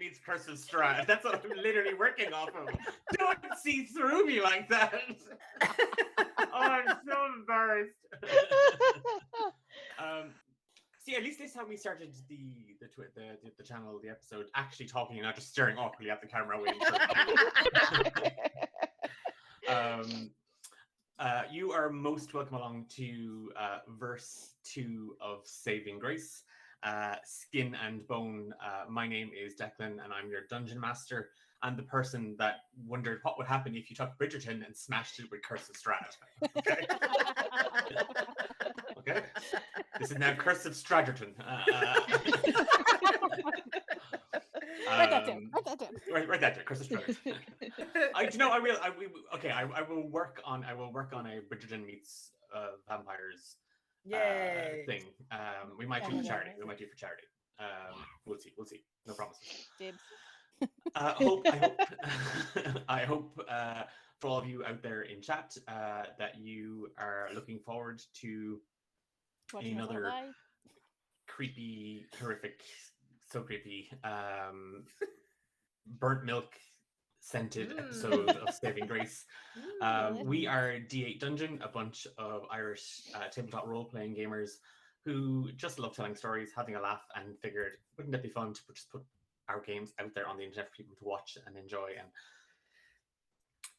needs Curse of Strahd. That's what I'm literally working off of. Don't see through me like that. Oh, I'm so embarrassed. See, at least this time we started the channel, the episode, actually talking and not just staring awkwardly at the camera waiting for it. You are most welcome along to verse 2 of Saving Grace, Skin and Bone. My name is Declan, and I'm your dungeon master, and the person that wondered what would happen if you took Bridgerton and smashed it with Curse of Strahd. Okay. Okay. This is now Curse of Stradgerton. Write that down. Write that down. Curse of Stradgerton. I will work on a Bridgerton meets vampires thing. We might do for charity. We'll see. No promises. Dibs. I hope for all of you out there in chat that you are looking forward to another creepy, horrific, so creepy, burnt milk scented episode of Saving Grace. We are D8 Dungeon, a bunch of Irish tabletop role-playing gamers who just love telling stories, having a laugh, and figured, wouldn't it be fun to just put our games out there on the internet for people to watch and enjoy and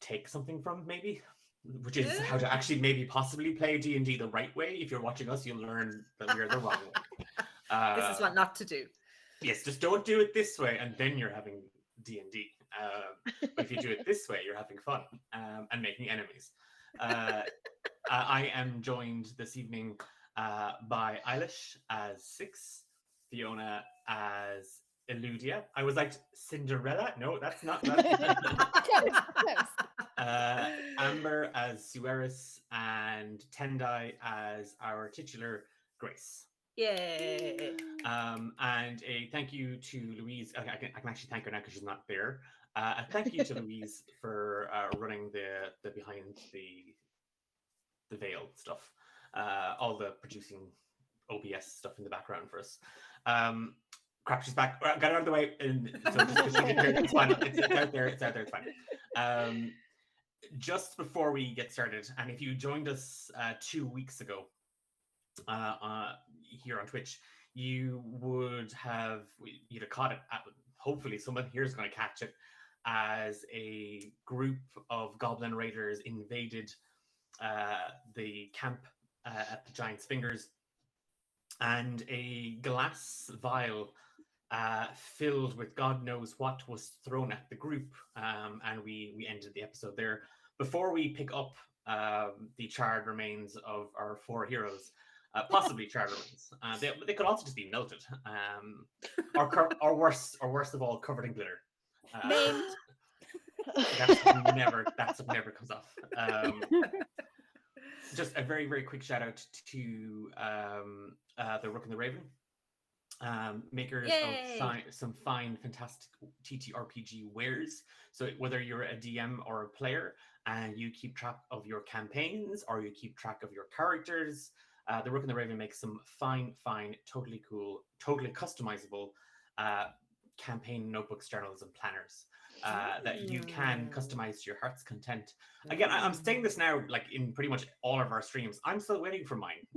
take something from, maybe? Which is how to actually maybe possibly play D&D the right way. If you're watching us, you'll learn that we are the wrong way. This is what not to do. Yes, just don't do it this way, and then you're having D&D. But if you do it this way, you're having fun and making enemies. I am joined this evening by Eilish as Six, Fiona as Eludia. I was like, Cinderella? No, that's not that. Amber as Sueris, and Tendai as our titular Grace. Yay! And a thank you to Louise. I can actually thank her now because she's not there. A thank you to Louise for running the behind the veil stuff, all the producing OBS stuff in the background for us. Crap, she's back. Got it out of the way. And so just it's fine. It's out there. It's fine. Just before we get started, and if you joined us 2 weeks ago here on Twitch, you'd have caught it. Hopefully, someone here is going to catch it as a group of goblin raiders invaded the camp at the Giant's Fingers, and a glass vial filled with God knows what was thrown at the group, and we ended the episode there. Before we pick up the charred remains of our 4 heroes, possibly charred remains, they could also just be melted, or worse of all, covered in glitter. That never comes off. Just a very, very quick shout out to the Rook and the Raven, makers of some fine, fantastic TTRPG wares. So whether you're a DM or a player and you keep track of your campaigns or you keep track of your characters, the Rook and the Raven makes some fine, totally cool, totally customizable campaign notebooks, journals, and planners that you can customize to your heart's content. Again, I'm saying this now, like in pretty much all of our streams. I'm still waiting for mine.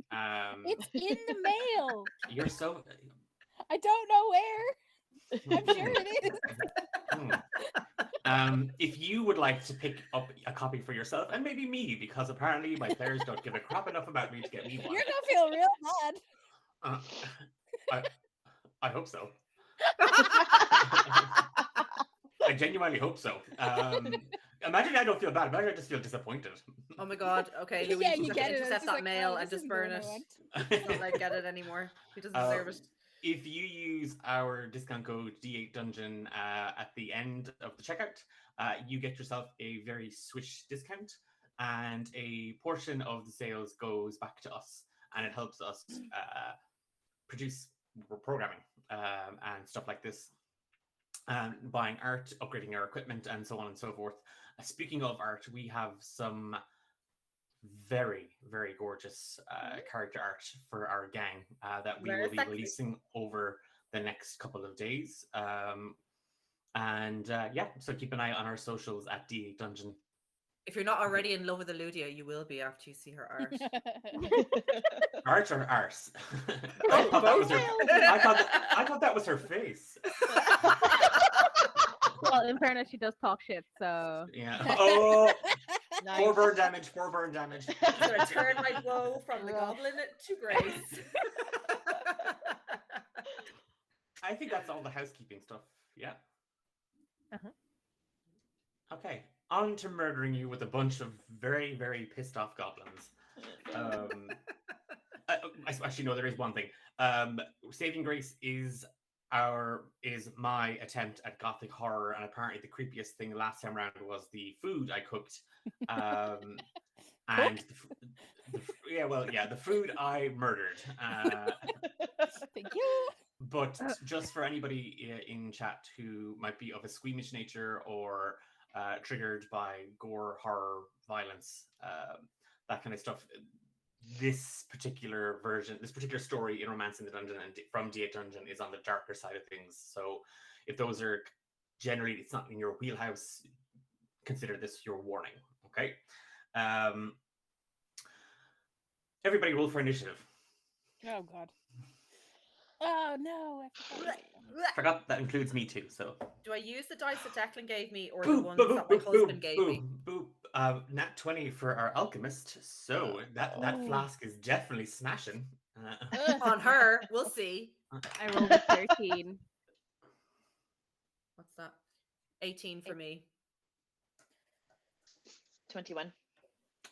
It's in the mail. You're so. I don't know where. I'm sure it is. If you would like to pick up a copy for yourself, and maybe me, because apparently my players don't give a crap enough about me to get me one. You're gonna feel real bad. I hope so. I genuinely hope so. Imagine I don't feel bad. Imagine I just feel disappointed. Oh my god. Okay, Louise, Yeah, you you have get to it. intercept It's that like, mail oh, and this just isn't burn the it. one It's not like get it anymore. He doesn't deserve it. If you use our discount code D8 Dungeon at the end of the checkout, you get yourself a very swish discount, and a portion of the sales goes back to us, and it helps us produce programming and stuff like this, buying art, upgrading our equipment, and so on and so forth. Speaking of art, we have some very, very gorgeous character art for our gang that we will be releasing over the next couple of days. And yeah, so keep an eye on our socials at D8 Dungeon. If you're not already in love with Eludia, you will be after you see her art. Art or arse? Oh, both. I thought that was her face. Well, in fairness, she does talk shit, so. Yeah. Oh, Nice. 4 burn damage. 4 burn damage. I'm gonna turn my woe from the Rough. goblin to Grace. I think that's all the housekeeping stuff. Yeah. Uh-huh. Okay. On to murdering you with a bunch of very, very pissed off goblins. Actually, no, there is one thing. Saving Grace is my attempt at gothic horror, and apparently the creepiest thing last time around was the food I cooked. And the food I murdered. Thank you. But just for anybody in chat who might be of a squeamish nature or triggered by gore, horror, violence, that kind of stuff, this particular story in Romance in the Dungeon and from D8 Dungeon is on the darker side of things. So if those are generally, it's not in your wheelhouse, consider this your warning. Okay. Everybody roll for initiative. Oh god. Oh no! I Forgot that includes me too. So Do I use the dice that Declan gave me, or the ones that my husband gave me? Nat 20 for our alchemist. So that Oh. flask is definitely smashing. On her, we'll see. I rolled a 13. What's that? 18 for me. 21.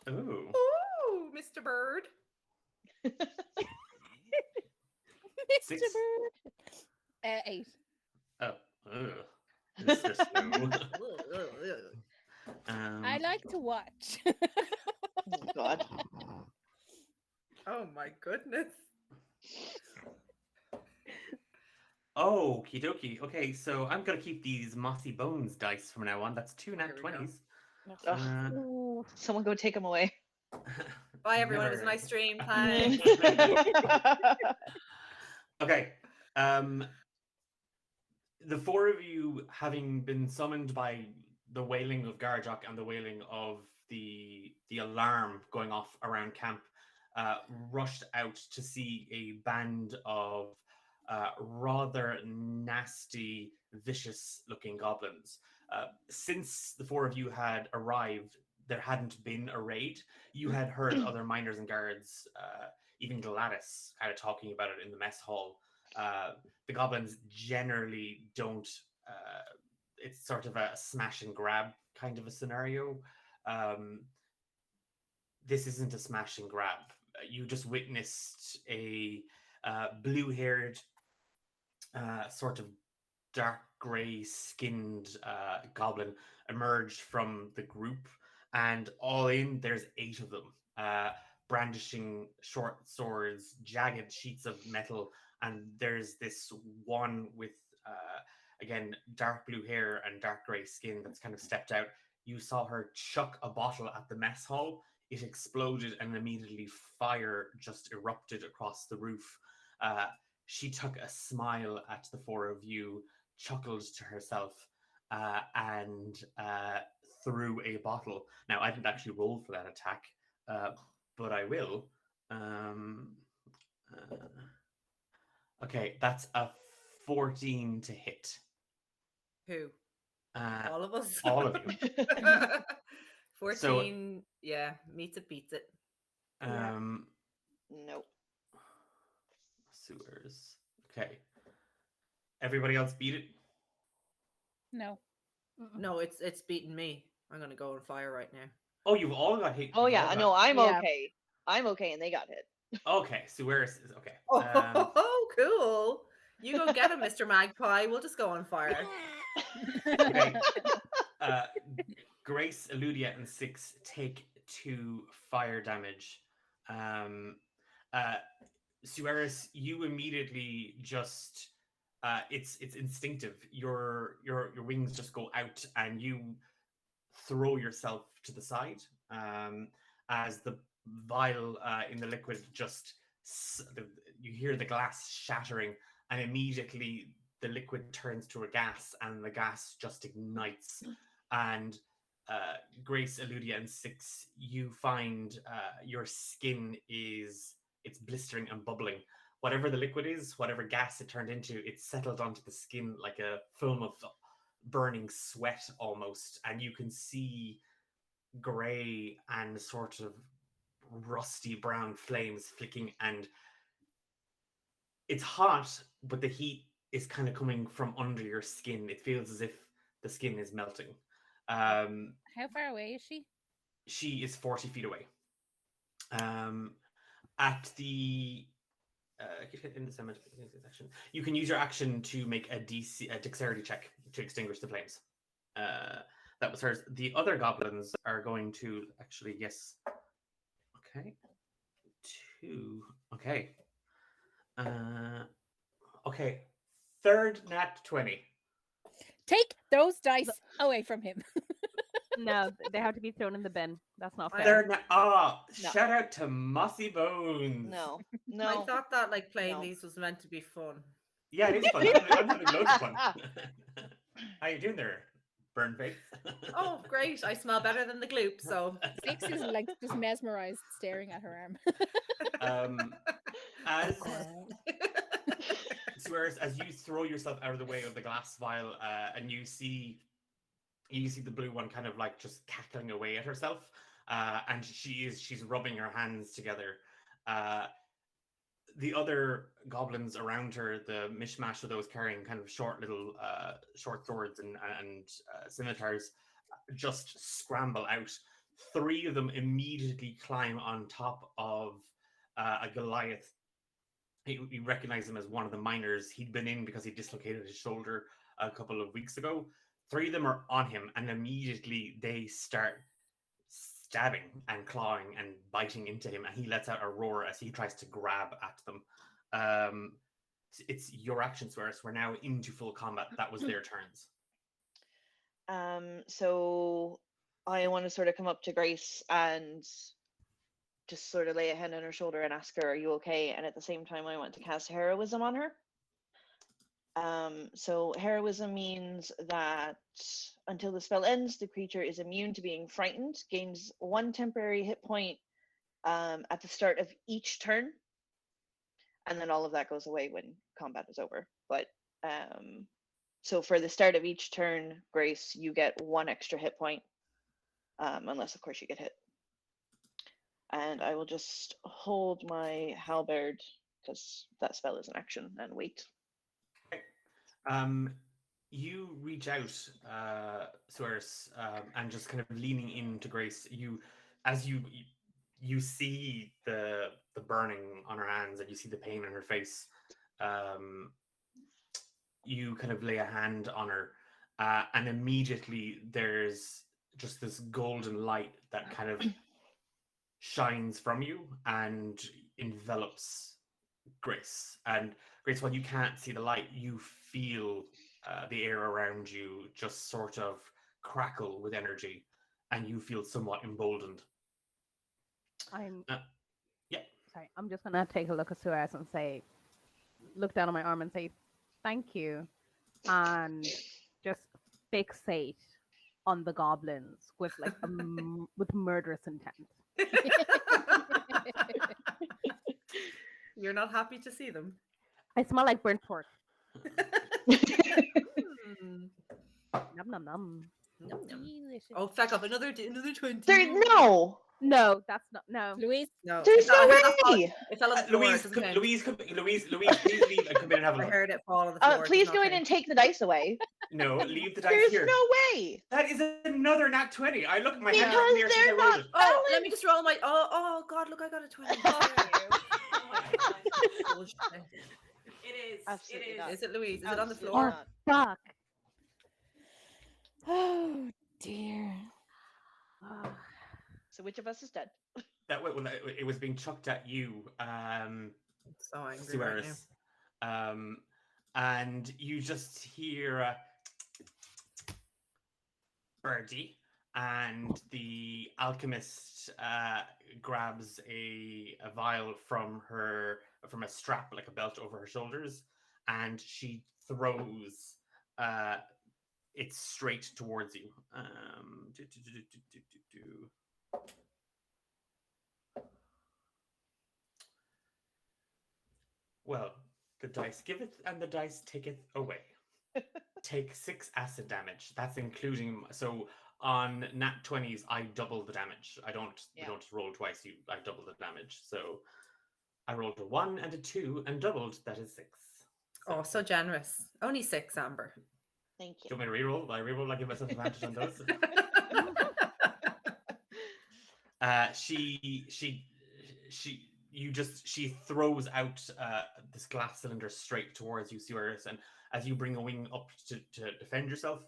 Ooh. Ooh, Mr. Bird. Mr. Six. Bird. 8. Oh. Ugh. Mr. Snow. I like to watch. Oh, God. Oh my goodness. Oh, okie dokie. Okay, so I'm gonna keep these mossy bones dice from now on. That's 2 nat Here we go. 20s. Ugh. Ooh. Someone go take them away. Bye, everyone. It was a Never. nice stream. Thanks. Okay. The 4 of you, having been summoned by the wailing of Garjok and the wailing of the alarm going off around camp, rushed out to see a band of rather nasty, vicious-looking goblins. Since the 4 of you had arrived, there hadn't been a raid. You had heard other miners and guards, even Gladys, kind of talking about it in the mess hall. The goblins generally don't. It's sort of a smash and grab kind of a scenario. This isn't a smash and grab. You just witnessed a blue-haired, sort of dark gray skinned goblin emerge from the group, and all in there's 8 of them, brandishing short swords, jagged sheets of metal, and there's this one with again dark blue hair and dark gray skin that's kind of stepped out. You saw her chuck a bottle at the mess hall. It exploded and immediately fire just erupted across the roof. She took a smile at the 4 of you, chuckled to herself, and threw a bottle. Now, I didn't actually roll for that attack, but I will. Okay, that's a 14 to hit. Who? All All of us? of you. 14, yeah, meets it, beats it. Nope. Sewers. Okay. Everybody else beat it? No. No, it's beating me. I'm gonna go on fire right now. Oh, you've all got hit. Oh, you've yeah. all No, got- I'm Yeah. okay. I'm okay, and they got hit. Okay, Sueris is okay. Oh, cool. You go get him, Mr. Magpie. We'll just go on fire. Okay. Grace, Eludia, and Six take 2 fire damage. Sueris, you immediately just it's instinctive. Your wings just go out and you throw yourself to the side as the vial in the liquid just you hear the glass shattering, and immediately the liquid turns to a gas, and the gas just ignites. And Grace, Eludia, and Six, you find your skin it's blistering and bubbling. Whatever the liquid is, whatever gas it turned into, it's settled onto the skin like a film of burning sweat almost, and you can see gray and sort of rusty brown flames flicking, and it's hot, but the heat is kind of coming from under your skin. It feels as if the skin is melting. How far away is she? She is 40 feet away. At the in the section, you can use your action to make a dexterity check to extinguish the flames. That was hers. The other goblins are going to actually, yes. Okay. 2. Okay. Okay. Third nat 20. Take those dice away from him. No, they have to be thrown in the bin. That's not fair. Third nat. No. Shout out to Mossy Bones. No, I no. thought that like playing No. these was meant to be fun. Yeah, it is fun. I'm having loads of fun. How you doing there, Burn Face? Oh, great. I smell better than the gloop, so. Six is like just mesmerized, staring at her arm. As Swears, as you throw yourself out of the way of the glass vial, and you see the blue one kind of like just cackling away at herself, and she's rubbing her hands together. The other goblins around her, the mishmash of those carrying kind of short little short swords and scimitars, just scramble out. 3 of them immediately climb on top of a Goliath. You recognize him as one of the miners. He'd been in because he dislocated his shoulder a couple of weeks ago. 3 of them are on him, and immediately they start stabbing and clawing and biting into him, and he lets out a roar as he tries to grab at them. It's your action, Swears. We're now into full combat. That was their turns. So I want to sort of come up to Grace and just sort of lay a hand on her shoulder and ask her, "Are you okay?" And at the same time, I want to cast Heroism on her. So heroism means that until the spell ends, the creature is immune to being frightened, gains 1 temporary hit point at the start of each turn, and then all of that goes away when combat is over. But so for the start of each turn, Grace, you get 1 extra hit point, unless of course you get hit. And I will just hold my halberd because that spell is an action, and wait. You reach out, Swears, and just kind of leaning into Grace. As you see the burning on her hands, and you see the pain in her face. You kind of lay a hand on her, and immediately there's just this golden light that kind of shines from you and envelops Grace. And Grace, while you can't see the light, you feel the air around you just sort of crackle with energy, and you feel somewhat emboldened. Sorry, I'm just gonna take a look at Suez and say, look down on my arm and say, thank you, and just fixate on the goblins with like with murderous intent. You're not happy to see them. I smell like burnt pork. Mm. Num num num. Yum, yum. Delicious. Oh, fuck up another 20. No, that's not no. Louise, No, There's I no heard that fall- way. It fell on the floor. Louise, it doesn't count. Louise, please leave and come in and have a I look. heard it fall on the floor. it Please does go not in and count. take the dice away. No, leave the dice There's here. no way. That is another nat 20. I look at my hand Because here since I they're rolled not- it. Oh, let me just roll my. Oh God! Look, I got a 20. Bullshit. It is. Absolutely it is. not. Is it Louise? Is it on the Absolutely floor? not. Fuck. oh dear. So which of us is dead? That way, when it was being chucked at you, So angry right now. Suarez, and you just hear Birdie, and the alchemist grabs a vial from a strap, like a belt over her shoulders, and she throws it straight towards you. Well, the dice giveth and the dice taketh away. Take 6 acid damage. That's including on nat 20s, I double the damage. We don't roll twice. I double the damage. So I rolled a 1 and a 2 and doubled. That is 6. Oh, so generous. Only 6, Amber. Thank Do you want me to reroll? I reroll. I give myself advantage on those. She throws out this glass cylinder straight towards you, Suarez, and as you bring a wing up to defend yourself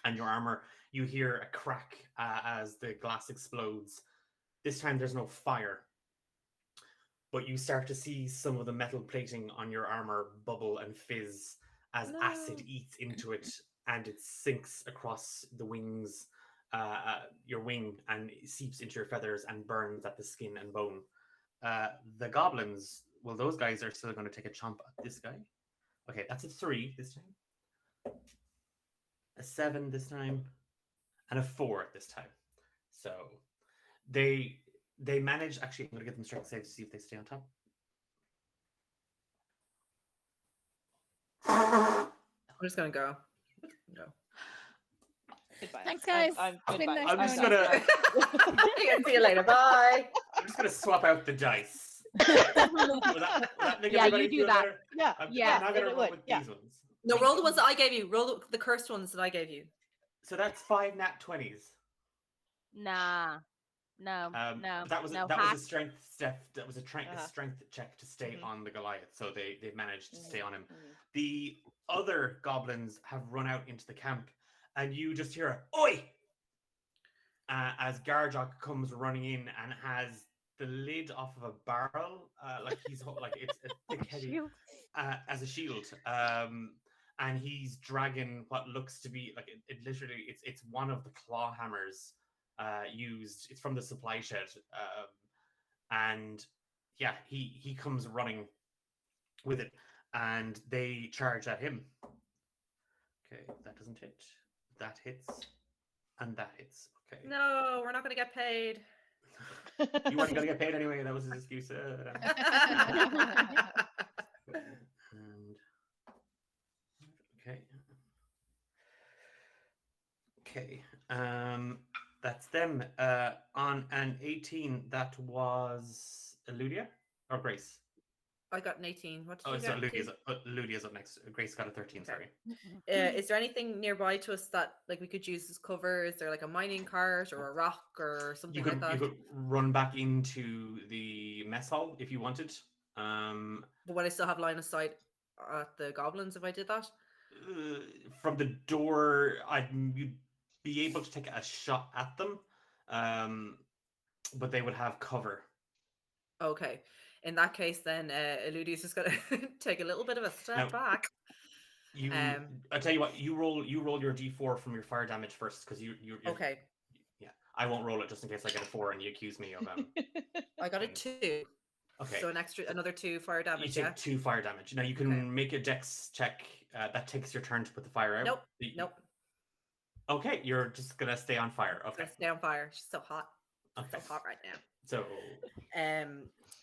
and your armor, you hear a crack as the glass explodes. This time there's no fire, but you start to see some of the metal plating on your armor bubble and fizz as acid eats into it, and it sinks across the wings, your wing, and seeps into your feathers and burns at the skin and bone. The goblins, well, those guys are still going to take a chomp at this guy. Okay, that's a 3 this time, a 7 this time, and a 4 this time. So they manage. Actually, I'm going to get them strength save to see if they stay on top. I'm just gonna go. No. Goodbye. Thanks, guys. I'm It's been goodbye. nice I'm just knowing you. gonna. See you later. Bye. I'm just gonna swap out the dice. Will that make Yeah, everybody you do feel that. better? Yeah. I'm Yeah, not gonna it roll would, with yeah. these ones. No, roll the ones that I gave you. Roll the cursed ones that I gave you. So that's 5 nat 20s. Nah. No. But that was no. a Hack. strength step. That was a Uh-huh. strength check to stay Mhm. on the Goliath. So they managed to stay on him. Mhm. The other goblins have run out into the camp, and you just hear a "Oi!" As Garjok comes running in and has the lid off of a barrel, like it's a thick, heavy, Shield. as a shield. And he's dragging what looks to be like it literally it's one of the claw hammers used. It's from the supply shed, and yeah, he comes running with it, and they charge at him. Okay, that doesn't hit. That hits, and that hits. Okay. No, we're not gonna get paid. You weren't gonna get paid anyway. That was his excuse. And okay. That's them. On an 18, that was Ludia or Grace. I got an 18. What did Oh, you so get? Ludia's up next. Grace got a 13. Okay. Sorry. Is there anything nearby to us that like we could use as cover? Is there like a mining cart or a rock or something like that? You could run back into the mess hall if you wanted. But would I still have line of sight at the goblins if I did that? From the door, you'd be able to take a shot at them, but they would have cover. Okay. In that case, then Eludi's just gonna take a little bit of a step Now, back. I tell you what, you roll your d4 from your fire damage first, because you're Okay. Yeah, I won't roll it just in case I get a 4 and you accuse me of I got a 2. Okay. So another 2 fire You damage. take Yeah. 2 fire damage. Now you can make a dex check. That takes your turn to put the fire out. Nope. Okay, you're just gonna stay on fire. Okay. Stay on fire. She's so hot. Okay. So hot right now. So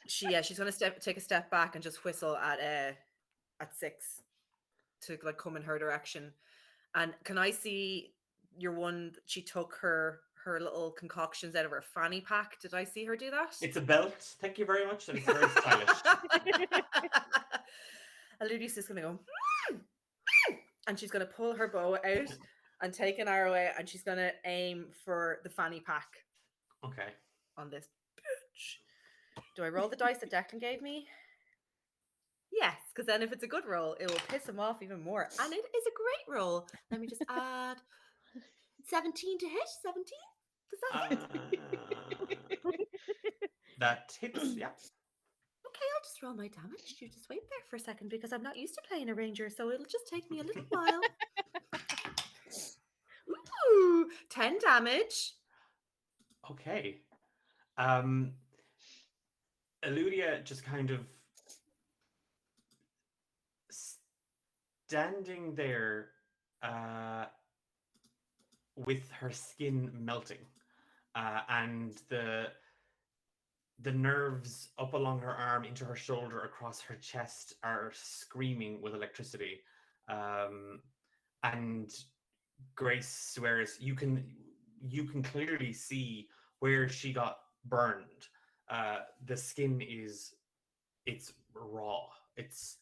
She's gonna take a step back and just whistle at 6 to like come in her direction. And can I see your one? She took her little concoctions out of her fanny pack. Did I see her do that? it's a belt. Thank you very much. And it's very stylish. Eludius is gonna go, and she's gonna pull her bow out and take an arrow out, and she's gonna aim for the fanny pack Okay. on this bitch. Do I roll the dice that Declan gave me? Yes, because then if it's a good roll, it will piss him off even more. And it is a great roll. Let me just add 17 to hit. 17? Does that hit? That hits. Yeah. Okay, I'll just roll my damage. You just wait there for a second because I'm not used to playing a ranger, so it'll just take me a little while. Ooh, 10 damage. Okay. Eludia just kind of standing there with her skin melting, and the nerves up along her arm, into her shoulder, across her chest are screaming with electricity. And Grace swears you can clearly see where she got burned. The skin it's raw. It's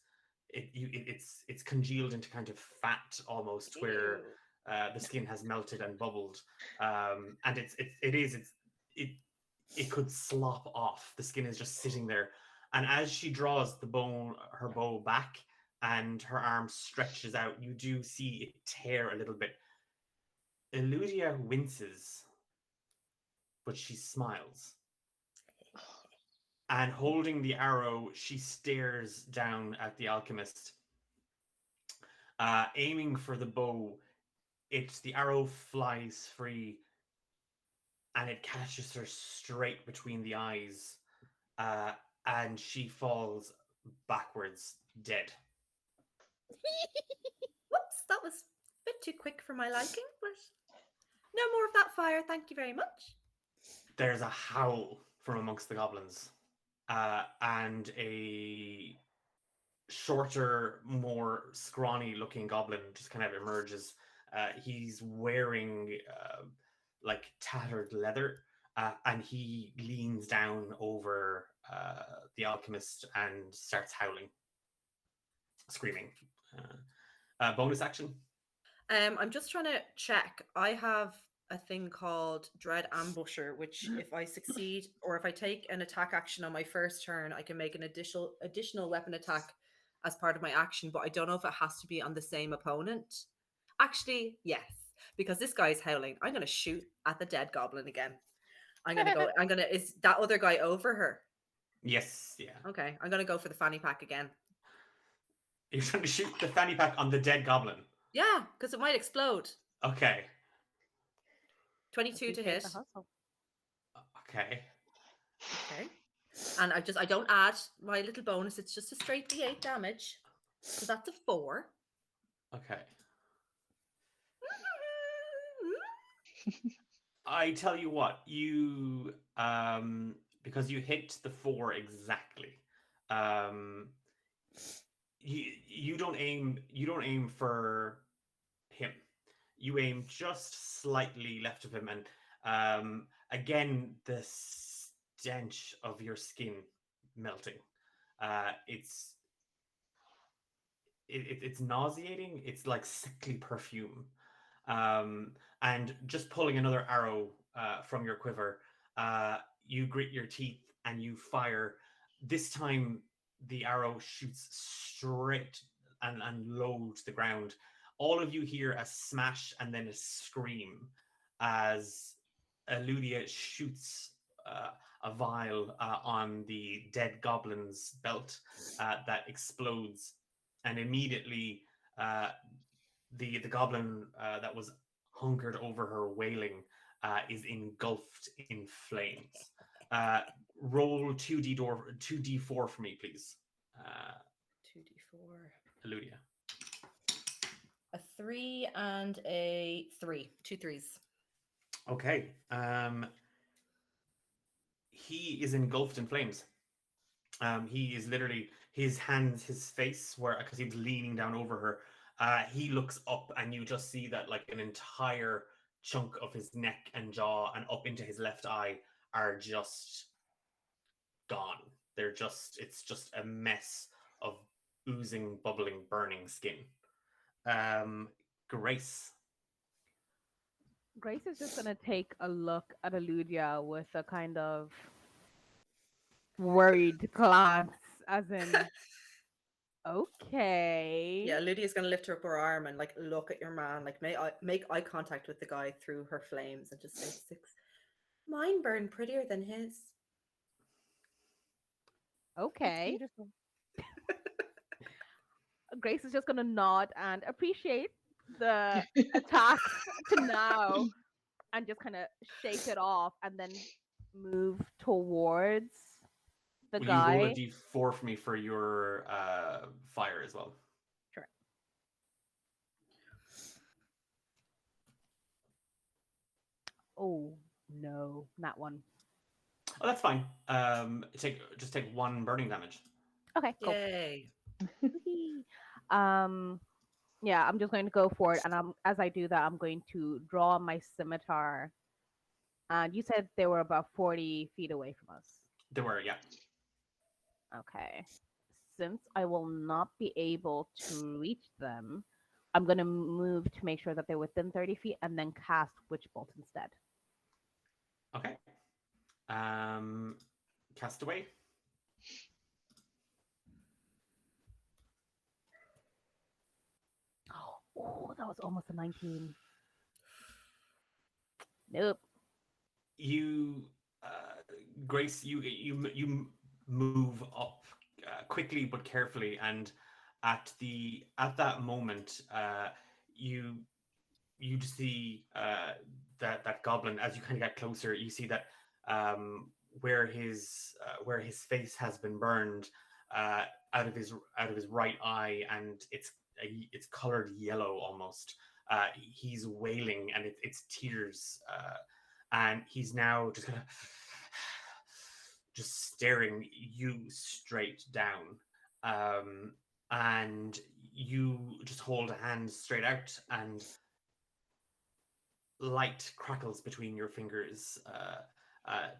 congealed into kind of fat almost, where Ew. the skin has melted and bubbled, and it could slop off. The skin is just sitting there, and as she draws her bow back, and her arm stretches out, you do see it tear a little bit. Eludia winces, but she smiles. And holding the arrow, she stares down at the alchemist. Aiming for the bow, the arrow flies free, and it catches her straight between the eyes, and she falls backwards, dead. Whoops, that was a bit too quick for my liking, but no more of that fire, thank you very much. There's a howl from amongst the goblins, and a shorter, more scrawny-looking goblin just kind of emerges. He's wearing like tattered leather, and he leans down over the alchemist and starts howling, screaming. Bonus action. I'm just trying to check. I have a thing called Dread Ambusher, which if I succeed or if I take an attack action on my first turn, I can make an additional weapon attack as part of my action, but I don't know if it has to be on the same opponent. Actually, yes, because this guy is howling. I'm going to shoot at the dead goblin again. Is that other guy over her? Yes, yeah. Okay, I'm going to go for the fanny pack again. You're trying to shoot the fanny pack on the dead goblin? Yeah, because it might explode. Okay. 22 to hit. Okay. Okay. And I don't add my little bonus. It's just a straight D8 damage. So that's a 4. Okay. I tell you what, you because you hit the 4 exactly. You don't aim for him. You aim just slightly left of him, and again the stench of your skin melting. It's nauseating. It's like sickly perfume. And just pulling another arrow from your quiver, you grit your teeth and you fire. This time, the arrow shoots straight and low to the ground. All of you hear a smash and then a scream as Eludia shoots a vial on the dead goblin's belt that explodes, and immediately the goblin that was hunkered over her wailing is engulfed in flames. Roll 2d4 for me, please. 2d4. Eludia. A 3 and a 3. 2 3s. Okay. He is engulfed in flames. He is literally, his hands, his face, because he was leaning down over her, he looks up and you just see that like an entire chunk of his neck and jaw and up into his left eye are just gone. It's just a mess of oozing, bubbling, burning skin. Grace. Grace is just going to take a look at Eludia with a kind of worried glance, as in, okay. Yeah, Lydia's gonna lift her up her arm and like look at your man, like make eye contact with the guy through her flames and just say, "Six, mine burn prettier than his." Okay. Grace is just gonna nod and appreciate the attack to now, and just kind of shake it off, and then move towards the guy. You roll a d4 for me for your fire as well. Sure. no, not one. Oh, that's fine. Just take 1 burning damage. Okay, cool. Yay. Yeah, I'm just going to go for it, and as I do that, I'm going to draw my scimitar. And you said they were about 40 feet away from us. They were, yeah. Okay. Since I will not be able to reach them, I'm going to move to make sure that they're within 30 feet and then cast Witch Bolt instead. Okay. Cast away. Oh, that was almost a 19. Nope. You, Grace, you move up quickly but carefully, and at that moment, you see that goblin. As you kind of get closer, you see that where his face has been burned out of his right eye, and it's colored yellow almost. He's wailing, and it's tears, and he's now just kind of just staring you straight down, and you just hold a hand straight out, and light crackles between your fingers,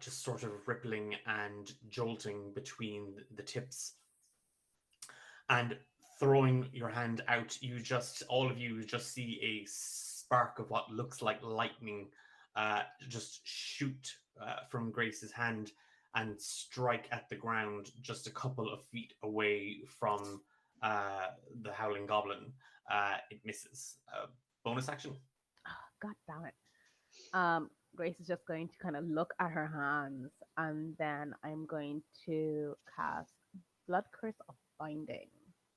just sort of rippling and jolting between the tips. And throwing your hand out, all of you just see a spark of what looks like lightning just shoot from Grace's hand and strike at the ground just a couple of feet away from the Howling Goblin. It misses. Bonus action. God damn it. Grace is just going to kind of look at her hands, and then I'm going to cast Blood Curse of Binding.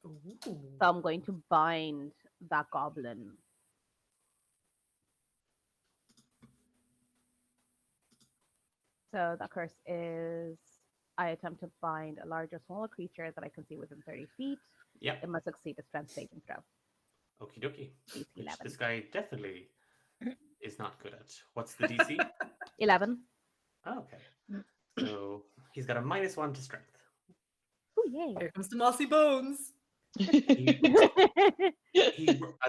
Ooh. So I'm going to bind that goblin. So that curse is, I attempt to bind a large or smaller creature that I can see within 30 feet. Yep. It must succeed a strength saving throw. Okie dokie. DC Which 11. this guy definitely is not good at. What's the DC? 11. Oh, okay. So he's got a -1 to strength. Oh, yay. Here comes the mossy bones. Are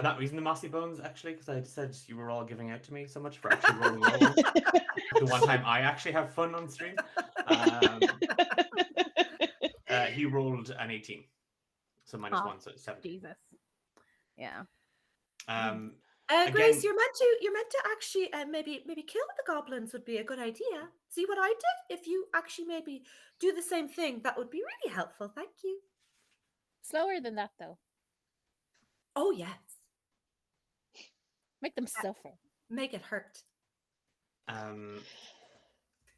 that reason the mossy bones, actually? Because I said you were all giving out to me so much for actually rolling low. The one time I actually have fun on stream. He rolled an 18. So -1, so 17. Jesus. Yeah. Grace, Again- you're meant to actually maybe kill the goblins would be a good idea. See what I did? If you actually maybe do the same thing, that would be really helpful. Thank you. Slower than that, though. Oh yes, Make them suffer. make it hurt.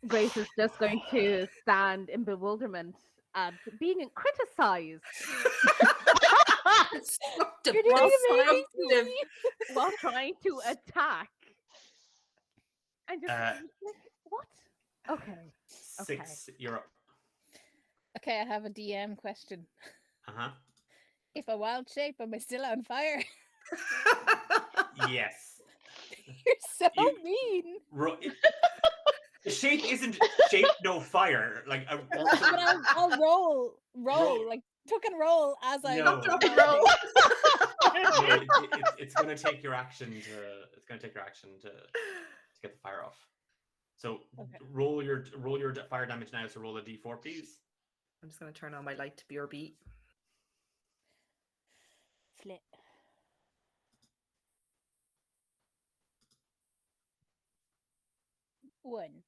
Grace is just going to stand in bewilderment at being criticized Constructive, You're doing constructive. while trying to attack. And just like, what? Okay. 6, you're up. Okay, I have a DM question. Uh-huh. If a wild shape, am I still on fire? Yes. You're so You- mean. Shape isn't shape no fire. Like But I'll roll, Roll. like tuck and roll as I No. Tuck and roll. it's going to take your action to get the fire off. So Okay. roll your fire damage now. So roll a d4, please. I'm just gonna turn on my light to be your beat. Flip. One.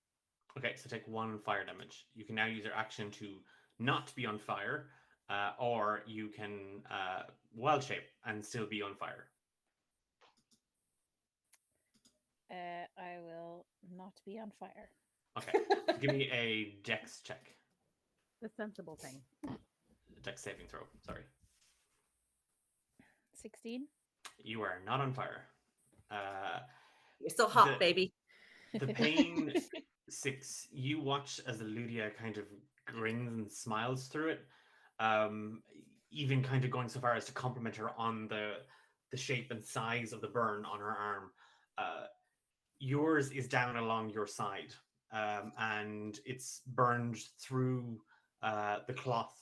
Okay, so take 1 fire damage. You can now use your action to not be on fire, or you can wild shape and still be on fire. I will not be on fire. Okay, give me a dex check. The sensible thing. Dex saving throw, sorry. 16. You are not on fire. You're still hot, The- baby. The pain 6, you watch as Ludia kind of grins and smiles through it, even kind of going so far as to compliment her on the shape and size of the burn on her arm. yours is down along your side, and it's burned through the cloth,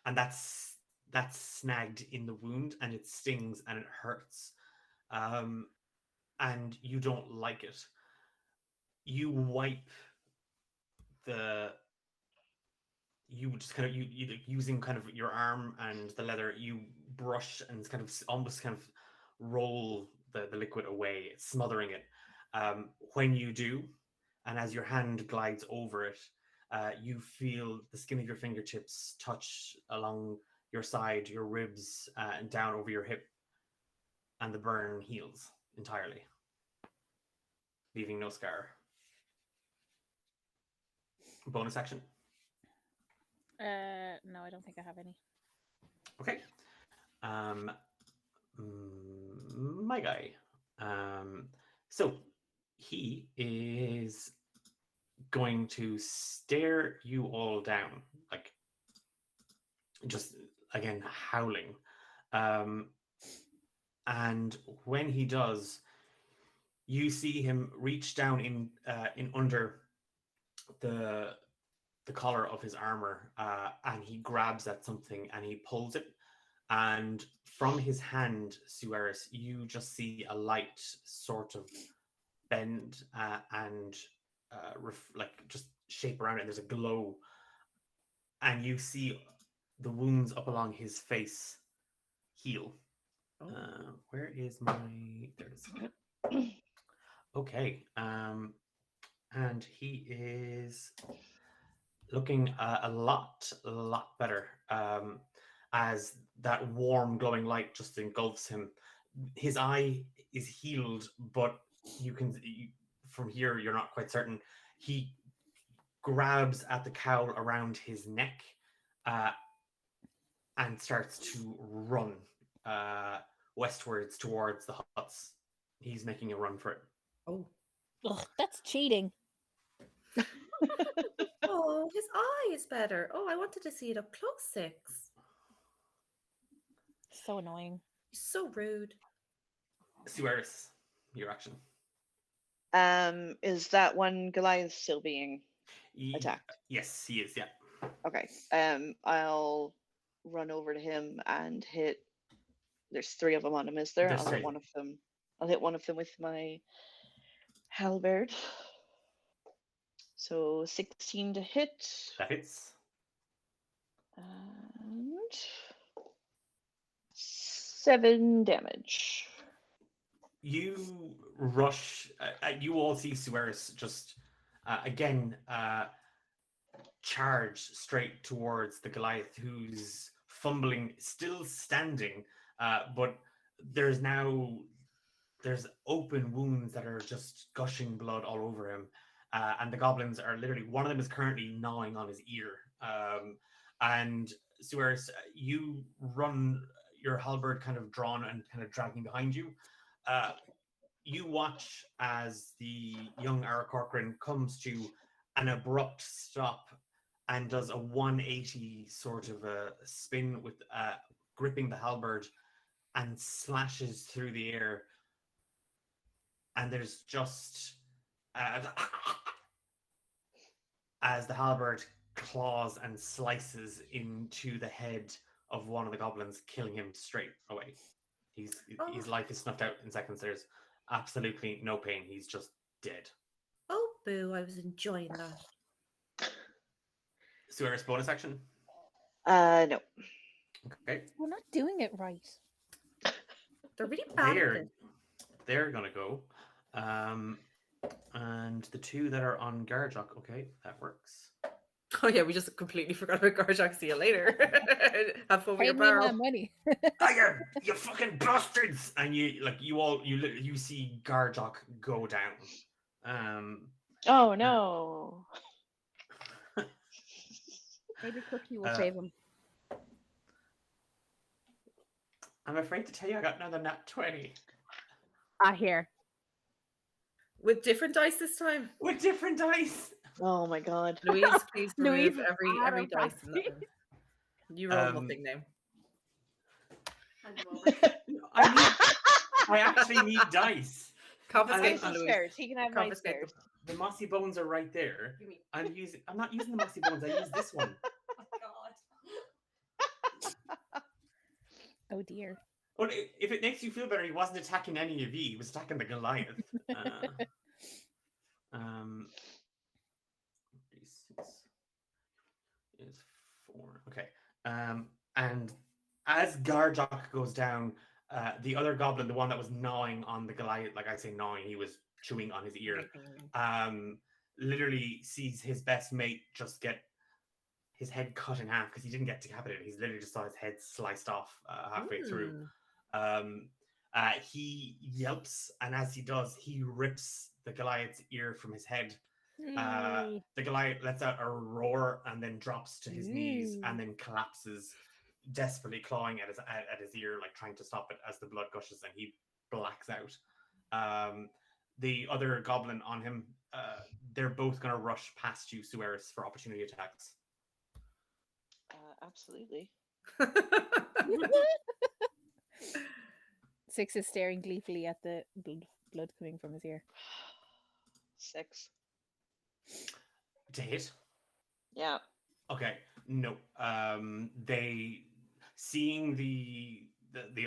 and that's snagged in the wound, and it stings and it hurts, and you don't like it. You wipe you just kind of you using kind of your arm and the leather, you brush and kind of almost kind of roll the liquid away, smothering it. When you do, and as your hand glides over it, you feel the skin of your fingertips touch along your side, your ribs, and down over your hip, and the burn heals entirely, leaving no scar. Bonus action. No, I don't think I have any. Okay. My guy. So he is going to stare you all down, like just again howling. And when he does, you see him reach down in under the collar of his armor, and he grabs at something and he pulls it, and from his hand, Sueris, you just see a light sort of bend and like just shape around it. There's a glow, and you see the wounds up along his face heal. Where is my? There it is. Okay, and he is looking a lot better, as that warm glowing light just engulfs him. His eye is healed, but from here you're not quite certain. He grabs at the cowl around his neck and starts to run westwards towards the huts. He's making a run for it. Oh. Ugh, that's cheating. Oh, his eye is better. Oh, I wanted to see it up close, 6. So annoying. So rude. Sueris, your action. Is that one Goliath still being attacked? Yes, he is. Yeah. Okay. I'll run over to him and hit. There's 3 of them on him, is there? There's I'll 3. hit one of them. I'll hit one of them with my halberd. So 16 to hit. That hits. And 7 damage. You rush. You all see Sueris just again charge straight towards the Goliath, who's fumbling, still standing, but there's open wounds that are just gushing blood all over him, and the goblins are literally, one of them is currently gnawing on his ear. And Sueris, you run, your halberd kind of drawn and kind of dragging behind you. You watch as the young Ara Corcoran comes to an abrupt stop and does a 180 sort of a spin with gripping the halberd and slashes through the air. And there's just as the halberd claws and slices into the head of one of the goblins, killing him straight away. His life is snuffed out in seconds. There's absolutely no pain. He's just dead. Oh, boo. I was enjoying that. Sueris, bonus action? No. Okay. We're not doing it right. They're really bad at this. They're going to go. And the 2 that are on Garjok, okay, that works. Oh yeah, we just completely forgot about Garjok. See you later. Have fun with Pay your me my barrel. money. Tiger, you fucking bastards! And you see Garjok go down. Oh no. Maybe Cookie will save him. I'm afraid to tell you, I got another nat 20 I hear. With different dice this time. with different dice. Oh my god. Louise, please remove Louise, every out of dice in that practice. one. You roll nothing now. I actually need dice. Confiscate Where's them, the Louise. stairs? He can have my Confiscate stairs. The mossy bones are right there. Give me. I'm not using the mossy bones. I use this one. Oh God. Oh dear. Well, if it makes you feel better, he wasn't attacking any of you. He was attacking the Goliath. Six is 4. Okay. And as Garjok goes down, the other goblin, the one that was gnawing on the Goliath, like I say gnawing, he was chewing on his ear, literally sees his best mate just get his head cut in half because he didn't get decapitated. He's literally just saw his head sliced off halfway through. He yelps, and as he does, he rips the Goliath's ear from his head. The Goliath lets out a roar and then drops to his knees and then collapses, desperately clawing at his ear, like trying to stop it as the blood gushes and he blacks out. The other goblin on him, they're both going to rush past you, Sueris, for opportunity attacks. Absolutely. Six is staring gleefully at the blood coming from his ear. 6. To hit? Yeah. Okay, no. They, seeing the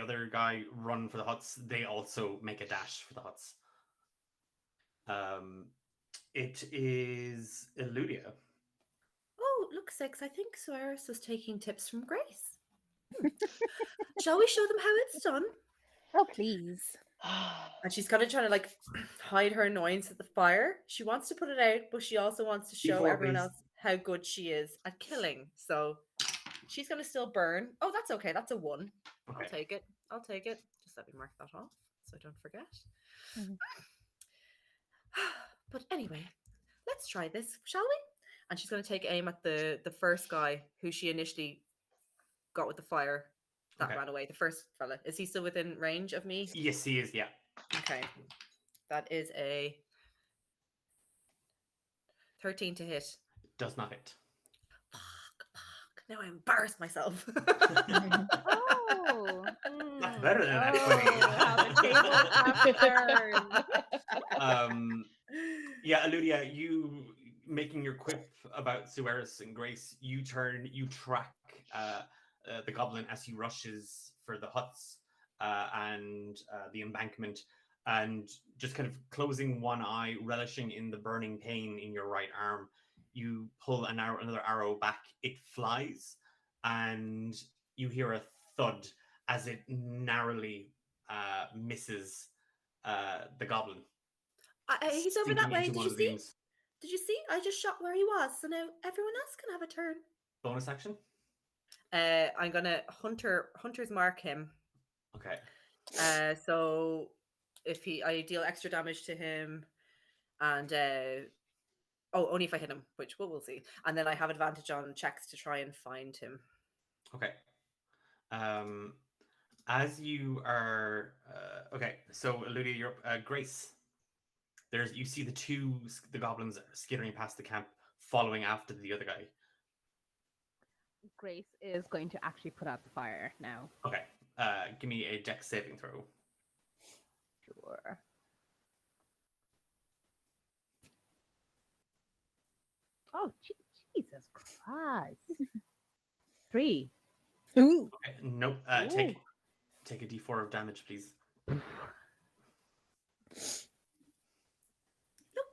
other guy run for the huts, they also make a dash for the huts. It is Eludia. Oh, look, Six. I think Sueris was taking tips from Grace. Shall we show them how it's done? Oh, please. And she's kind of trying to like hide her annoyance at the fire. She wants to put it out, but she also wants to show Before, everyone please. else how good she is at killing. So she's going to still burn. Oh, that's okay. That's a 1. Okay. I'll take it. I'll take it. Just let me mark that off so I don't forget. Mhm. But anyway, let's try this, shall we? And she's going to take aim at the first guy who she initially got with the fire that Okay. ran away. The first fella. Is he still within range of me? Yes, he is, yeah. Okay. That is a 13 to hit. Does not hit. Fuck. Now I embarrassed myself. Oh, That's better than that. how the tables have turned. Yeah, Eludia, you making your quip about Sueris and Grace, you track the goblin as he rushes for the huts and the embankment, and just kind of closing one eye, relishing in the burning pain in your right arm. You pull another arrow back. It flies, and you hear a thud as it narrowly misses the goblin. He's over sinking that way. into Did one you of the see? beams. Did you see? I just shot where he was, so now everyone else can have a turn. Bonus action? I'm gonna hunter's mark him. Okay. So if I deal extra damage to him, and only if I hit him, which we'll see. And then I have advantage on checks to try and find him. Okay. As you are okay, so Eludia, you're Grace. You see the goblins skittering past the camp, following after the other guy. Grace is going to actually put out the fire now. Okay. Give me a dex saving throw. Sure. Oh, Jesus Christ. 3. Ooh. Okay. Nope. Take a d4 of damage, please. Look,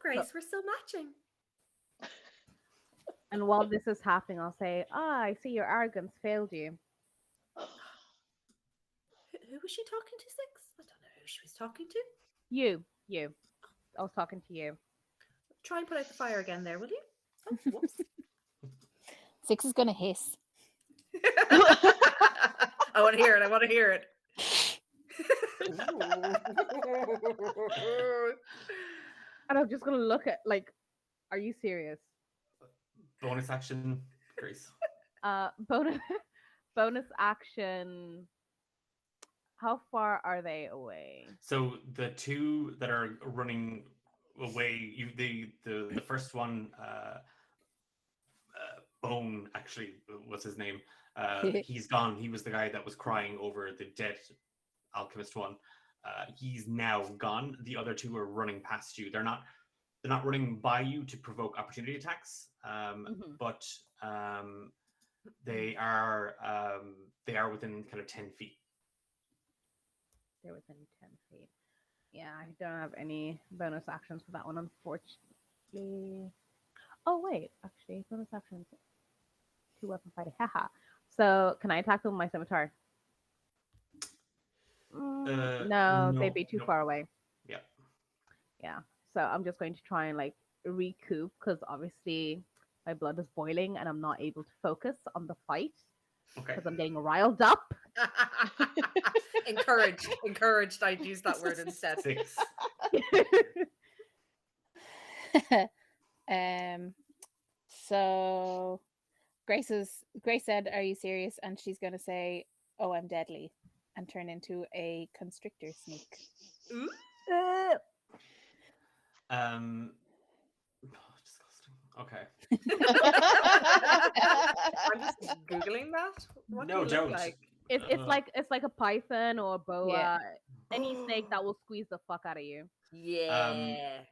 Grace, we're still matching. And while this is happening, I'll say, I see your arrogance failed you. Who was she talking to, Six? I don't know who she was talking to. You. I was talking to you. Try and put out the fire again there, will you? Oh, whoops. Six is gonna hiss. I want to hear it. And I'm just going to look at, like, are you serious? Bonus action, Grace. Bonus action. How far are they away? So the two that are running away, the first one, Bone actually was his name. He's gone. He was the guy that was crying over the dead alchemist one. he's now gone. The other two are running past you. They're not running by you to provoke opportunity attacks, but they are within kind of 10 feet. They're within 10 feet. Yeah, I don't have any bonus actions for that one, unfortunately. Oh, wait. Actually, bonus actions. 2-weapon fighting. Haha. So, can I attack them with my scimitar? No, they'd be too far away. Yeah. Yeah. So, I'm just going to try and like recoup because obviously my blood is boiling and I'm not able to focus on the fight Okay. because I'm getting riled up. Encouraged. I'd use that word instead. 6. So Grace said, "Are you serious?" And she's gonna say, "Oh, I'm deadly," and turn into a constrictor snake. Ooh. Disgusting. Okay. I'm just googling that. What No, do it look don't. like? It's like a python or a boa, any snake that will squeeze the fuck out of you. Yeah.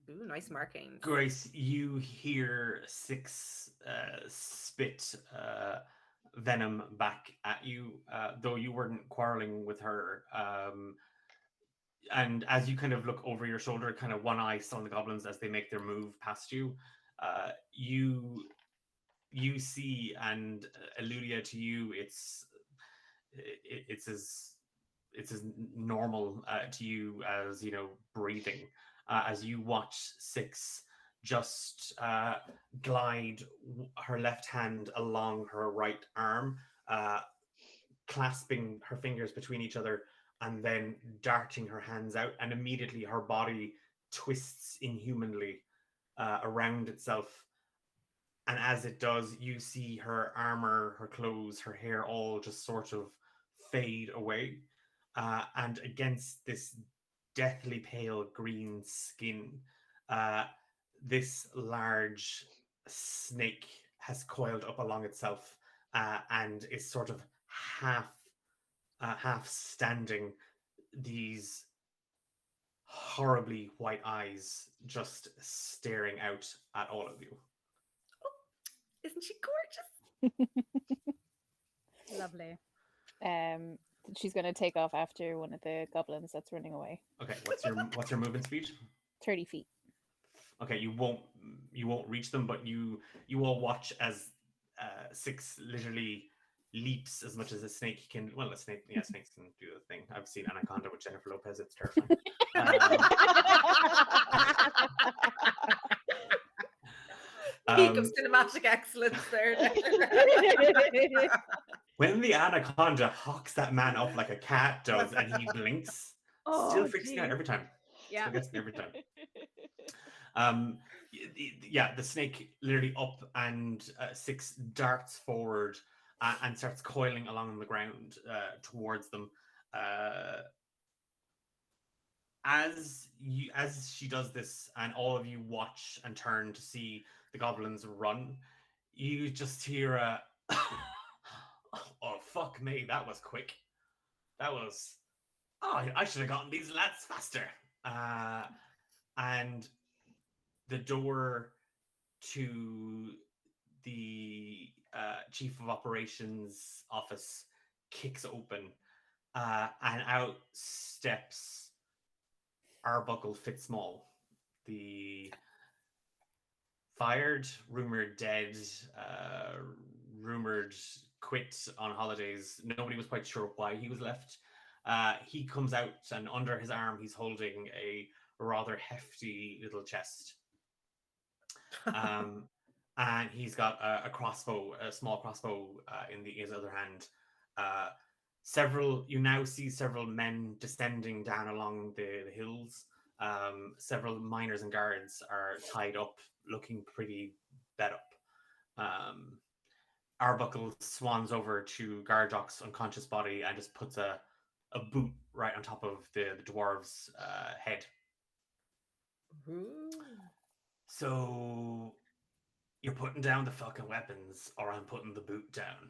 Ooh, nice markings. Grace, you hear 6 spit venom back at you, though you weren't quarreling with her. And as you kind of look over your shoulder, kind of one eye on the goblins as they make their move past you, you see, and Eludia, to you, it's as normal to you as breathing. As you watch 6 just glide her left hand along her right arm, clasping her fingers between each other, and then darting her hands out, and immediately her body twists inhumanly around itself. And as it does, you see her armor, her clothes, her hair all just sort of fade away. And against this deathly pale green skin, this large snake has coiled up along itself and is sort of half standing, these horribly white eyes just staring out at all of you. Isn't she gorgeous? Lovely. She's gonna take off after one of the goblins that's running away. Okay, what's your movement speed? 30 feet. Okay, you won't reach them, but you all watch as 6 literally leaps as much as a snake can. Well, snakes can do the thing. I've seen Anaconda with Jennifer Lopez. It's terrifying. Peak of cinematic excellence there. When the anaconda hawks that man up like a cat does, and he blinks, still freaks me out every time. Yeah. Still gets me every time. Yeah, the snake literally up, and 6 darts forward and starts coiling along the ground towards them. As she does this, and all of you watch and turn to see the goblins run, you just hear a "Oh, fuck me, that was quick. That was... Oh, I should have gotten these lads faster." And the door to the Chief of Operations office kicks open, and out steps Arbuckle Fitzmaul, the fired, rumored dead, rumored quit on holidays. Nobody was quite sure why he was left. He comes out, and under his arm he's holding a rather hefty little chest. And he's got a crossbow, a small crossbow in his other hand. You now see several men descending down along the hills. Several miners and guards are tied up, looking pretty bet up. Arbuckle swans over to Garjok's unconscious body and just puts a boot right on top of the dwarves' head. Ooh. So you're putting down the fucking weapons, or I'm putting the boot down.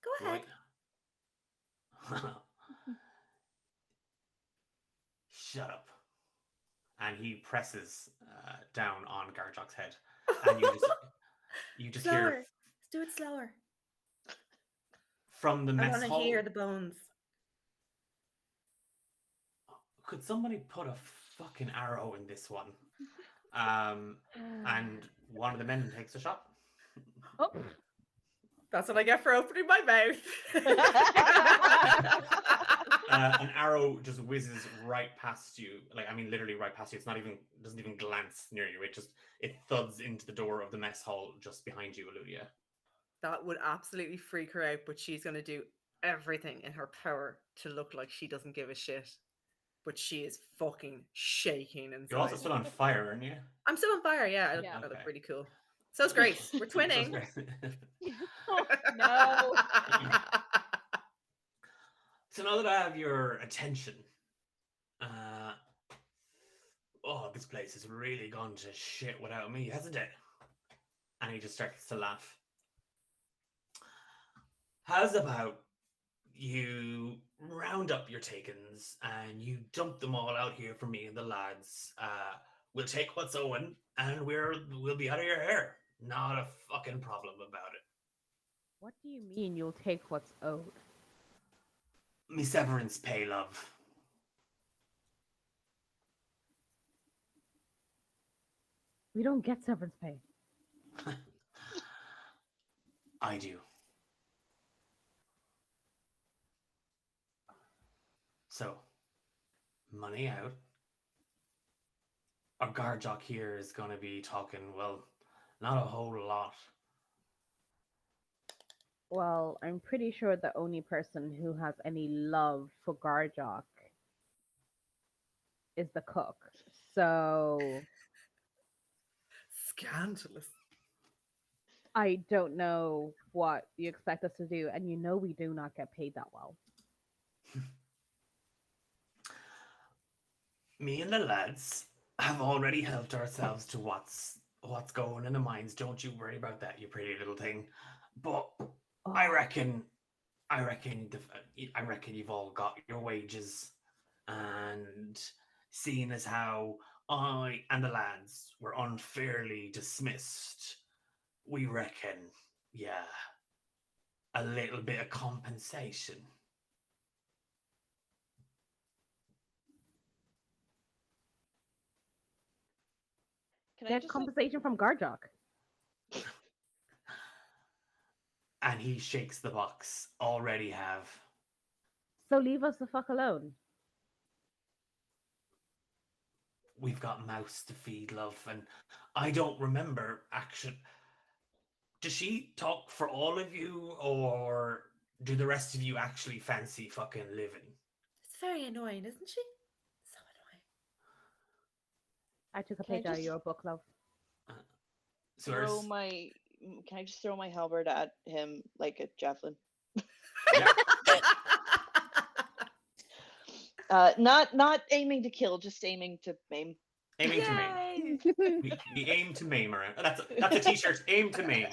Go ahead. Right. shut up. And he presses down on Garjok's head. And you just Slower. hear Let's do it slower. from the I mess want to hall. hear the bones. Could somebody put a fucking arrow in this one? And one of the men takes a shot. Oh, That's what I get for opening my mouth. An arrow just whizzes right past you. Like, I mean, literally right past you. It's not even, doesn't even glance near you. It thuds into the door of the mess hall just behind you, Eludia. That would absolutely freak her out, but she's going to do everything in her power to look like she doesn't give a shit. But she is fucking shaking inside. You're also still on fire, aren't you? I'm still on fire, yeah. I Yeah. look Okay. really cool. So's Grace. We're twinning. No. So now that I have your attention, this place has really gone to shit without me, hasn't it? And he just starts to laugh. How's about you round up your takens and you dump them all out here for me and the lads? We'll take what's owing and we'll be out of your hair. Not a fucking problem about it. what do you mean you'll take what's owed? Me severance pay, love. We don't get severance pay. I do. So, money out. Our Garjok here is going to be talking, well, not a whole lot. Well, I'm pretty sure the only person who has any love for Garjok is the cook. So Scandalous. I don't know what you expect us to do, and you know we do not get paid that well. Me and the lads have already helped ourselves to what's going in the mines. Don't you worry about that, you pretty little thing. But I reckon you've all got your wages, and seeing as how I and the lads were unfairly dismissed, we reckon, yeah, a little bit of compensation. Can I Get just compensation from Garjok. And he shakes the box. Already have. So leave us the fuck alone. We've got mouse to feed, love, and I don't remember actually. Does she talk for all of you, or do the rest of you actually fancy fucking living? It's very annoying, isn't she? So annoying. I took a Can I page out of just- your book, love. So can I just throw my halberd at him like a javelin? Not aiming to kill, just aiming to maim. aiming to maim. We aim to maim around. That's a t-shirt. Aim to maim.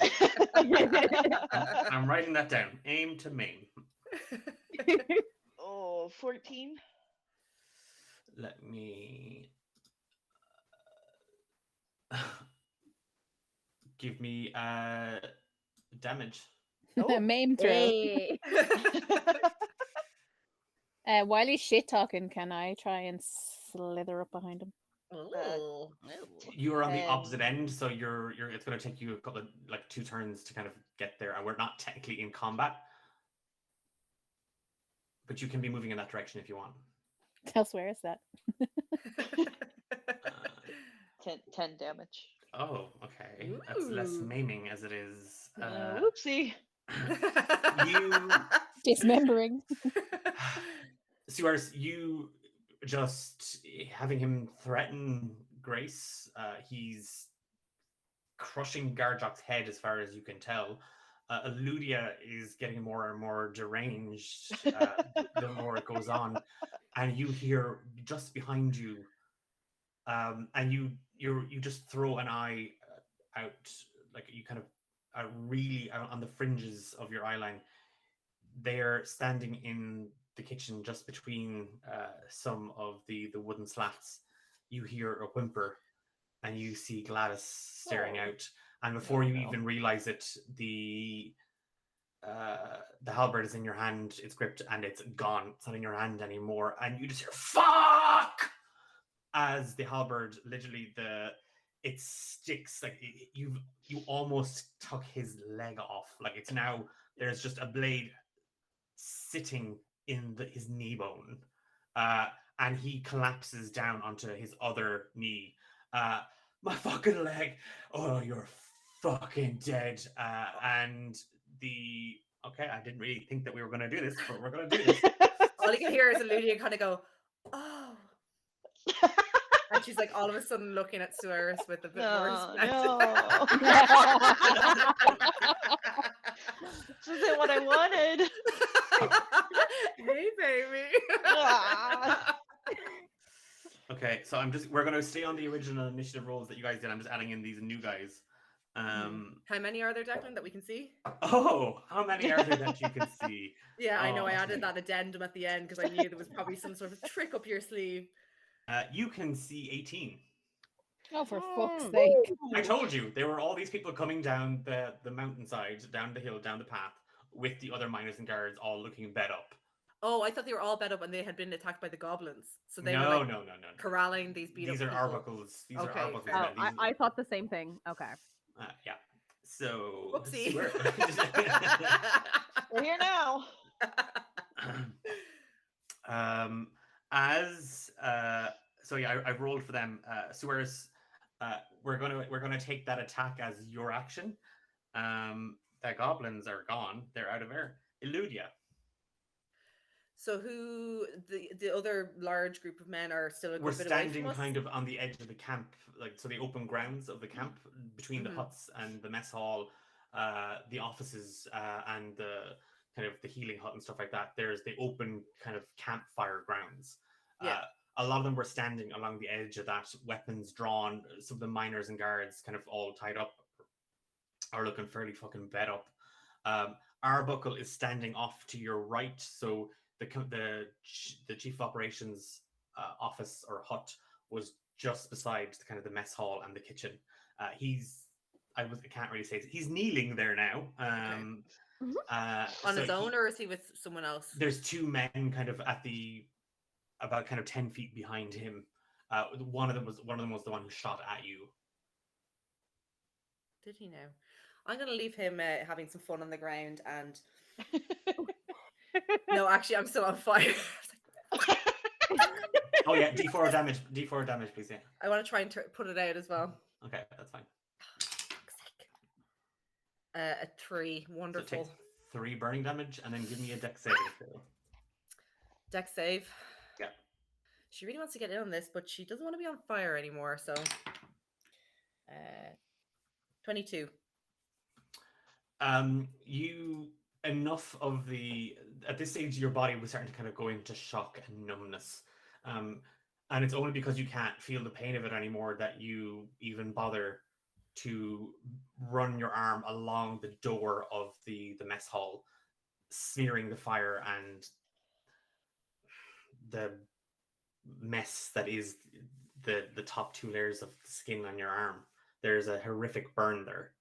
I'm writing that down. Aim to maim. Oh, 14. Let me give me damage. Oh, Maim throw. Hey. While he's shit talking, can I try and slither up behind him? Ooh. You are on the opposite end, so you're it's going to take you a couple of 2 turns to kind of get there, and we're not technically in combat, but you can be moving in that direction if you want. Elsewhere is that? 10 damage. Oh, okay. That's less Ooh. maiming as it is. Whoopsie. You Dismembering. Suarez, you just having him threaten Grace. He's crushing Garjok's head as far as you can tell. Eludia is getting more and more deranged the more it goes on, and you hear just behind you, and you just throw an eye out, like you kind of really out on the fringes of your eye line. They're standing in the kitchen, just between some of the wooden slats, you hear a whimper, and you see Gladys staring out. And before you even realize it, the halberd is in your hand. It's gripped and it's gone. It's not in your hand anymore. And you just hear "fuck" as the halberd literally it sticks like you almost took his leg off. Like it's now there's just a blade sitting in his knee bone, and he collapses down onto his other knee. My fucking leg! Oh, you're fucking dead. And okay, I didn't really think that we were going to do this, but we're going to do this. All you can hear is Eludia kind of go, "Oh," and she's like all of a sudden looking at Suarez with a bit more respect. This isn't what I wanted. Hey, baby. Okay, so we're going to stay on the original initiative rolls that you guys did. I'm just adding in these new guys. How many are there, Declan, that we can see? Oh, how many are there that you can see? Yeah, I know. I Oh, added that addendum at the end because I knew there was probably some sort of trick up your sleeve. You can see 18. Oh, for fuck's sake. I told you, there were all these people coming down the mountainside, down the hill, down the path, with the other miners and guards all looking bed up. Oh, I thought they were all bed up and they had been attacked by the goblins. So they were No, like no. corralling these beat These up are people. Arbuckles. These Okay, are Arbuckles. fair men. enough. These- I thought the same thing. Okay. Yeah. So Whoopsie. We're here now. So yeah, I've rolled for them. Suarez, we're gonna take that attack as your action. The goblins are gone. They're out of air. Eludia. So who the other large group of men are still a We're good bit away standing from us? kind of on the edge of the camp, like so the open grounds of the camp between the huts and the mess hall, the offices, and the kind of the healing hut and stuff like that. There's the open kind of campfire grounds. Yeah. A lot of them were standing along the edge of that, weapons drawn. Some of the miners and guards kind of all tied up, are looking fairly fucking bed up. Arbuckle is standing off to your right, so the chief of operations office or hut was just beside the kind of the mess hall and the kitchen. I can't really say he's kneeling there now. On so his own, or is he with someone else? There's two men kind of about kind of 10 feet behind him. One of them was the one who shot at you. Did he know? I'm going to leave him having some fun on the ground and... No, actually, I'm still on fire. Oh yeah, D4 damage. D4 damage, please. Yeah. I want to try and put it out as well. Okay, that's fine. A 3. So it Wonderful. takes 3 burning damage, and then give me a dex saving throw. Dex save. Yeah. She really wants to get in on this, but she doesn't want to be on fire anymore, so... 22. Enough of at this stage your body was starting to kind of go into shock and numbness, and it's only because you can't feel the pain of it anymore that you even bother to run your arm along the door of the mess hall, smearing the fire and the mess that is the top 2 layers of skin on your arm. There's a horrific burn there.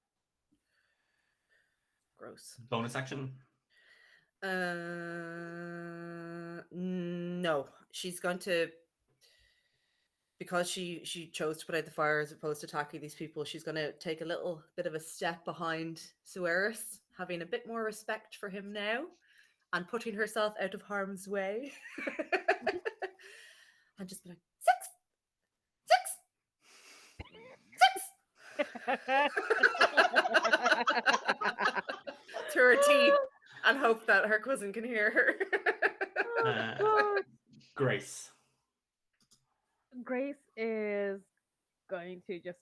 Gross. Bonus action? No. She's going to... Because she chose to put out the fire as opposed to attacking these people, she's going to take a little bit of a step behind Suarez, having a bit more respect for him now, and putting herself out of harm's way. And just be like, 6! To her teeth, and hope that her cousin can hear her. Grace. Grace is going to just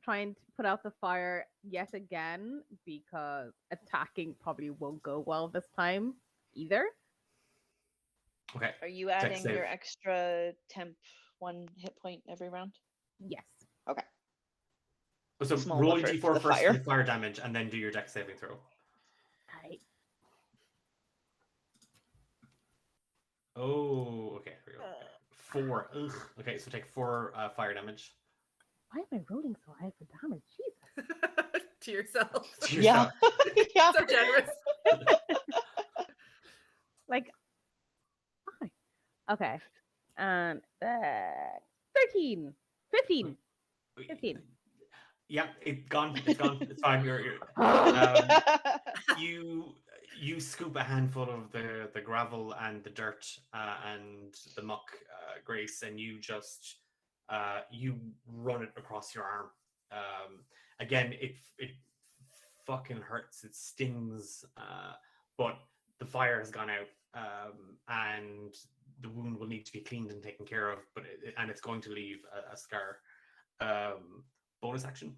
trying to put out the fire yet again because attacking probably won't go well this time either. Okay. Are you adding save. your extra temp 1 hit point every round? Yes. Okay. So Small roll your buffer d4 for the first fire. for the fire damage, and then do your dex saving throw. Right. Oh, okay. Here we go. Okay. 4. Ugh. Okay, so take 4 fire damage. Why am I rolling so high for damage? Jesus. To yourself. To Yeah. yourself. Yeah. So generous. Like, why? Okay. And 13. 15. 15. Yeah, it's gone. It's gone. It's fine. You're you scoop a handful of the gravel and the dirt and the muck, Grace, and you just you run it across your arm. Again, it fucking hurts. It stings, but the fire has gone out, and the wound will need to be cleaned and taken care of. But and it's going to leave a scar. Bonus action.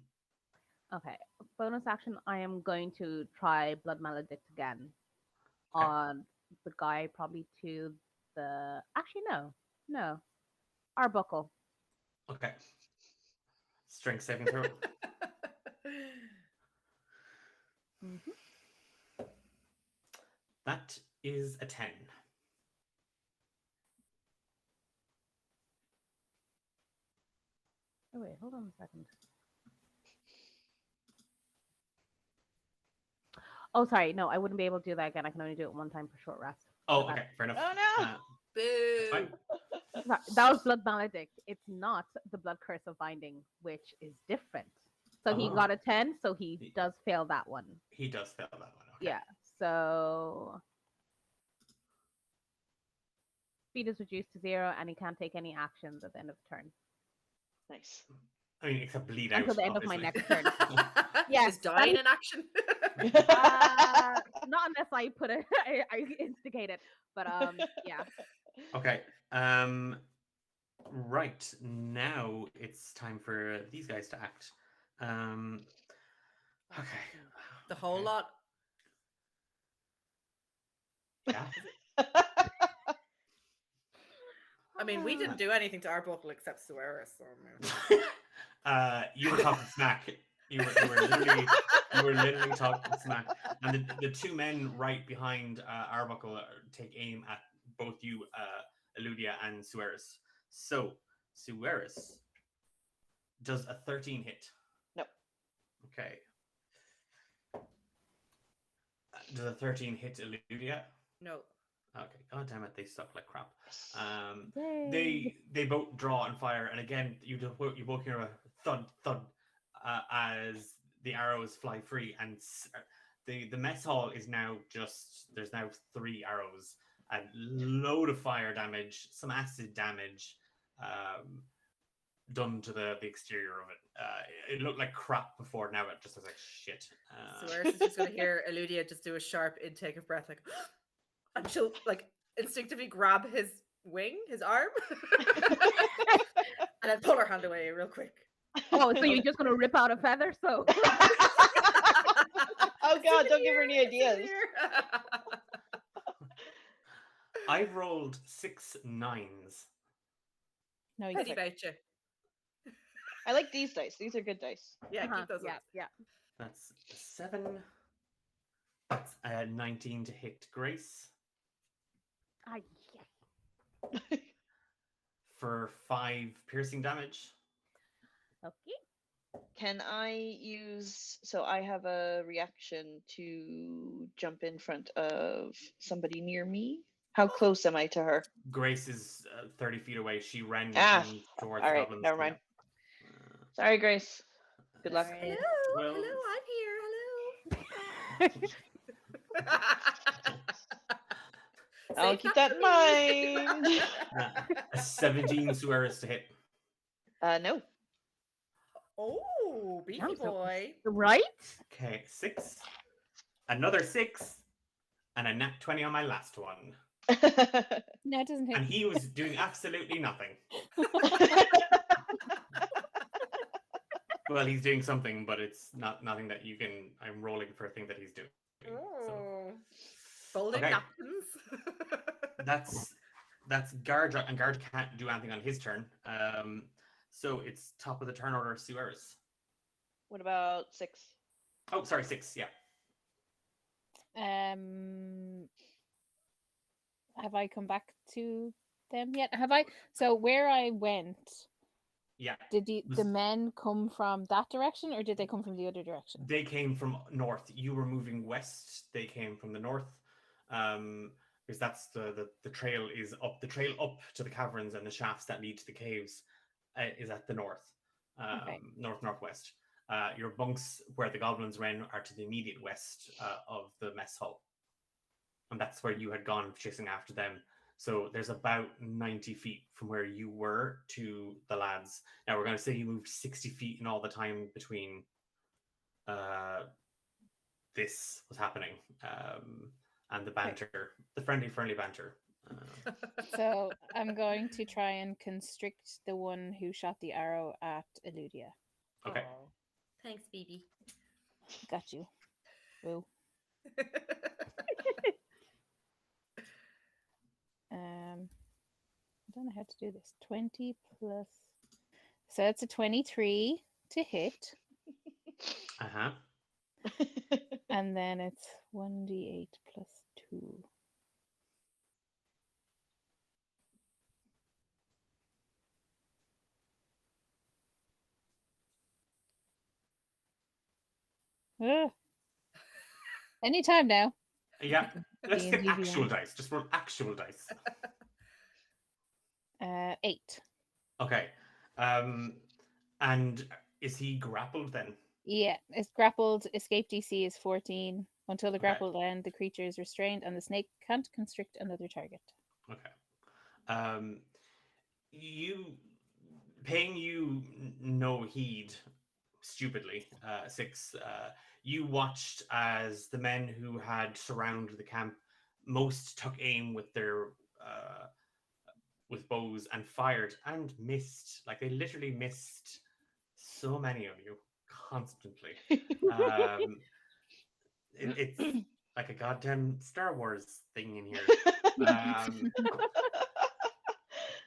Okay. Bonus action. I am going to try Blood Maledict again Okay. on the guy, probably to the. Actually, no. Arbuckle. Okay. Strength saving throw. Mm-hmm. That is a 10. Oh wait, hold on a second. Oh, sorry. No, I wouldn't be able to do that again. I can only do it one time for short rest. Oh, My bad. okay, fair enough. Oh, no. Boo. fine. That was Blood Maledict. It's not the Blood Curse of Binding, which is different. So he Oh. got a 10, so he does fail that one. He does fail that one. Okay. Yeah. So speed is reduced to 0, and he can't take any actions at the end of the turn Nice. I mean, except bleed out. until the end of my obviously. next turn. Yes, Yes, is that dying is- in action. Not unless I put it, I instigate it. But yeah. Okay. Right now it's time for these guys to act. Okay. The whole Okay. lot. Yeah. I mean, we didn't do anything to Arbuckle except Suarez. So, I mean. You were talking smack. You were literally talking smack. And the two men right behind Arbuckle take aim at both you, Eludia and Suarez. So Suarez does a 13 hit. No. Okay. Does a 13 hit Eludia? No. Okay. God damn it, they suck like crap. Yay. They both draw and fire, and again you both hear a thud as the arrows fly free, and the mess hall is now there's now 3 arrows, a load of fire damage, some acid damage done to the exterior of it. It looked like crap before, now it just looks like shit. Suarez is just going to hear Eludia just do a sharp intake of breath, like, and she'll like instinctively grab his wing, his arm, and then pull her hand away real quick. Oh, so you're just gonna rip out a feather? So Oh God, don't give her any ideas. I've rolled 6 9s. No, you Pity can't. about you. I like these dice. These are good dice. Yeah, uh-huh, keep those yeah, ones. yeah. That's 7. That's 19 to hit Grace Ah, yes. for 5 piercing damage. Okay. Can I use? So I have a reaction to jump in front of somebody near me. How close am I to her? Grace is 30 feet away. She ran towards all the right, goblins. never mind. Sorry, Grace. Good luck. Alright. Hello, Well- hello, I'm here. Hello. I'll Save keep that in for me. mind. A 17 Suarez to hit. No. Oh, beefy That was a- boy. Right? Okay, 6. Another 6. And a nat 20 on my last one. No, it doesn't hit. And he was doing absolutely nothing. Well, he's doing something, but it's nothing that you can. I'm rolling for a thing that he's doing. So Oh. Folding Okay. napkins. that's Guard, and Guard can't do anything on his turn. So it's top of the turn order, Suarez. What about 6? Oh, sorry, 6. Yeah. have I come back to them yet? Have I? So where I went, Yeah, did the was- men come from that direction, or did they come from the other direction? they came from north. You were moving west. They came from the north. Because that's the trail is up. The trail up to the caverns and the shafts that lead to the caves is at the north, Okay. northwest. Your bunks where the goblins ran are to the immediate west of the mess hall, and that's where you had gone chasing after them. So there's about 90 feet from where you were to the lads. Now we're going to say you moved 60 feet in all the time between this was happening, and the banter, the friendly banter. So I'm going to try and constrict the one who shot the arrow at Eludia. Okay. Aw. Thanks, Phoebe. Got you. Woo. I don't know how to do this. 20 plus. So it's a 23 to hit, Uh-huh. and then it's 1d8 plus 2. Ugh. Anytime now. Yeah. Let's get D&D actual Beyond. dice. Just roll actual dice. 8. Okay. And is he grappled then? Yeah, it's grappled. Escape DC is 14. Until the Okay. grappled end, the creature is restrained and the snake can't constrict another target. Okay. You paying you no heed stupidly, six. You watched as the men who had surrounded the camp most took aim with their with bows and fired and missed. Like they literally missed so many of you constantly. It's like a goddamn Star Wars thing in here.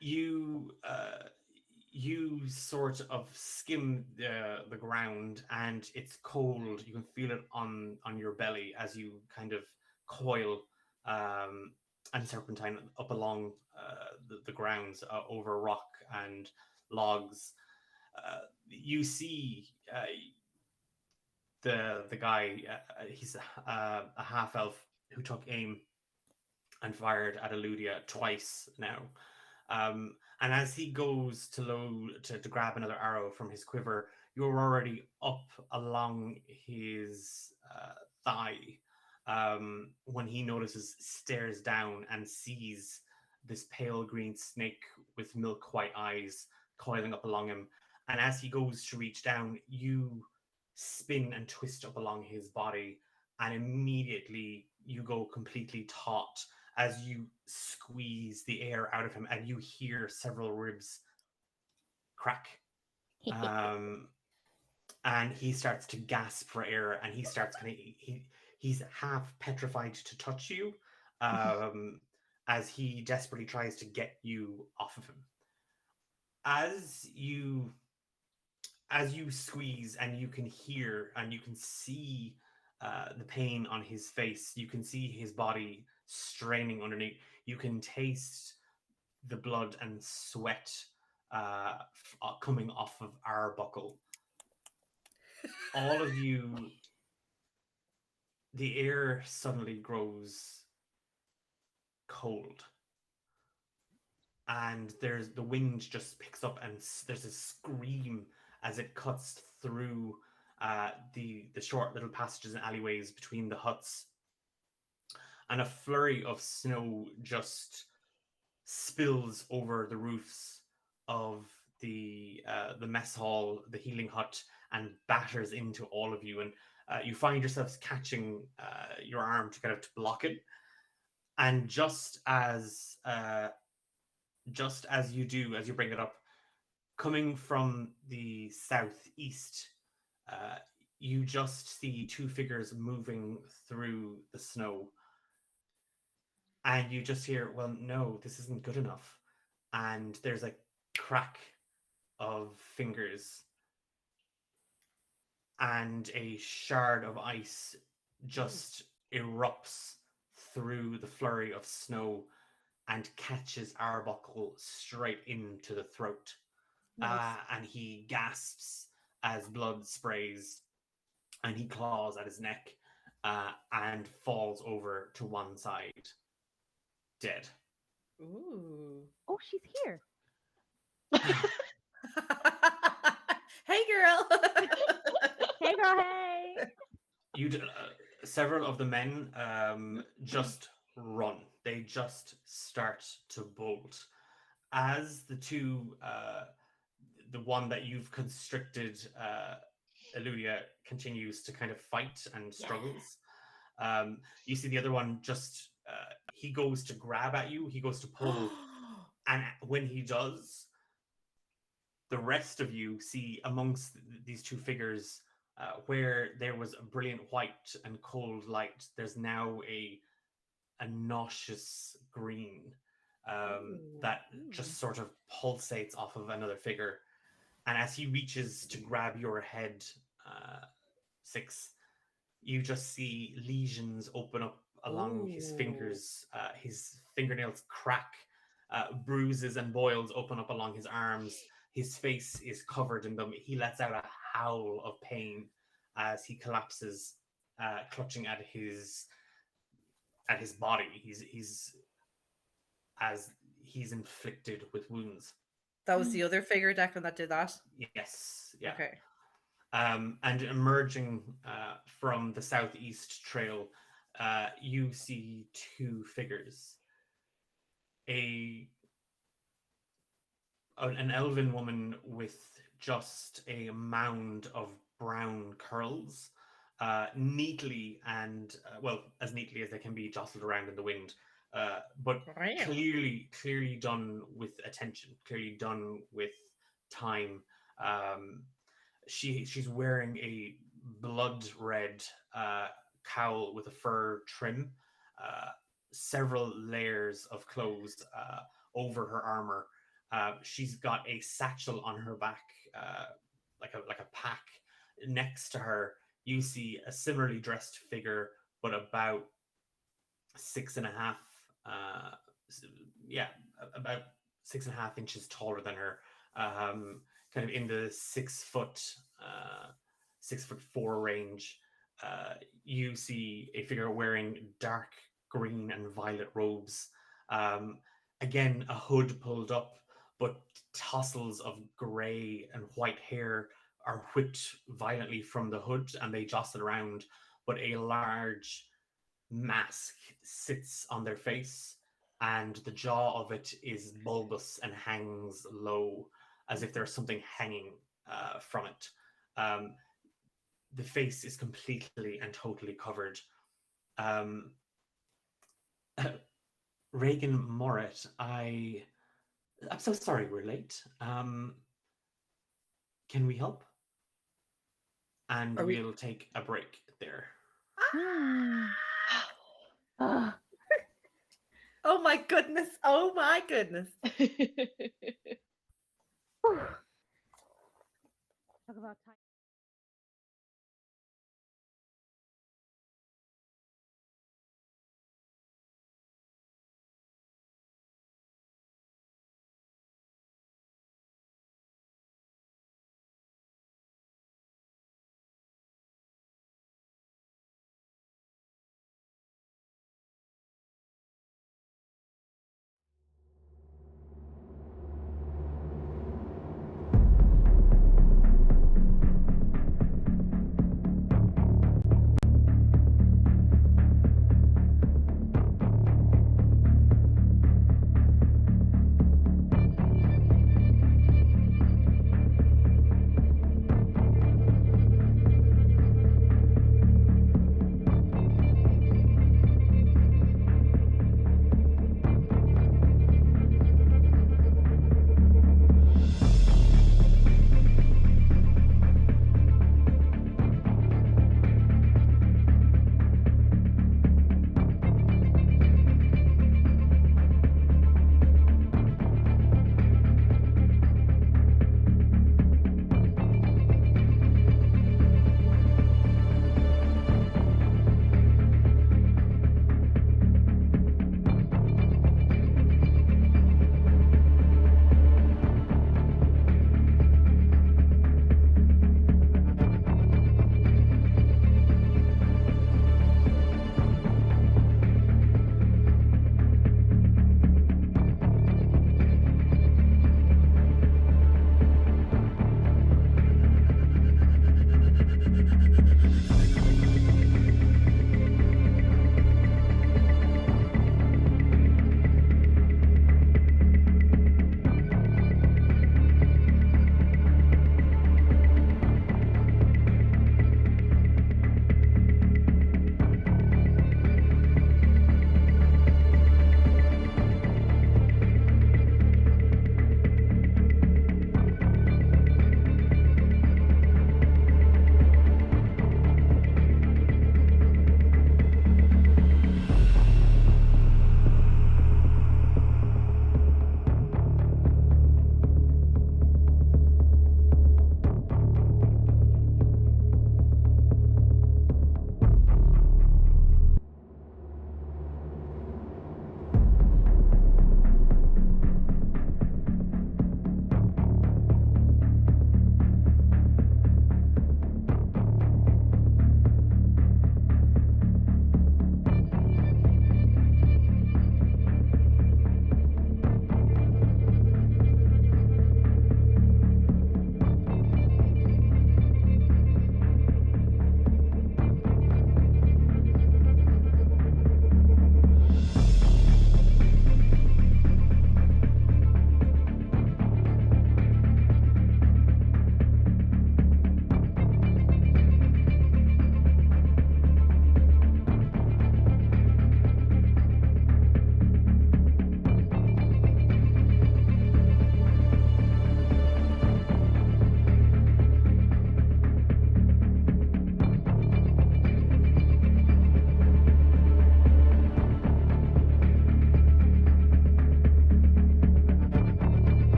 You you sort of skim the ground, and it's cold. You can feel it on your belly as you kind of coil and serpentine up along the grounds over rock and logs. You see the guy. He's a half elf who took aim and fired at Eludia twice now. And as he goes to load to grab another arrow from his quiver, you're already up along his thigh. When he notices, stares down, and sees this pale green snake with milk white eyes coiling up along him. And as he goes to reach down, you spin and twist up along his body, and immediately you go completely taut as you squeeze the air out of him, and you hear several ribs crack. And he starts to gasp for air, and he starts kind of he's half petrified to touch you, as he desperately tries to get you off of him. As you squeeze, and you can hear and you can see the pain on his face, you can see his body straining underneath. You can taste the blood and sweat coming off of Arbuckle. All of you, the air suddenly grows cold, and there's the wind just picks up, and there's a scream as it cuts through the short little passages and alleyways between the huts, and a flurry of snow just spills over the roofs of the mess hall, the healing hut, and batters into all of you. And you find yourselves catching your arm to kind of to block it. And just as you do, as you bring it up, coming from the southeast, you just see two figures moving through the snow. And you just hear, well, no, this isn't good enough. And there's a crack of fingers, and a shard of ice just erupts through the flurry of snow. and catches Arbuckle straight into the throat. Nice. And he gasps as blood sprays, and he claws at his neck and falls over to one side, dead. Ooh. Oh, she's here. Hey, girl. Hey, girl, hey. Several of the men just run. They just start to bolt. As the two, the one that you've constricted, Eludia, continues to kind of fight and struggles. You see the other one just, he goes to grab at you, he goes to pull, and when he does, the rest of you see amongst these two figures, where there was a brilliant white and cold light, there's now a nauseous green that just sort of pulsates off of another figure. And as he reaches to grab your head, Six, you just see lesions open up along his fingers. His fingernails crack, bruises and boils open up along his arms. His face is covered in them. He lets out a howl of pain as he collapses, clutching at his body. He's inflicted with wounds. That was the other figure, Declan, that did that? Yes. Yeah. Okay. And emerging from the southeast trail, you see two figures. An elven woman with just a mound of brown curls, neatly and, well, as neatly as they can be jostled around in the wind, but clearly done with attention, clearly done with time. She's wearing a blood red cowl with a fur trim, several layers of clothes over her armor. She's got a satchel on her back, like a pack. Next to her, you see a similarly dressed figure, but about 6.5, about 6.5 inches taller than her. Kind of in the 6'4" range. You see a figure wearing dark green and violet robes. Again, a hood pulled up, but tassels of grey and white hair are whipped violently from the hood and they jostle around, but a large mask sits on their face and the jaw of it is bulbous and hangs low, as if there's something hanging from it. The face is completely and totally covered. Reagan Morit, I'm so sorry we're late. Can we help? And we'll take a break there. Oh my goodness. Oh my goodness. Talk about time.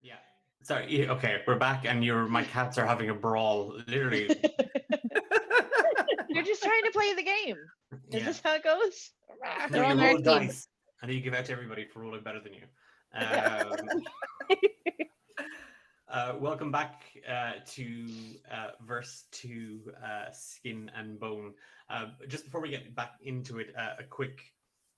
Yeah. Sorry. Okay, we're back, and my cats are having a brawl. Literally. You're just trying to play the game. Is Yeah. this how it goes? No, They're you on our roll team. dice, and you give out to everybody for rolling better than you. Welcome back to verse 2, Skin and Bone. Just before we get back into it, a quick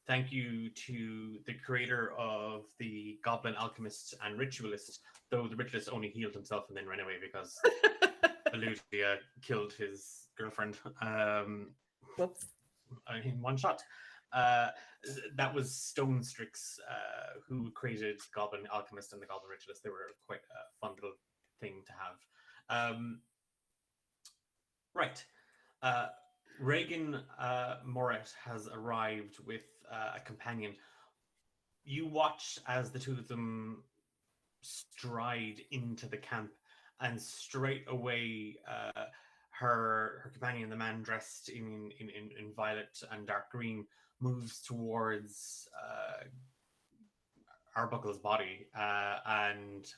thank you to the creator of the Goblin Alchemist and Ritualist, though the Ritualist only healed himself and then ran away because Eludia killed his girlfriend Whoops. in one shot. That was Stone Strix, who created Goblin Alchemist and the Goblin Ritualist. They were quite a fun little thing to have. Right. Reagan Moret has arrived with a companion. You watch as the two of them stride into the camp, and straight away her companion, the man dressed in violet and dark green, moves towards Arbuckle's body and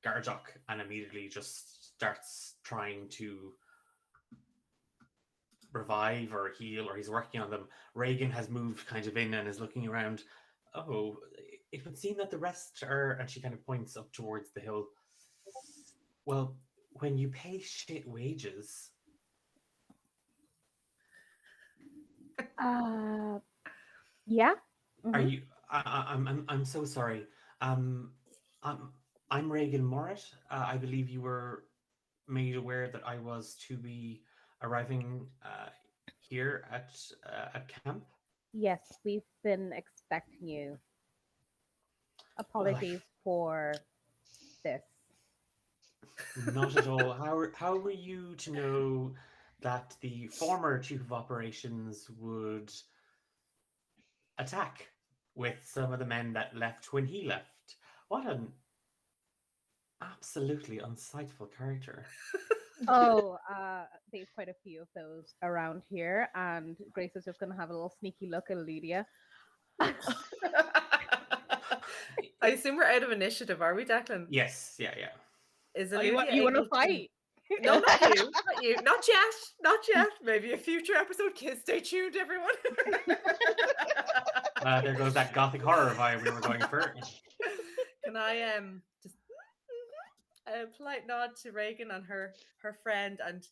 Garjok, and immediately just starts trying to revive or heal, or he's working on them. Reagan has moved kind of in and is looking around. Oh, it would seem that the rest are, and she kind of points up towards the hill. Well, when you pay shit wages, Yeah. are Mhm. you? I'm so sorry. I'm Reagan Moret. I believe you were made aware that I was to be arriving here at camp. Yes, we've been expecting you. Apologies for this. Not at all. How were you to know that the former chief of operations would attack with some of the men that left when he left? What an absolutely unsightful character. Oh, there's quite a few of those around here, and Grace is just going to have a little sneaky look at Lydia. I assume we're out of initiative, are we, Declan? Yes, yeah. Is Oh, Eludia you want to able fight? No, not you. Not you. Not yet. Not yet. Maybe a future episode. Stay tuned, everyone. There goes that gothic horror vibe we were going for. Can I just a polite nod to Reagan and her friend, and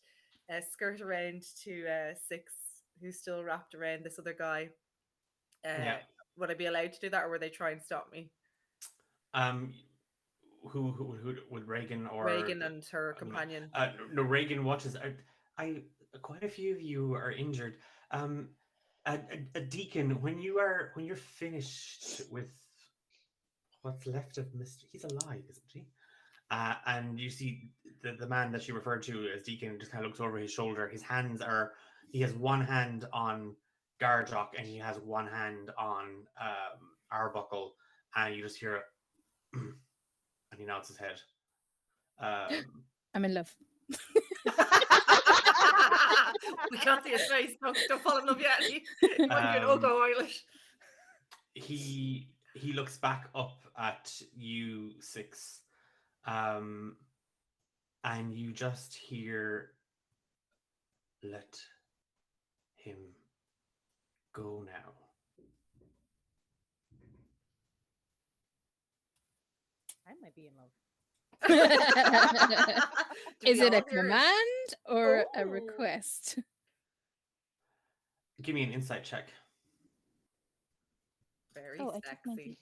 skirt around to Six, who's still wrapped around this other guy? Yeah. Would I be allowed to do that, or would they try and stop me? Who would Reagan or Reagan and her companion? No, Reagan watches. I quite a few of you are injured. A deacon, when you're finished with what's left of Mr. He's alive, isn't he? And you see the man that you referred to as deacon just kind of looks over his shoulder. He has one hand on Garjok and he has one hand on Arbuckle, and you just hear it, and he nods his head. I'm in love. We can't see his face. Don't fall in love yet. He might be an Ogo Eilish. He looks back up at you, Six, and you just hear, "Let him go now." I might be in love. Is it a all hear command or a Oh. request? Give me an insight check. Very Oh, sexy.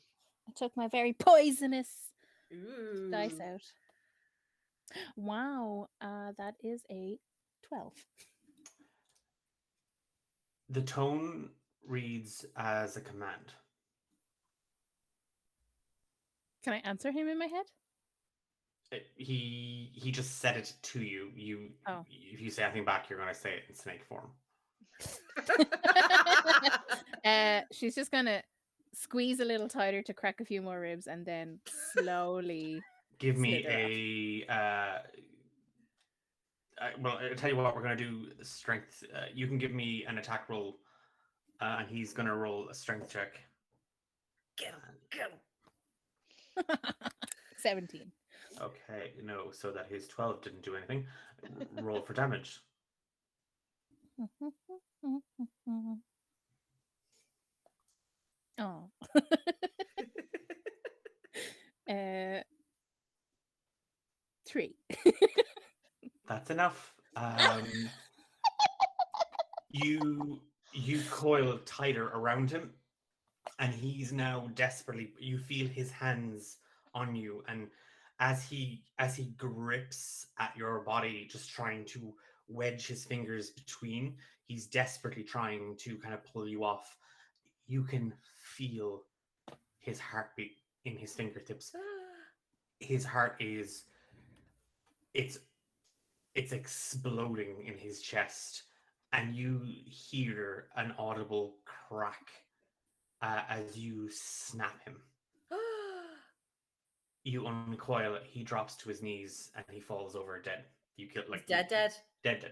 I took my very poisonous Ooh. dice out. Wow, that is a 12. The tone reads as a command. Can I answer him in my head? He just said it to you. Oh. If you say anything back, you're going to say it in snake form. She's just gonna squeeze a little tighter to crack a few more ribs, and then slowly. Give me slither well, I'll tell you what, we're going to do strength. You can give me an attack roll, and he's going to roll a strength check. Get him. 17. Okay, no, so that his 12 didn't do anything. Roll for damage. Oh. 3. That's enough. You coil tighter around him, and he's now desperately. You feel his hands on you, and as he grips at your body, just trying to wedge his fingers between, he's desperately trying to kind of pull you off. You can feel his heartbeat in his fingertips. His heart is it's exploding in his chest, and you hear an audible crack as you snap him. You uncoil it. He drops to his knees and he falls over dead. You kill He's dead. dead. 6.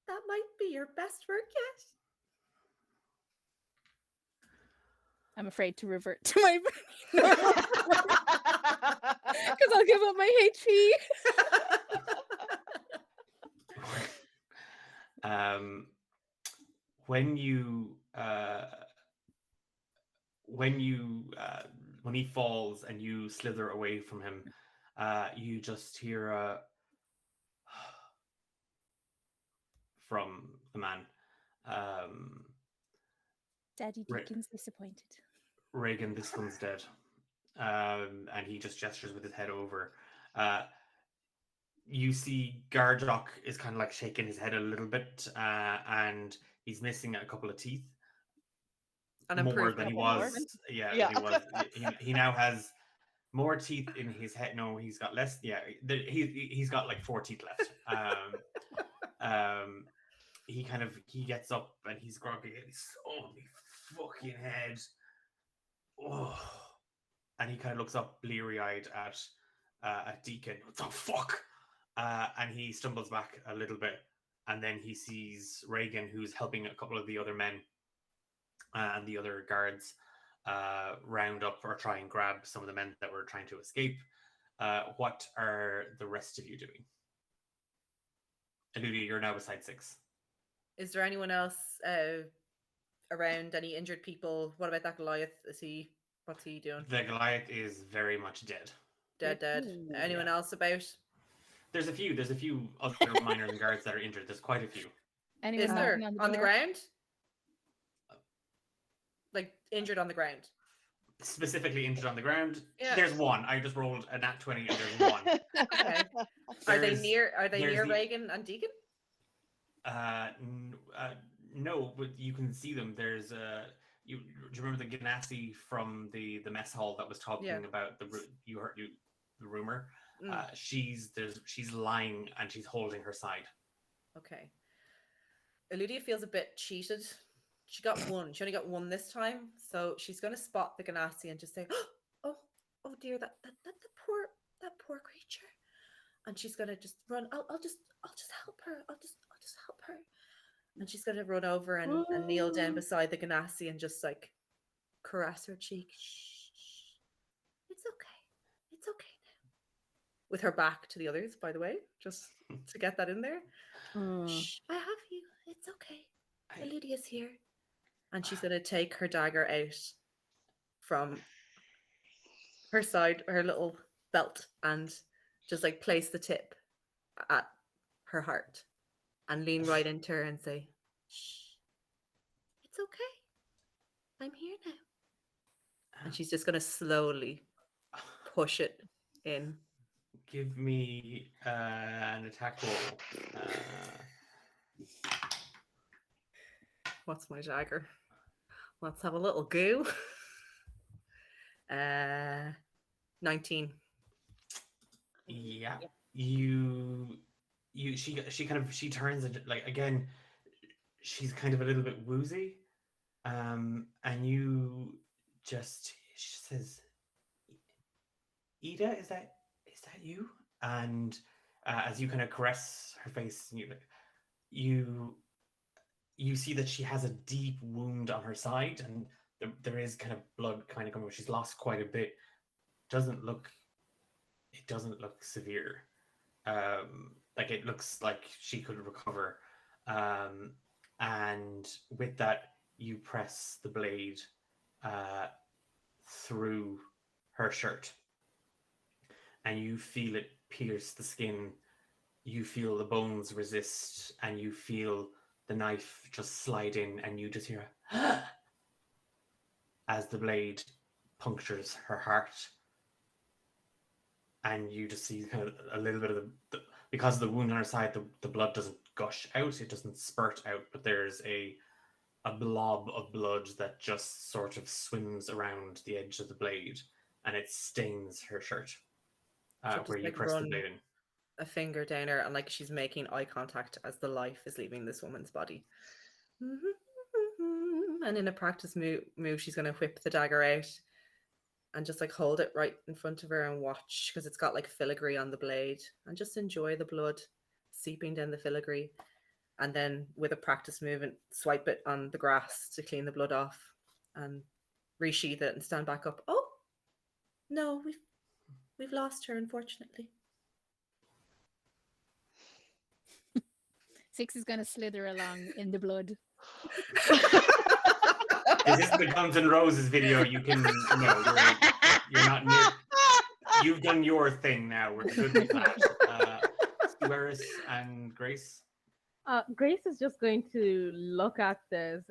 That might be your best work yet. I'm afraid to revert to my because I'll give up my HP. When he falls and you slither away from him, you just hear from the man. Daddy Deacon's disappointed. Reagan, this one's dead. And he just gestures with his head over. You see Garjok is kind of like shaking his head a little bit, and he's missing a couple of teeth. More than he was. Yeah, Yeah. Than he was. He now has more teeth in his head. No, he's got less. Yeah, he's got like 4 teeth left. He gets up and he's groggy. And he's oh my fucking head. Oh, and he kind of looks up bleary-eyed at Deacon. What the fuck? And he stumbles back a little bit, and then he sees Reagan, who's helping a couple of the other men and the other guards round up or try and grab some of the men that were trying to escape. What are the rest of you doing? Eludia, you're now beside 6. Is there anyone else around? Any injured people? What about that Goliath? What's he doing? The Goliath is very much dead. Dead. Anyone else about? There's a few other miners and guards that are injured. There's quite a few. Anyone Is there knocking on the door? ground? Like injured on the ground? Specifically injured on the ground. Yeah. There's one. I just rolled a nat 20 and there's one. Okay. Are they There's- near there's the- Reagan and Deacon? No, but you can see them. There's do you remember the Ganassi from the mess hall that was talking about the rumor? She's lying and she's holding her side. Okay. Eludia feels a bit cheated. She got one. She only got one this time, so she's going to spot the Ganassi and just say, "Oh dear, that poor creature." And she's going to just run. I'll just help her. I'll just help her. And she's going to run over and kneel down beside the Ganassi and just like caress her cheek. Shh. It's okay. It's okay now. With her back to the others, by the way, just to get that in there. Shh, I have you. It's okay. Eludia's here. And she's going to take her dagger out from her side, her little belt, and just like place the tip at her heart and lean right into her and say, "Shh, it's okay. I'm here now." And she's just going to slowly push it in. Give me an attack roll. What's my dagger? Let's have a little go. 19. Yeah. She turns and like again, she's kind of a little bit woozy. And she says, "Ida, is that you?" And as you kind of caress her face, you see that she has a deep wound on her side, and there is kind of blood kind of coming. She's lost quite a bit. Doesn't look. It doesn't look severe. Like it looks like she could recover. And with that, you press the blade through her shirt, and you feel it pierce the skin. You feel the bones resist, and you feel the knife just slide in, and you just hear as the blade punctures her heart. And you just see kind of a little bit of because of the wound on her side, the blood doesn't gush out, it doesn't spurt out, but there's a blob of blood that just sort of swims around the edge of the blade, and it stains her shirt She'll just, where you like, press the run blade in. a finger down her, and like she's making eye contact as the life is leaving this woman's body. And in a practice move, she's going to whip the dagger out and just like hold it right in front of her and watch, because it's got like filigree on the blade, and just enjoy the blood seeping down the filigree. And then with a practice movement, swipe it on the grass to clean the blood off and resheath it and stand back up. Oh no, we've lost her, unfortunately. Six is going to slither along in the blood. This isn't the Guns N' Roses video. You can you're not near. You've done your thing now. We're good with that. Suarez and Grace. Grace is just going to look at this,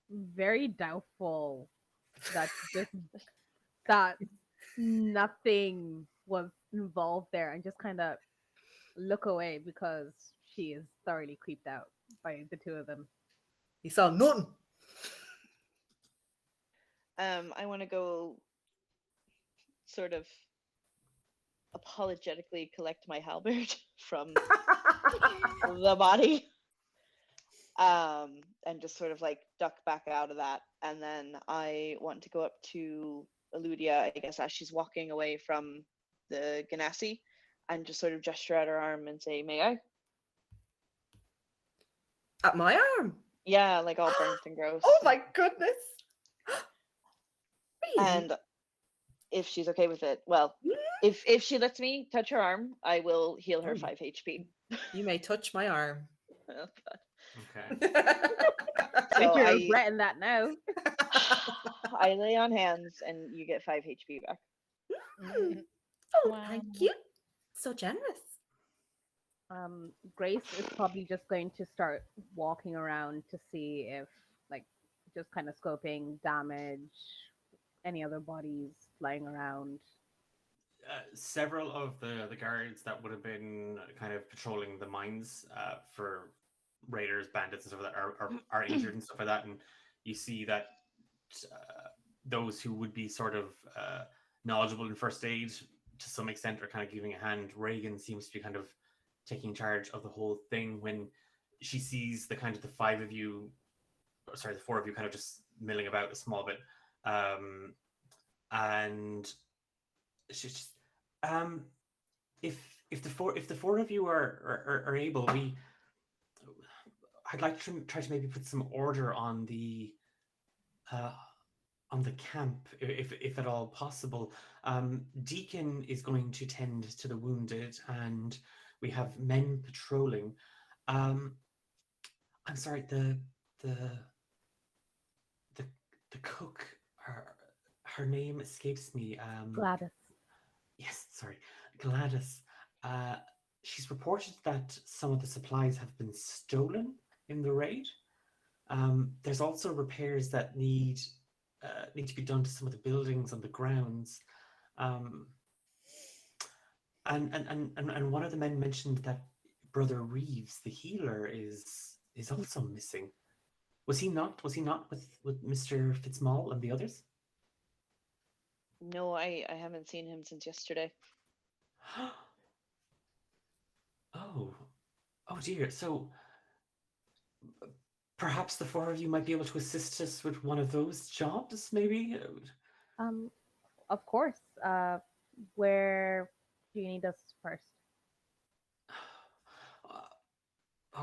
very doubtful that that nothing was involved there, and just kind of look away because she is thoroughly creeped out by the two of them. He saw nothing. I want to go sort of apologetically collect my halberd from the body, and just sort of like duck back out of that. And then I want to go up to Eludia, I guess, as she's walking away from the Ganassi, and just sort of gesture at her arm and say, "May I?" At my arm? Yeah, like all burnt and gross. Oh my goodness. Really? And if she's okay with it, well, if she lets me touch her arm, I will heal her Oh. 5 HP. You may touch my arm. Oh, God. Okay. So So you're I, regretting that now. I lay on hands and you get 5 HP back. Oh, Wow. thank you. So generous. Grace is probably just going to start walking around to see if, like, just kind of scoping damage, any other bodies lying around. Several of the guards that would have been kind of patrolling the mines for raiders, bandits, and stuff like that are injured and stuff like that. And you see that those who would be sort of knowledgeable in first aid to some extent are kind of giving a hand. Reagan seems to be kind of taking charge of the whole thing when she sees the kind of the four of you kind of just milling about a small bit. And she's just, if the four of you are able, I'd like to try to maybe put some order on the camp, if at all possible. Deacon is going to tend to the wounded, and we have men patrolling. I'm sorry, the cook, her name escapes me. Gladys. Yes, sorry, Gladys. She's reported that some of the supplies have been stolen in the raid. There's also repairs that need to be done to some of the buildings on the grounds. And one of the men mentioned that Brother Reeves, the healer, is also missing. Was he not with Mr. Fitzmaul and the others? No, I haven't seen him since yesterday. Oh dear. So perhaps the four of you might be able to assist us with one of those jobs, maybe? Of course. Where do you need us first?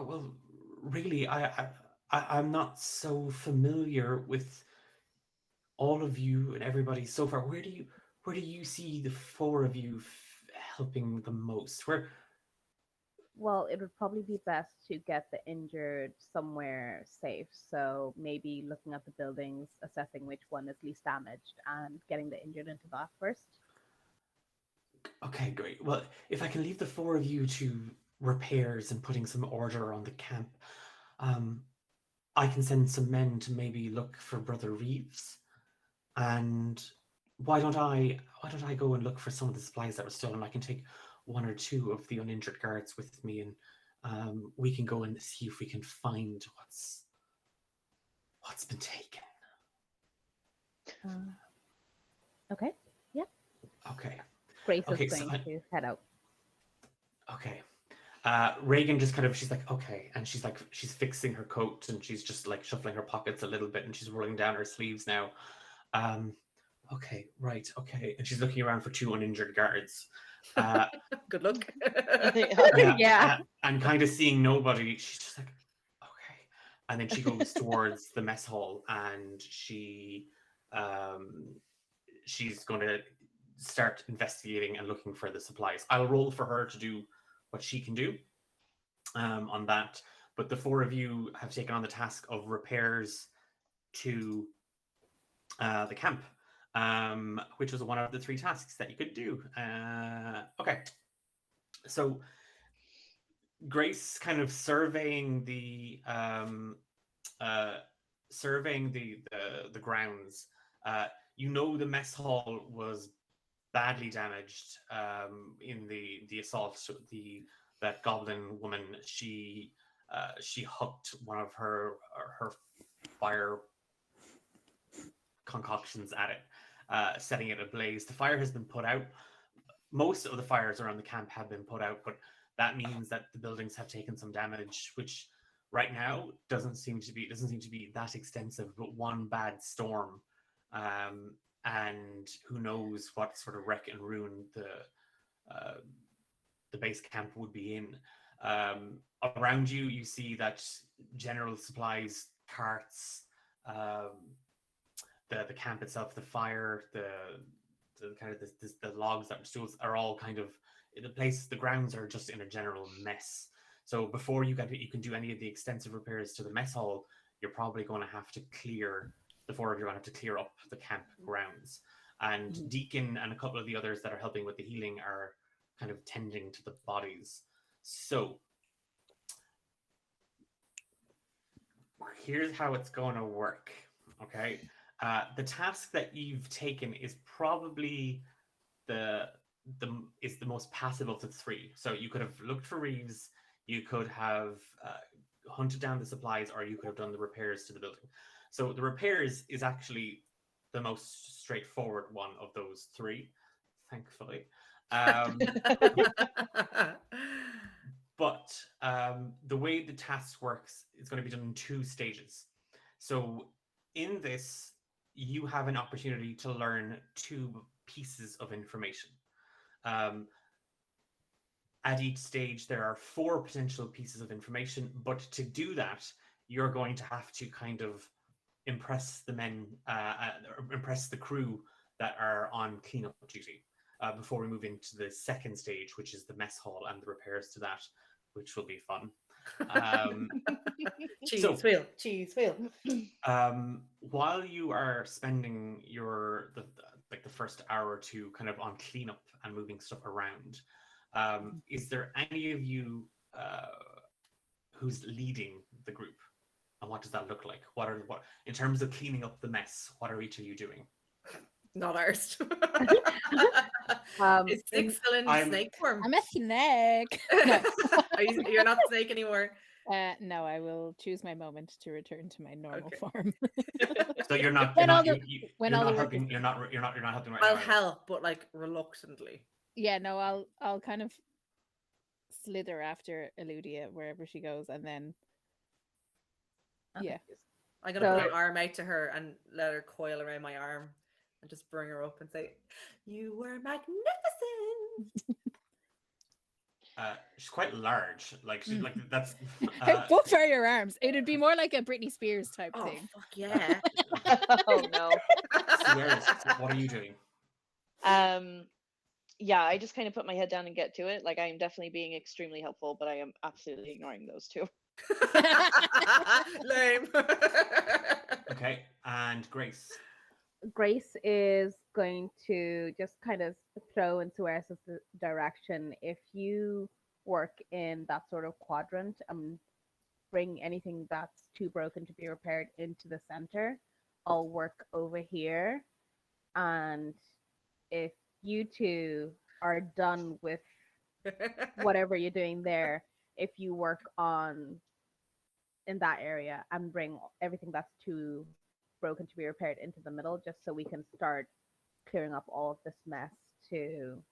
Well, really, I'm not so familiar with all of you and everybody so far, where do you see the four of you helping the most? Where? Well, it would probably be best to get the injured somewhere safe. So maybe looking at the buildings, assessing which one is least damaged, and getting the injured into that first. Okay, great. Well, if I can leave the four of you to repairs and putting some order on the camp, I can send some men to maybe look for Brother Reeves. And why don't I go and look for some of the supplies that were stolen? I can take one or two of the uninjured guards with me, and we can go and see if we can find what's been taken. Okay. Yeah. Okay. Grace Okay, is going to head out. Okay. Reagan just she's like, okay. And she's fixing her coat and she's just like shuffling her pockets a little bit and she's rolling down her sleeves now. Okay, right, okay. And she's looking around for two uninjured guards. Good luck. Yeah. And kind of seeing nobody, she's just like, okay. And then she goes towards the mess hall and she's going to start investigating and looking for the supplies. I'll roll for her to do what she can do on that. But the four of you have taken on the task of repairs to the camp, which was one of the three tasks that you could do. Okay. So Grace kind of surveying the grounds. The mess hall was badly damaged in the assault. That goblin woman, she hooked one of her fire concoctions at it, setting it ablaze. The fire has been put out. Most of the fires around the camp have been put out, but that means that the buildings have taken some damage, which right now doesn't seem to be that extensive. But one bad storm, and who knows what sort of wreck and ruin the base camp would be in. Around you, you see that general supplies, carts, the camp itself, the fire, the kind of the logs that are all kind of the grounds are just in a general mess. So before you can do any of the extensive repairs to the mess hall, you're probably going to have to clear the four of you are going to have to clear up the camp grounds. And Deacon and a couple of the others that are helping with the healing are kind of tending to the bodies. So here's how it's going to work. Okay. The task that you've taken is probably the most passive of the three. So you could have looked for Reeves, you could have hunted down the supplies, or you could have done the repairs to the building. So the repairs is actually the most straightforward one of those three, thankfully. But the way the task works is going to be done in 2 stages. So in this, you have an opportunity to learn 2 pieces of information. At each stage, there are 4 potential pieces of information, but to do that, you're going to have to kind of impress the men, impress the crew that are on cleanup duty before we move into the second stage, which is the mess hall and the repairs to that, which will be fun. Cheese wheel. While you are spending the first hour or two kind of on cleanup and moving stuff around, is there any of you who's leading the group, and what does that look like? What in terms of cleaning up the mess? What are each of you doing? Not ours. Is Snake still in snake form? I'm a snake. No. You're not snake anymore. No, I will choose my moment to return to my normal form. So you're not helping. You're not helping right now. I'll help, but like reluctantly. Yeah, no, I'll kind of slither after Eludia wherever she goes, and then yeah, I'm gonna put my arm out to her and let her coil around my arm and just bring her up and say, "You were magnificent." She's quite large. Like she like that's. How buff are your arms? It'd be more like a Britney Spears type Oh thing. fuck yeah! Oh no. Suarez, what are you doing? Yeah, I just kind of put my head down and get to it. Like, I am definitely being extremely helpful, but I am absolutely ignoring those two. Lame. Okay, and Grace. Grace is going to just kind of throw in Suarez's direction. If you work in that sort of quadrant and bring anything that's too broken to be repaired into the center, I'll work over here. And if you two are done with whatever you're doing there, if you work on in that area and bring everything that's too broken to be repaired into the middle, just so we can start clearing up all of this mess to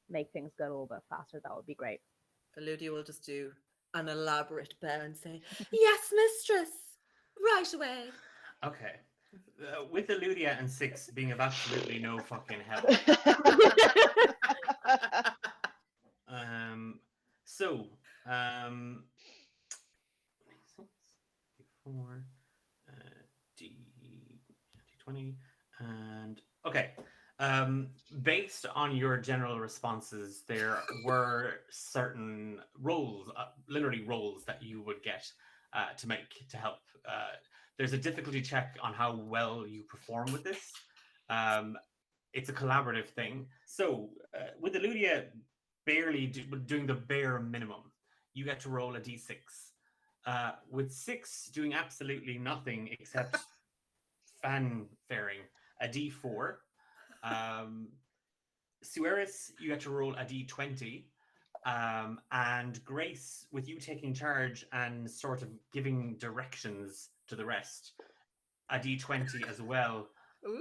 make things go a little bit faster, that would be great. Eludia will just do an elaborate bow and say, "Yes, mistress, right away." Okay. With Eludia and 6 being of absolutely no fucking help. So, 4, D20, and okay. Based on your general responses, there were certain roles, literally roles that you would get to make to help. There's a difficulty check on how well you perform with this. It's a collaborative thing. So with Eludia barely doing the bare minimum, you get to roll a d6. With 6 doing absolutely nothing except fanfaring, a d4. Suarez, you get to roll a d20. And Grace, with you taking charge and sort of giving directions to the rest, a d20 as well,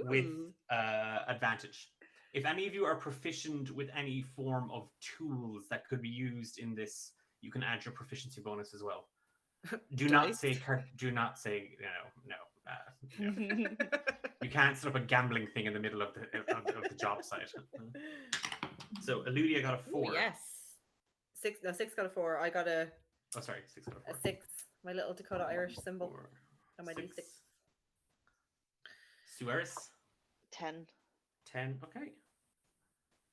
with advantage. If any of you are proficient with any form of tools that could be used in this, you can add your proficiency bonus as well. Do not say no. You can't set up a gambling thing in the middle of the job site. So Eludia got a 4. Ooh, yes. 6 got a 4. I got a 6 got a 4. 6. My little Dakota Irish symbol 4, on my 6. D6. Suarez? 10. 10, okay.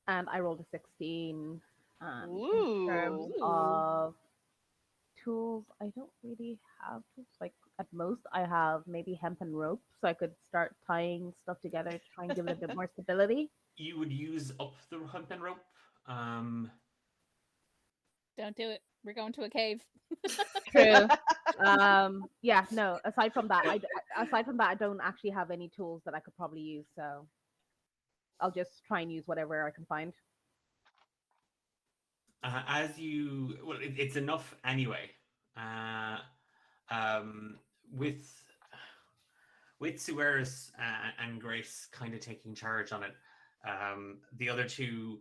And I rolled a 16. And Ooh. in terms of tools, I don't really have tools. Like, at most, I have maybe hemp and rope, so I could start tying stuff together to try and give it a bit more stability. You would use up the hemp and rope. Don't do it. We're going to a cave. True. Yeah, no, aside from that, I don't actually have any tools that I could probably use, so I'll just try and use whatever I can find. It's enough anyway. With Suarez and Grace kind of taking charge on it, the other two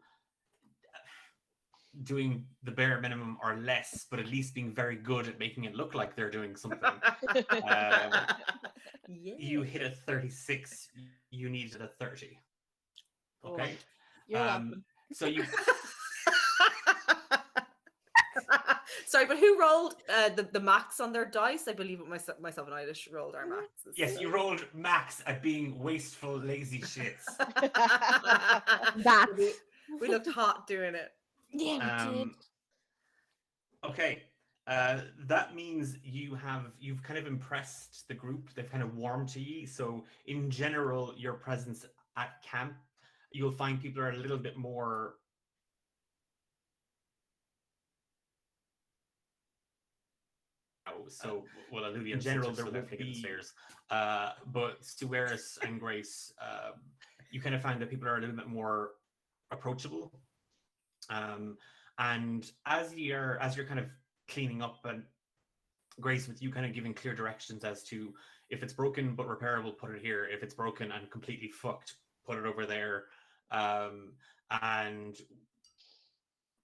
doing the bare minimum or less, but at least being very good at making it look like they're doing something. You hit a 36, you needed a 30. Okay. You're welcome. So you. Sorry, but who rolled the max on their dice? I believe myself and Eilish rolled our maxes. Yes, you rolled max at being wasteful, lazy shits. That we looked hot doing it. Yeah, we did. Okay. That means you've kind of impressed the group. They've kind of warmed to you. So in general, your presence at camp, you'll find people are a little bit more Eludia in general, there won't be stairs. But Suarez and Grace, you kind of find that people are a little bit more approachable. And as you're kind of cleaning up, and Grace, with you kind of giving clear directions as to if it's broken but repairable, put it here. If it's broken and completely fucked, put it over there. And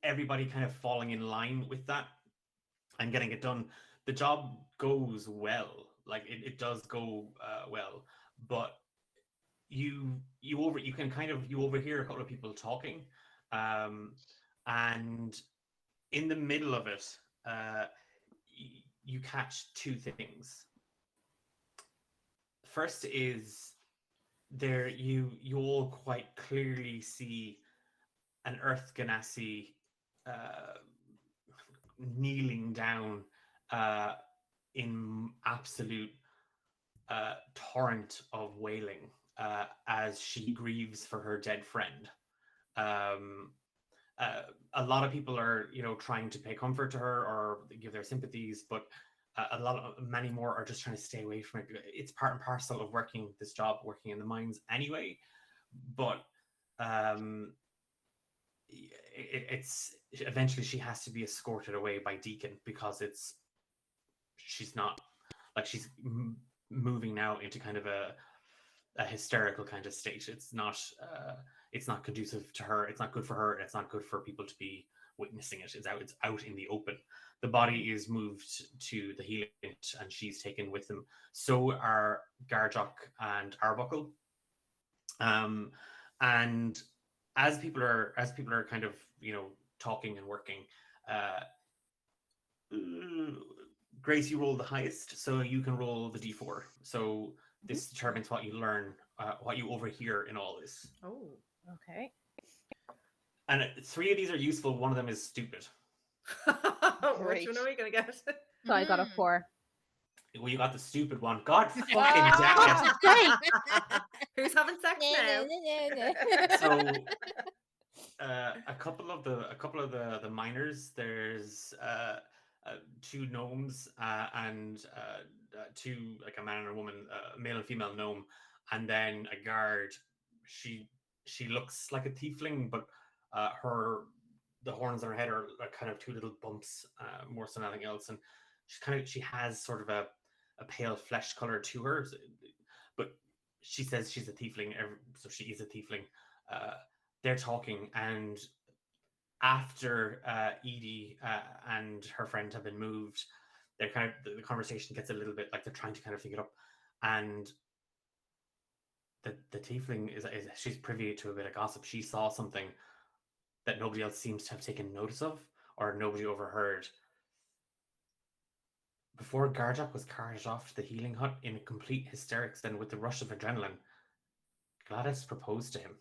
everybody kind of falling in line with that and getting it done. The job goes well. Like it does go well, but you overhear a couple of people talking, and in the middle of it, you catch two things. First is there you all quite clearly see an Earth Ganassi kneeling down in absolute torrent of wailing as she grieves for her dead friend. A lot of people are, trying to pay comfort to her or give their sympathies, but many more are just trying to stay away from it. It's part and parcel of working this job, working in the mines anyway. But it's eventually she has to be escorted away by Deacon because she's not like she's moving now into kind of a hysterical kind of state. It's not conducive to her. It's not good for her. It's not good for people to be witnessing it. It's out in the open. The body is moved to the healing unit and she's taken with them. So are Garjok and Arbuckle. And as people are kind of talking and working, Grace, you roll the highest, so you can roll the d4. So this determines what you learn, what you overhear in all this. Oh. Okay. And 3 of these are useful. One of them is stupid. Which Great. one are we going to get? So I got a 4. Well, you got the stupid one. God fucking damn Ah, it. Who's having sex now? So a couple of the miners, there's 2 gnomes and 2, like a man and a woman, male and female gnome, and then a guard. She looks like a tiefling, but the horns on her head are kind of 2 little bumps, more so than anything else, and she has sort of a pale flesh color to her, but she says she's a tiefling, so she is a tiefling. They're talking, and after Edie and her friend have been moved, they're the conversation gets a little bit like they're trying to kind of think it up, and the tiefling is she's privy to a bit of gossip. She saw something that nobody else seems to have taken notice of, or nobody overheard. Before Garjok was carted off to the healing hut in complete hysterics and with the rush of adrenaline, Gladys proposed to him.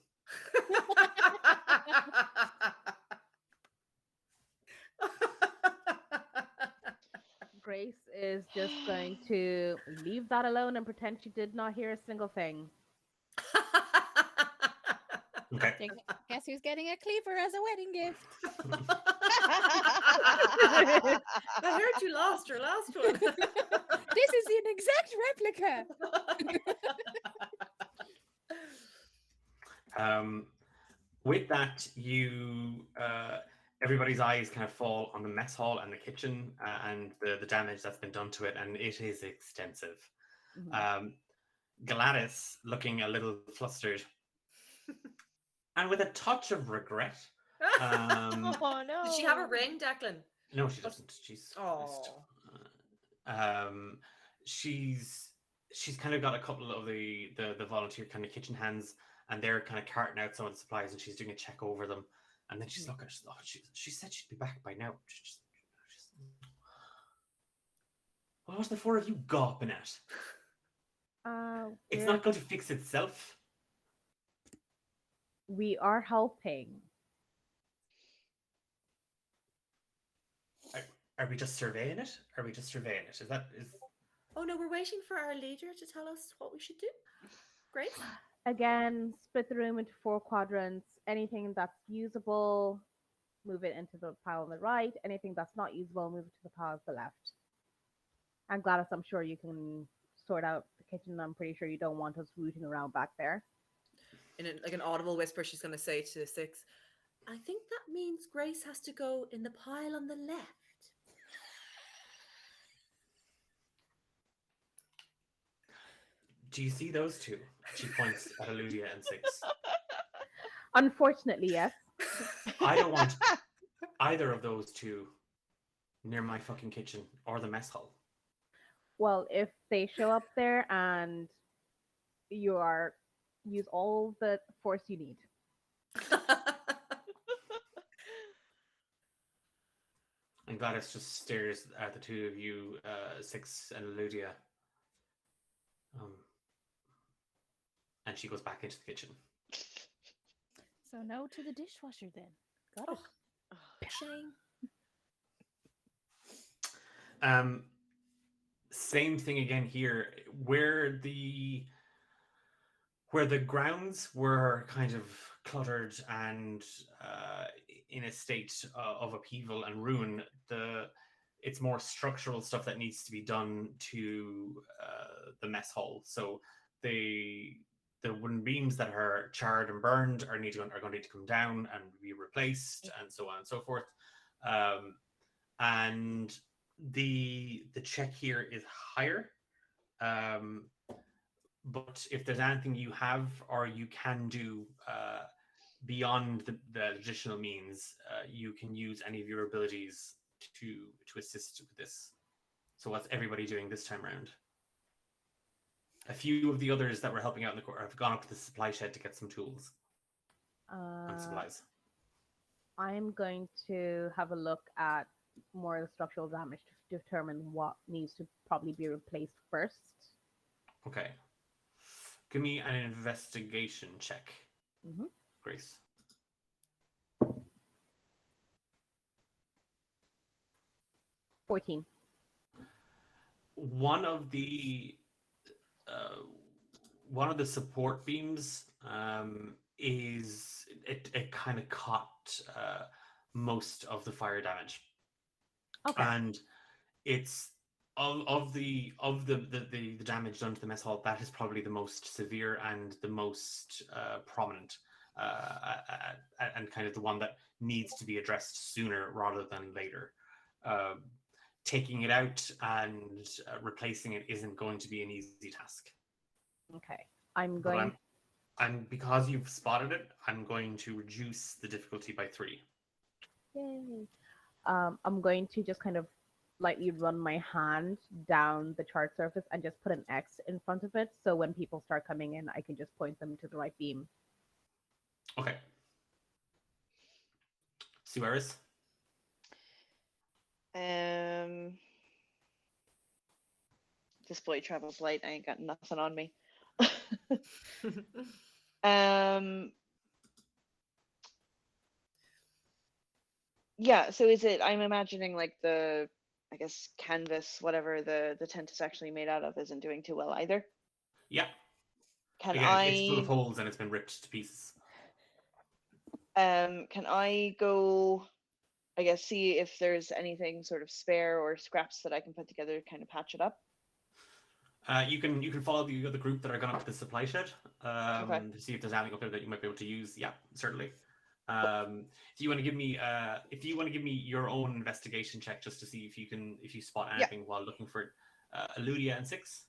Grace is just going to leave that alone and pretend she did not hear a single thing. Okay. Guess who's getting a cleaver as a wedding gift? I heard you lost your last one. This is an exact replica. With that, everybody's eyes kind of fall on the mess hall and the kitchen and the damage that's been done to it, and it is extensive. Mhm. Gladys, looking a little flustered, and with a touch of regret. Oh no. Did she have a ring, Declan? No, she doesn't. She's Oh. she's kind of got a couple of the volunteer kind of kitchen hands, and they're kind of carting out some of the supplies, and she's doing a check over them, and then she's looking. She said she'd be back by now. What was the 4 of you gawping at? It's not going to fix itself. We are helping. Are we just surveying it? Is Oh no, we're waiting for our leader to tell us what we should do. Great. Again, split the room into 4 quadrants. Anything that's usable, move it into the pile on the right. Anything that's not usable, move it to the pile on the left. And Gladys, I'm sure you can sort out the kitchen. I'm pretty sure you don't want us rooting around back there. In an audible whisper, she's going to say to 6, I think that means Grace has to go in the pile on the left. Do you see those 2? She points at Eludia and 6. Unfortunately, yes. I don't want either of those 2 near my fucking kitchen or the mess hall. Well, if they show up there and use all the force you need. And Gladys just stares at the two of you, Six and Eludia. And she goes back into the kitchen. So no to the dishwasher then. Got it. Shame. Same thing again here, where the grounds were kind of cluttered and in a state of upheaval and ruin. It's more structural stuff that needs to be done to the mess hall. So the wooden beams that are charred and burned are going to need to come down and be replaced, and so on and so forth. And the check here is higher. But if there's anything you have or you can do beyond the additional means, you can use any of your abilities to assist with this. So what's everybody doing this time around? A few of the others that were helping out in the court have gone up to the supply shed to get some tools and supplies. I'm going to have a look at more of the structural damage to determine what needs to probably be replaced first. Okay. Give me an investigation check, Grace. $14. One of the support beams it kind of caught most of the fire damage. Okay. And it's of the damage done to the mess hall, that is probably the most severe and the most prominent, and kind of the one that needs to be addressed sooner rather than later. Taking it out and replacing it isn't going to be an easy task. Okay. I'm because you've spotted it, I'm going to reduce the difficulty by 3. Yay. I'm going to just kind of lightly run my hand down the chart surface and just put an X in front of it, so when people start coming in, I can just point them to the right beam. Okay. Suarez? Display travels light. I ain't got nothing on me. Yeah, so is it, I'm imagining like the, I guess, canvas, whatever the tent is actually made out of, isn't doing too well either. Yeah. Can Again, it's full of holes and it's been ripped to pieces. Can I go, I guess, see if there's anything sort of spare or scraps that I can put together to kind of patch it up? You can follow the other group that are going up to the supply shed Okay. to see if there's anything up there that you might be able to use. Yeah, certainly. If you want to give me your own investigation check just to see if you spot anything while looking for it. Eludia and 6.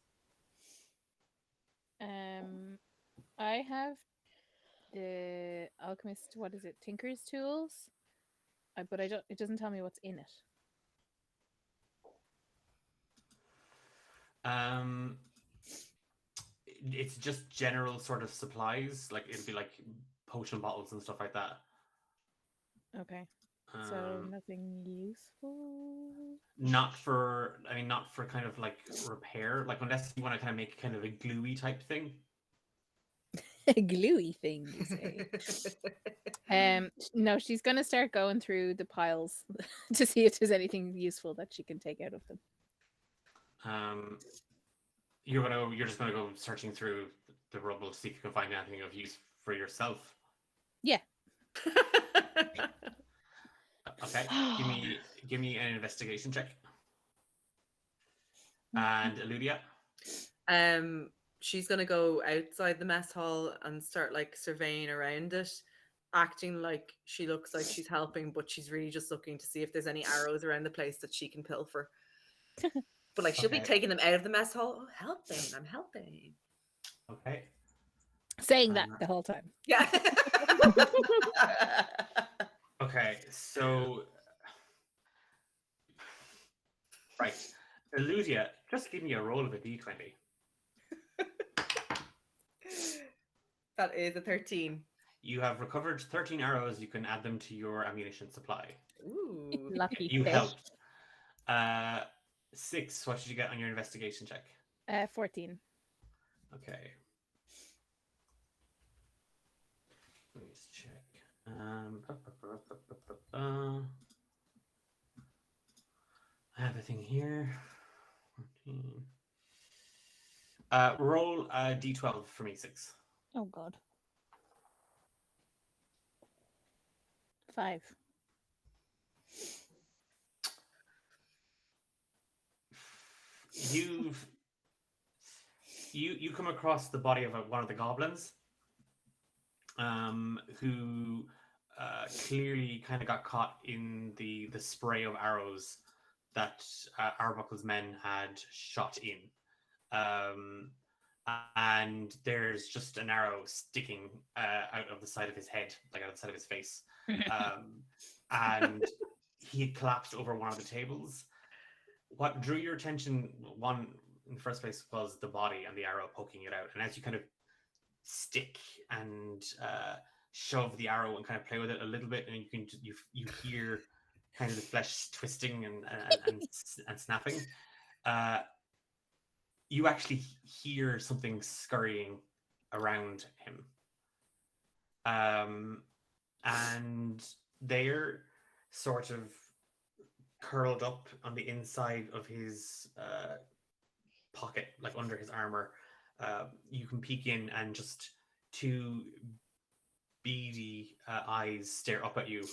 I have the alchemist. What is it? Tinker's tools. But I don't. It doesn't tell me what's in it. It's just general sort of supplies, like it'd be like potion bottles and stuff like that. Okay. So nothing useful. Not for kind of like repair, like unless you want to kind of make kind of a gluey type thing. A gluey thing, you say? No, she's gonna start going through the piles to see if there's anything useful that she can take out of them. You're just gonna go searching through the rubble to see if you can find anything of use for yourself. Yeah. Okay. Give me an investigation check. And Eludia? She's gonna go outside the mess hall and start like surveying around it, acting like she looks like she's helping, but she's really just looking to see if there's any arrows around the place that she can pilfer. But like she'll be taking them out of the mess hall. Oh, helping! I'm helping. Okay. Saying that the whole time. Yeah. Okay, so right, Eludia, just give me a roll of a d20. That is a 13. You have recovered 13 arrows. You can add them to your ammunition supply. Ooh. Lucky You fish. helped. 6. What did you get on your investigation check? 14. Okay. Let me just check. I have a thing here. 14. Roll a d12 for me, 6. Oh god. 5. You come across the body of one of the goblins, who clearly kind of got caught in the spray of arrows that Arbuckle's men had shot in. And there's just an arrow sticking out of the side of his head, like out of the side of his face. And he had collapsed over one of the tables. What drew your attention, one in the first place, was the body and the arrow poking it out. And as you kind of stick and shove the arrow and kind of play with it a little bit, and you hear kind of the flesh twisting and snapping. You actually hear something scurrying around him. And they're sort of curled up on the inside of his pocket, like under his armor. You can peek in, and just 2 beady eyes stare up at you.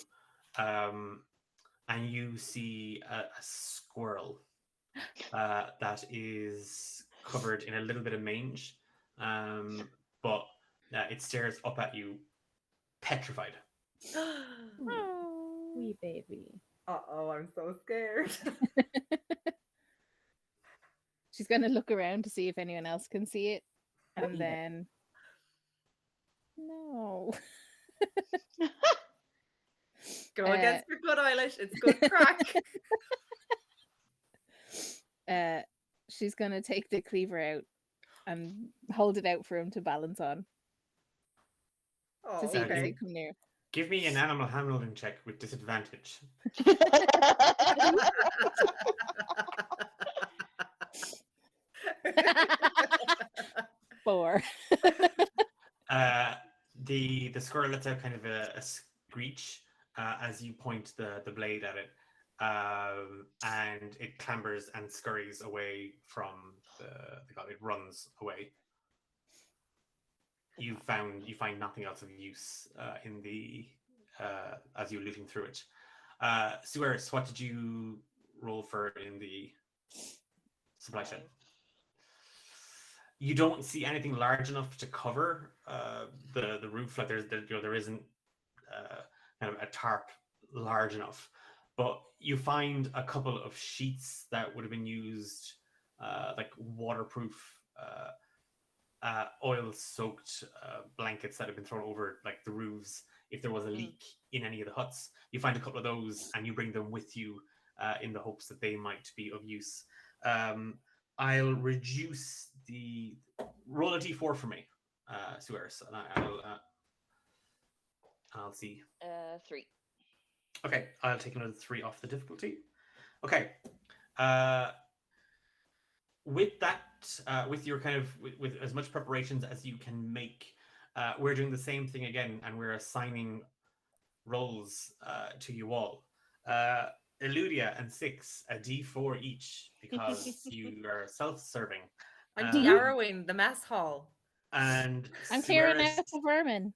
And you see a squirrel that is covered in a little bit of mange, but it stares up at you, petrified. Wee baby. Uh-oh, I'm so scared. She's going to look around to see if anyone else can see it. I'll And eat it. then... No. Go against your good, Eilish. It's good crack. She's going to take the cleaver out and hold it out for him to balance on Oh, to see if okay. he come near. Give me an animal handling check with disadvantage. 4. The squirrel lets out kind of a screech as you point the blade at it, and it clambers and scurries away from the god. It runs away. You find nothing else of use in the as you're looting through it. Suaris, what did you roll for in the supply shed? You don't see anything large enough to cover the roof. Like there isn't kind of a tarp large enough, but you find a couple of sheets that would have been used, like waterproof, oil-soaked blankets that have been thrown over like the roofs if there was a leak in any of the huts. You find a couple of those and you bring them with you in the hopes that they might be of use. I'll reduce the roll a d4 for me, Suaris, and I'll see. 3. Okay, I'll take another 3 off the difficulty. Okay, with that, with your kind of with as much preparations as you can make, we're doing the same thing again, and we're assigning roles to you all. Eludia and 6, a d4 each, because you are self-serving. I'm de-arrowing the mess hall. And I'm clearing Suaris- out the vermin.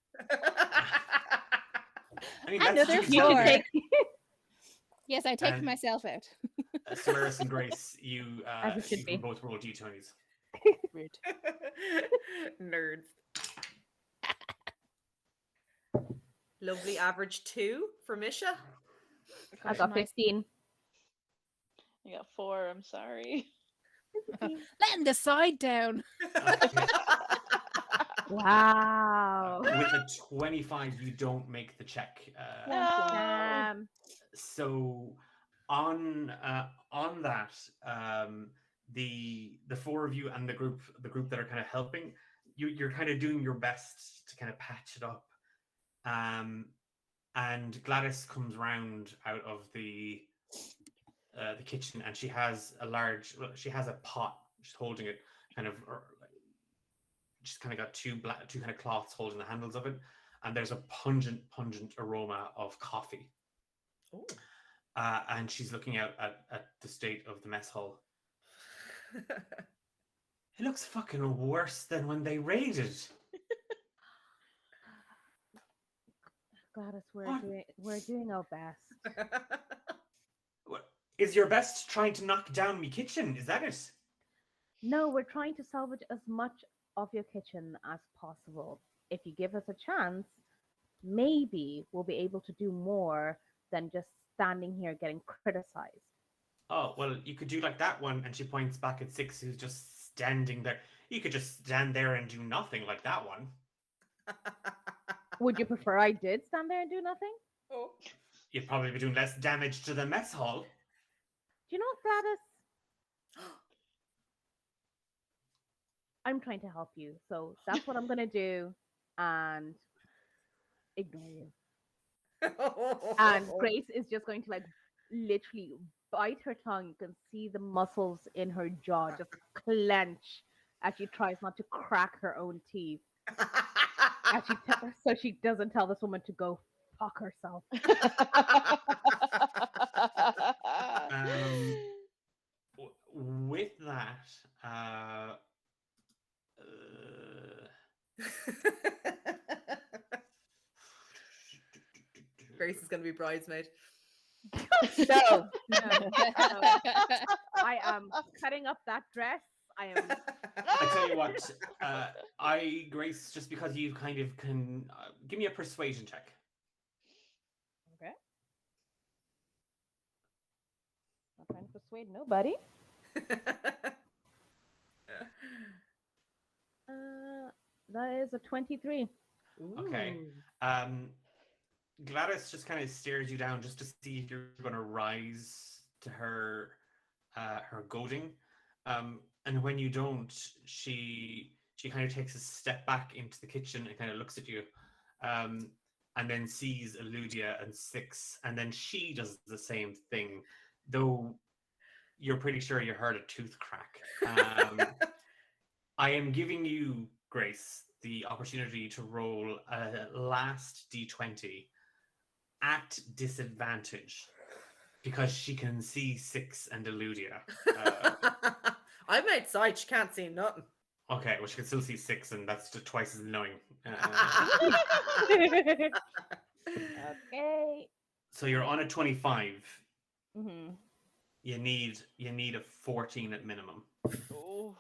I mean, that's Another what You you can four. do. take Yes, I take And- myself out. Suaris and Grace, you As it should you be. can both roll d20s. Rude. Nerds. Lovely average 2 for Misha. I got 15. I got 4. I'm sorry. Let him decide down. Wow. With a 25, you don't make the check. Damn. So on that, the 4 of you and the group that are kind of helping, you're kind of doing your best to kind of patch it up. And Gladys comes round out of the the kitchen, and she has she has a pot. She's holding it, kind of, she's kind of got two kind of cloths holding the handles of it, and there's a pungent aroma of coffee. Ooh. And she's looking out at the state of the mess hall. It looks fucking worse than when they raided. Gladys, What? we're doing our best. What, is your best trying to knock down me kitchen? Is that it? No, we're trying to salvage as much of your kitchen as possible. If you give us a chance, maybe we'll be able to do more than just standing here getting criticized. Oh, well, you could do like that one, and she points back at Six, who's just standing there. You could just stand there and do nothing like that one. Would you prefer I did stand there and do nothing? Oh. You'd probably be doing less damage to the mess hall. Do you know what, Gladys? I'm trying to help you, so that's what I'm gonna do, and ignore you. And Grace is just going to like literally bite her tongue. You can see the muscles in her jaw just clench as she tries not to crack her own teeth. As so she doesn't tell this woman to go fuck herself. With that, Grace is going to be bridesmaid. No. I am cutting up that dress. I am. I tell you what, Grace, just because you kind of can, give me a persuasion check. Okay. Not trying to persuade nobody. That is a 23. Okay. Gladys just kind of stares you down just to see if you're going to rise to her goading. And when you don't, she kind of takes a step back into the kitchen and kind of looks at you, and then sees Eludia and Six, and then she does the same thing, though you're pretty sure you heard a tooth crack. I am giving you, Grace, the opportunity to roll a last d20 at disadvantage, because she can see Six and Eludia. I'm outside. She can't see nothing. Okay, well, she can still see Six, and that's just twice as annoying. Okay. So you're on a 25. Mm-hmm. You need a 14 at minimum. Oh.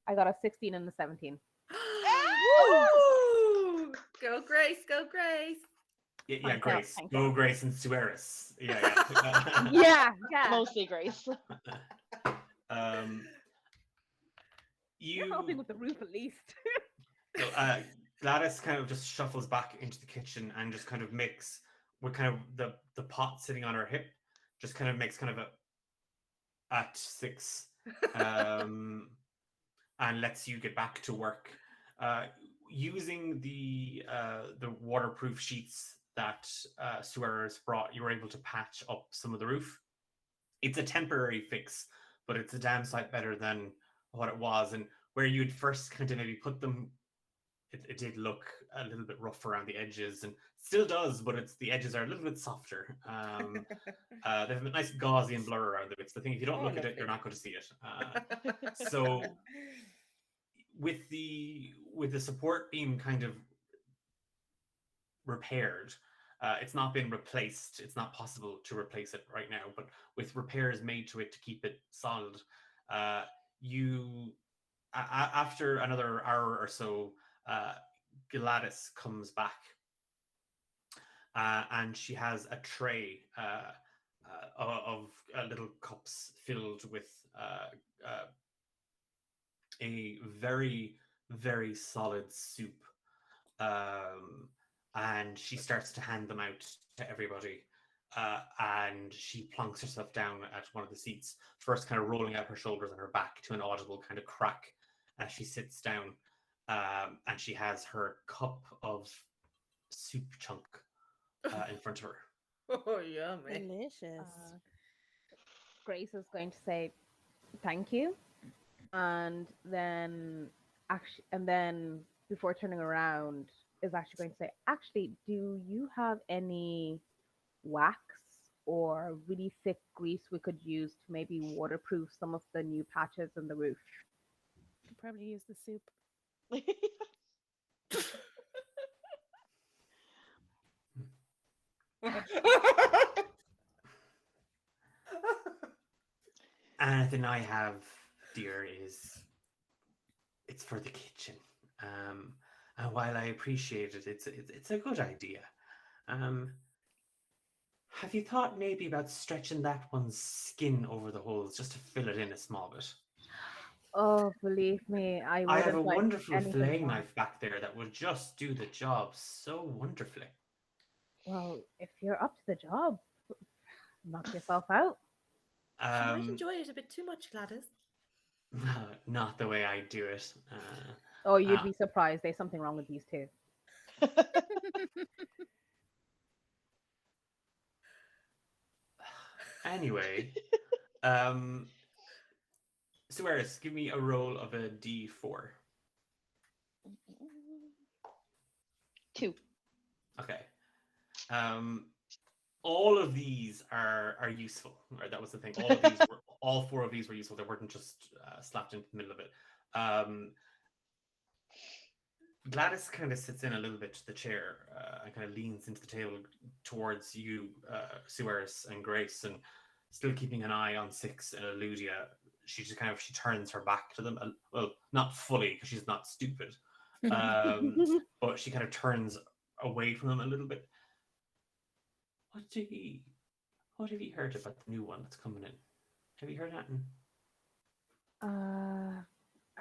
I got a 16 and a 17. Woo! Go Grace, go Grace. Yeah, Thank Grace. God. Go Grace and Sueris. Yeah. Yeah. Mostly Grace. You're helping with the roof at least. So, Gladys kind of just shuffles back into the kitchen and just kind of makes, with kind of the pot sitting on her hip, just kind of makes kind of a at Six, and lets you get back to work. Using the waterproof sheets that Sueris brought, you were able to patch up some of the roof. It's a temporary fix, but it's a damn sight better than what it was. And where you'd first kind of maybe put them, it did look a little bit rough around the edges, and still does, but the edges are a little bit softer. They have a nice Gaussian blur around them. It's the thing, if you don't look at it, you're not going to see it. So with the support being kind of repaired, it's not been replaced. It's not possible to replace it right now, but with repairs made to it to keep it solid, after another hour or so, Gladys comes back, and she has a tray of little cups filled with a very, very solid soup, and she starts to hand them out to everybody, and she plonks herself down at one of the seats, first kind of rolling out her shoulders and her back to an audible kind of crack as she sits down, and she has her cup of soup chunk in front of her. Oh, yummy. Delicious. Grace is going to say thank you, and then before turning around, is actually going to say, actually, do you have any wax or really thick grease we could use to maybe waterproof some of the new patches in the roof? Could probably use the soup. Anything I have, dear, is it's for the kitchen. And while I appreciate it, it's a good idea. Um, have you thought maybe about stretching that one's skin over the holes just to fill it in a small bit? Oh, believe me, I I have a wouldn't like wonderful anything fillet more. knife back there that would just do the job so wonderfully. Well, if you're up to the job, knock yourself out. You might Um, enjoy it a bit too much, Gladys. not the way I do it. Oh, you'd Uh, be surprised. There's something wrong with these two. anyway, Suarez, give me a roll of a D4. 2. Okay. All of these are useful. Right, that was the thing. All 4 of these were useful. They weren't just slapped into the middle of it. Gladys kind of sits in a little bit to the chair and kind of leans into the table towards you, Suarez and Grace, and still keeping an eye on Six and Eludia. She turns her back to them. Well, not fully because she's not stupid, but she kind of turns away from them a little bit. What have you heard about the new one that's coming in? Have you heard anything?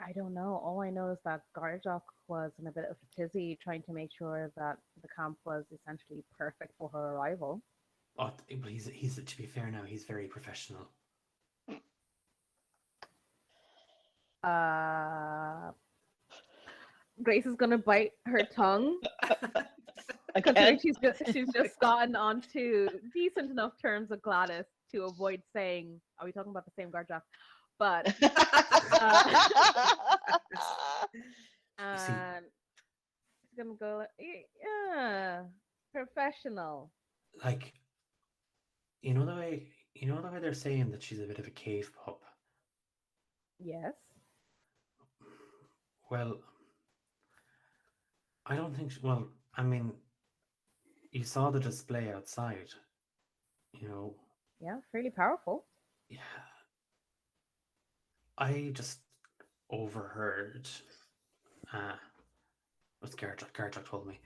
I don't know. All I know is that Garjok was in a bit of a tizzy trying to make sure that the camp was essentially perfect for her arrival. Oh, but he's to be fair now, he's very professional. Grace is gonna bite her tongue. Again? Considering she's just gotten onto decent enough terms with Gladys to avoid saying, "Are we talking about the same Garjok?" But and she's gonna go, yeah, professional. Like, you know the way they're saying that she's a bit of a cave pup. Yes. Well, I don't think. Well, I mean, you saw the display outside. You know. Yeah, fairly powerful. Yeah. I just overheard. What's Garjok told me.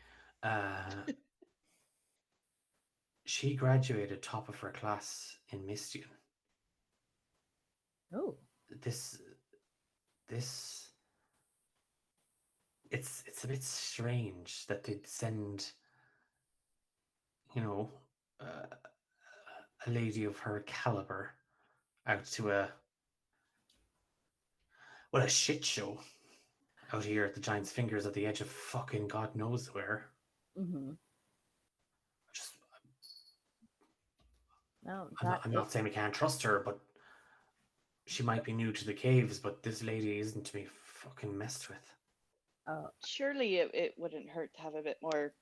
She graduated top of her class in Mistian. Oh. This it's a bit strange that they'd send, you know, a lady of her caliber out to a shit show out here at the Giant's Fingers at the edge of fucking God knows where. Mm-hmm. Just, No, I'm not saying we can't trust her, but she might be new to the caves, but this lady isn't to be fucking messed with. Surely it wouldn't hurt to have a bit more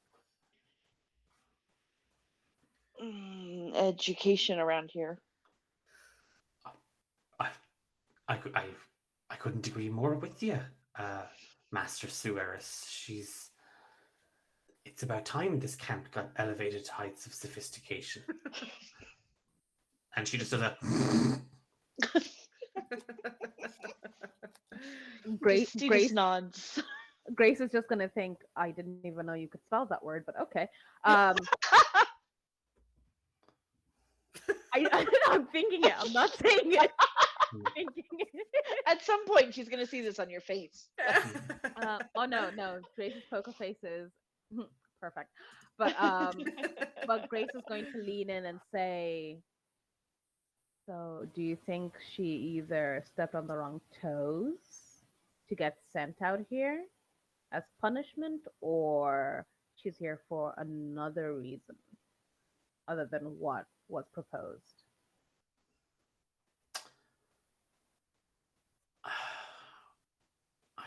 education around here. I couldn't agree more with you, Master Suarez. It's about time this camp got elevated to heights of sophistication. And she just does a. Grace nods. Grace is just gonna think, I didn't even know you could spell that word, but okay. I'm thinking it. I'm not saying it. I'm thinking it. At some point, she's gonna see this on your face. Oh no, Grace's poker face is perfect. But Grace is going to lean in and say, so do you think she either stepped on the wrong toes to get sent out here as punishment, or she's here for another reason other than what was proposed?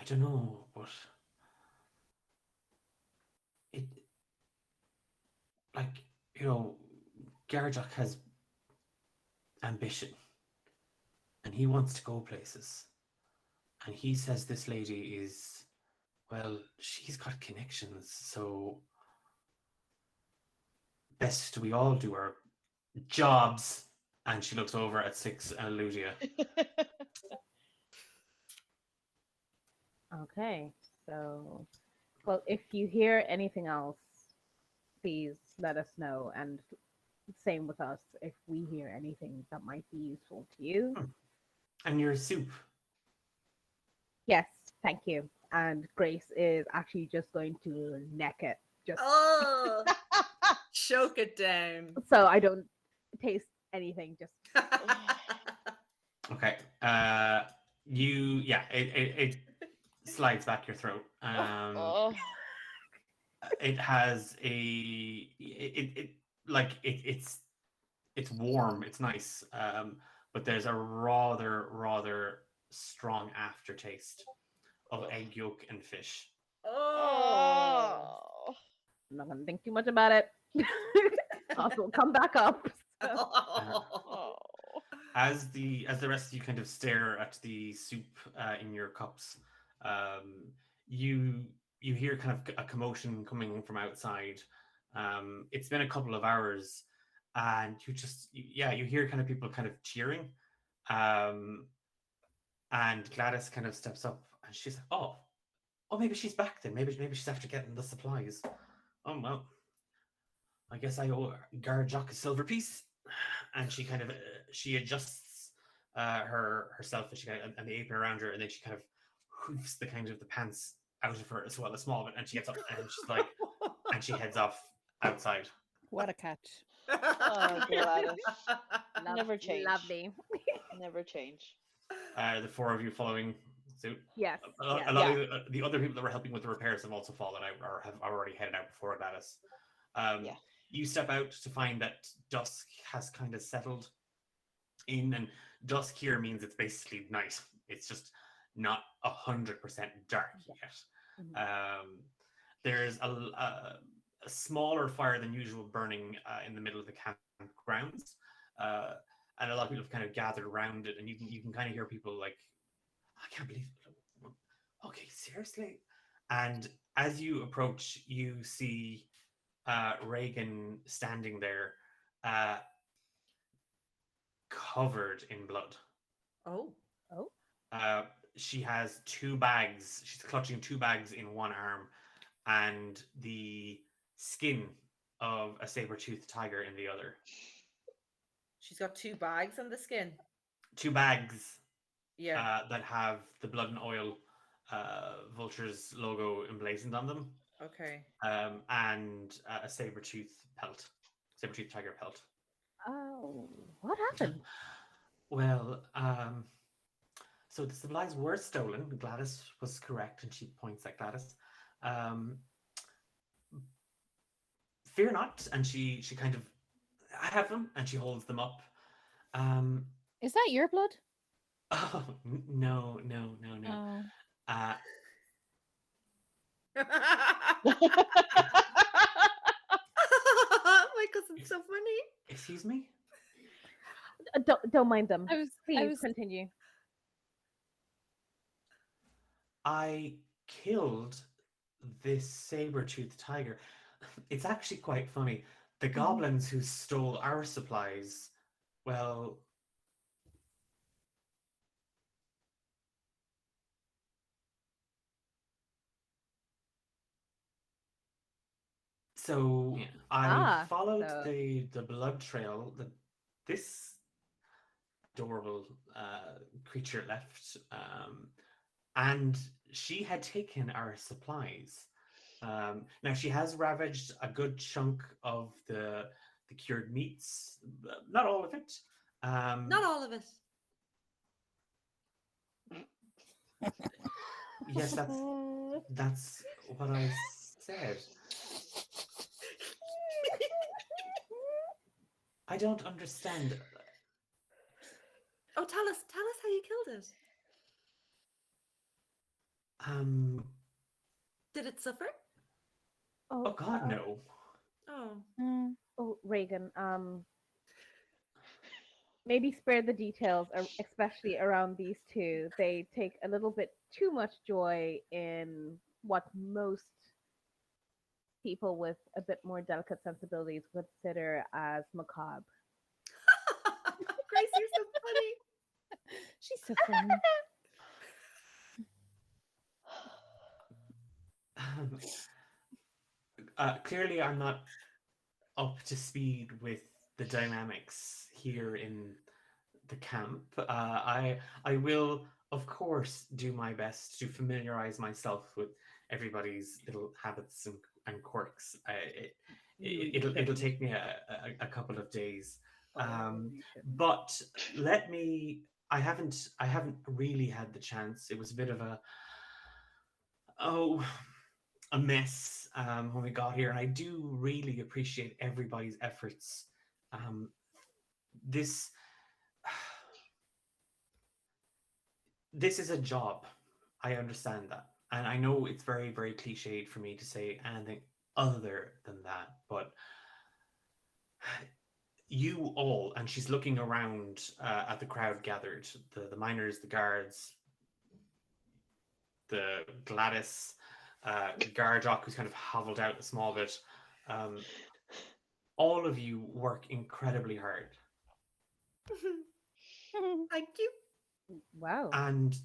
I don't know, but it like you know, Garjok has ambition, and he wants to go places, and he says this lady is well, she's got connections, so best we all do our jobs. And she looks over at Six and Ludia. Okay, so, well, if you hear anything else, please let us know. And same with us, if we hear anything that might be useful to you. And your soup. Yes, thank you. And Grace is actually just going to neck it, just Oh, choke it down. so I don't taste anything. Just Okay. It slides back your throat. Oh. It has it's warm, it's nice. But there's a rather strong aftertaste of egg yolk and fish. Oh. Oh. I'm not gonna think too much about it. Also, come back up. So, Oh. As the rest of you kind of stare at the soup in your cups, you hear kind of a commotion coming from outside. It's been a couple of hours, and you hear kind of people kind of cheering, and Gladys kind of steps up and she's like, oh, maybe she's back then. Maybe she's after getting the supplies. Oh well, I guess I owe Garjok a silver piece. And she kind of she adjusts herself and the apron around her, and then she kind of hoofs the kind of the pants out of her as well, a small bit, and she gets up and she's like, and she heads off outside. What a catch. Oh, Gladys. lov- Never change. Lovely. Never change. The four of you following suit. Yes. A lot yes. of the other people that were helping with the repairs have also fallen out or have already headed out before Gladys. Yeah. You step out to find that dusk has kind of settled in, and dusk here means it's basically night. It's just not 100% dark yet. Mhm. There's a smaller fire than usual burning in the middle of the campgrounds, and a lot of people have kind of gathered around it, and you can kind of hear people like, I can't believe it. Okay, seriously? And as you approach, you see Reagan standing there, covered in blood. Oh. She has two bags. She's clutching two bags in one arm, and the skin of a saber-toothed tiger in the other. She's got two bags on the skin. Two bags Yeah. that have the Blood and Oil Vulture's logo emblazoned on them. Okay. And a saber-tooth tiger pelt. Oh, what happened? Well, so the supplies were stolen. Gladys was correct, and she points at Gladys. Fear not, and she kind of, I have them, and she holds them up. Is that your blood? Oh no. Oh. My cousin's so funny. Excuse me? Don't mind them. Please was continue. I killed this saber-toothed tiger. It's actually quite funny. The goblins who stole our supplies, well, so I followed so- the blood trail that this adorable creature left, and she had taken our supplies. Now she has ravaged a good chunk of the cured meats, not all of it. Not all of it. Yes, that's what I said. I don't understand. Oh, tell us how you killed it. Um. Did it suffer? Oh God, no. Oh. Mm. Oh, Reagan, maybe spare the details, especially around these two. They take a little bit too much joy in what most people with a bit more delicate sensibilities consider as macabre. Grace, you're so funny. She's so funny. Clearly, I'm not up to speed with the dynamics here in the camp. I will, of course, do my best to familiarize myself with everybody's little habits and quirks. It'll take me a couple of days. But let me. I haven't really had the chance. It was a bit of a mess when we got here, and I do really appreciate everybody's efforts. Um, this this is a job. I understand that, and I know it's very very cliched for me to say anything other than that, but you all, and she's looking around at the crowd gathered, the miners, the guards, the Gladys, Garjock, who's kind of hovelled out a small bit. All of you work incredibly hard. Thank you. Wow. And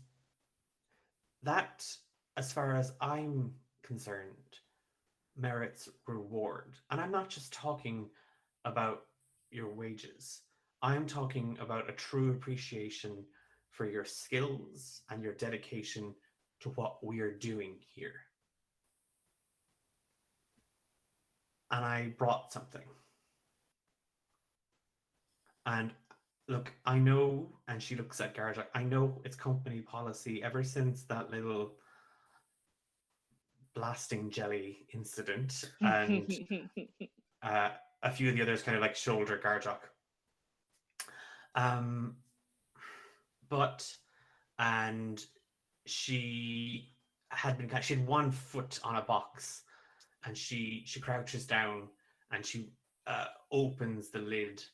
that, as far as I'm concerned, merits reward. And I'm not just talking about your wages. I'm talking about a true appreciation for your skills and your dedication to what we are doing here. And I brought something. And look, I know, and she looks at Garja, I know it's company policy ever since that little blasting jelly incident, and a few of the others kind of like shoulder Garjok. And she had one foot on a box, and she crouches down and she opens the lid,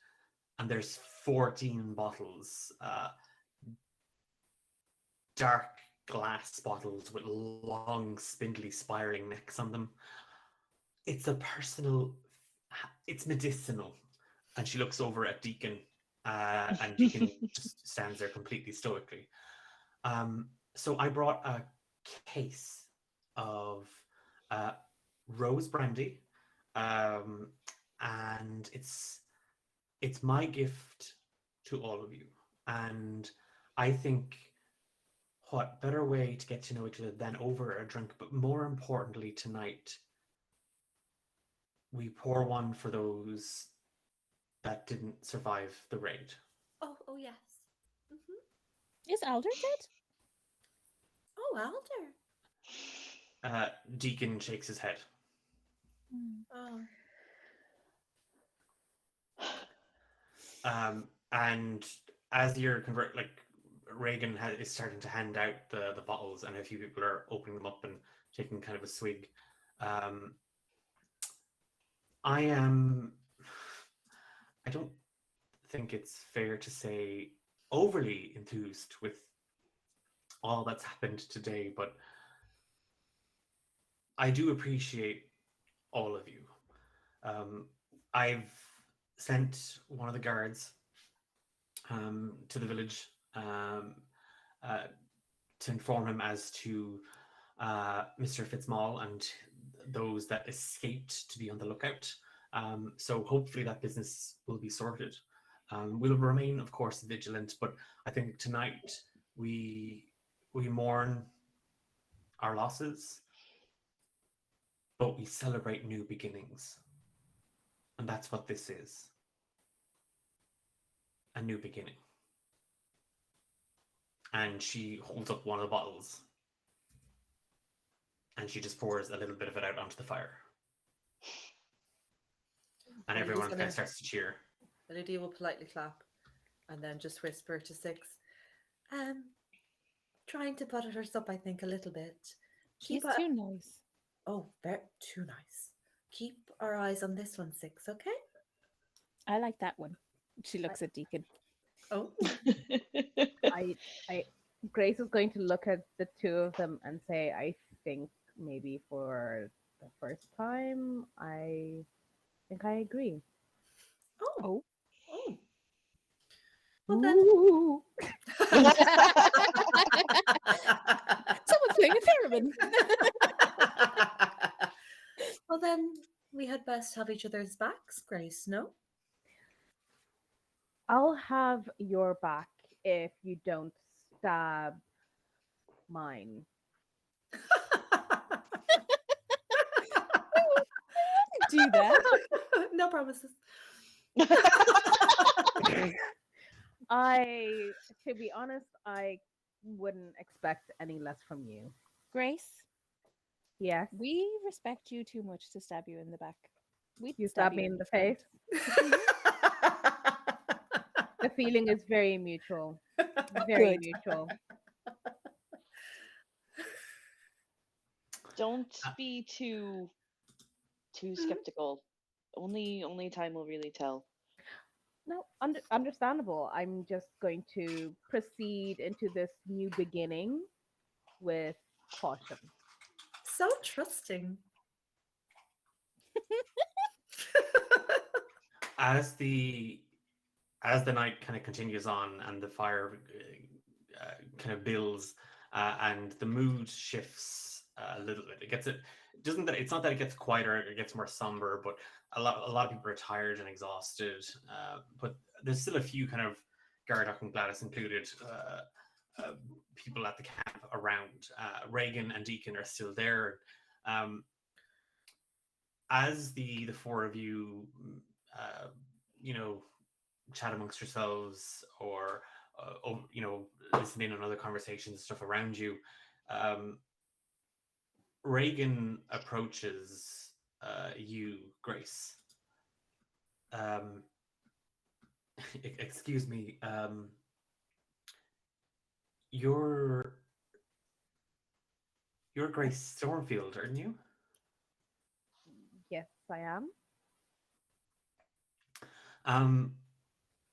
and there's 14 bottles, dark glass bottles with long, spindly, spiraling necks on them. It's it's medicinal. And she looks over at Deacon, and Deacon just stands there completely stoically. So I brought a case of rose brandy, and it's my gift to all of you. And I think what better way to get to know each other than over a drink, but more importantly tonight, we pour one for those that didn't survive the raid. Oh yes. Is Alder dead? Oh, Alder. Deacon shakes his head. Oh. And as you're Reagan is starting to hand out the bottles, and a few people are opening them up and taking kind of a swig. I don't think it's fair to say overly enthused with all that's happened today, but I do appreciate all of you. I've sent one of the guards to the village to inform him as to Mr. Fitzmaul and those that escaped to be on the lookout. So hopefully that business will be sorted. We'll remain, of course, vigilant, but I think tonight we mourn our losses, but we celebrate new beginnings. And that's what this is. A new beginning. And she holds up one of the bottles, and she just pours a little bit of it out onto the fire. And everyone kind of starts to cheer. Lydia will politely clap and then just whisper to Six, trying to butter us up, I think, a little bit. She's Keep too nice. Oh, very too nice. Keep our eyes on this one, Six, okay? I like that one. She looks at Deacon. Oh. I Grace is going to look at the two of them and say, I think maybe for the first time, I think I agree. Oh. Oh. Oh. Well then. Ooh. Someone's playing a theremin. Well then, we had best have each other's backs, Grace, no? I'll have your back if you don't stab mine. Do that. No promises. To be honest, I wouldn't expect any less from you. Grace, Yes, we respect you too much to stab you in the back. We'd you stab me in the face. front. The feeling is very mutual. Very Good. mutual. Don't be too skeptical. Only time will really tell. No, understandable. I'm just going to proceed into this new beginning with caution. So trusting. As the night kind of continues on and the fire kind of builds and the mood shifts a little bit, it's not that it gets quieter, it gets more somber, but a lot of people are tired and exhausted, but there's still a few kind of Gardock and Gladys included people at the camp around. Reagan and Deacon are still there. As the four of you chat amongst yourselves or listen in on other conversations and stuff around you, Reagan approaches you, Grace. Excuse me, you're Grace Stormfield, aren't you? Yes, I am.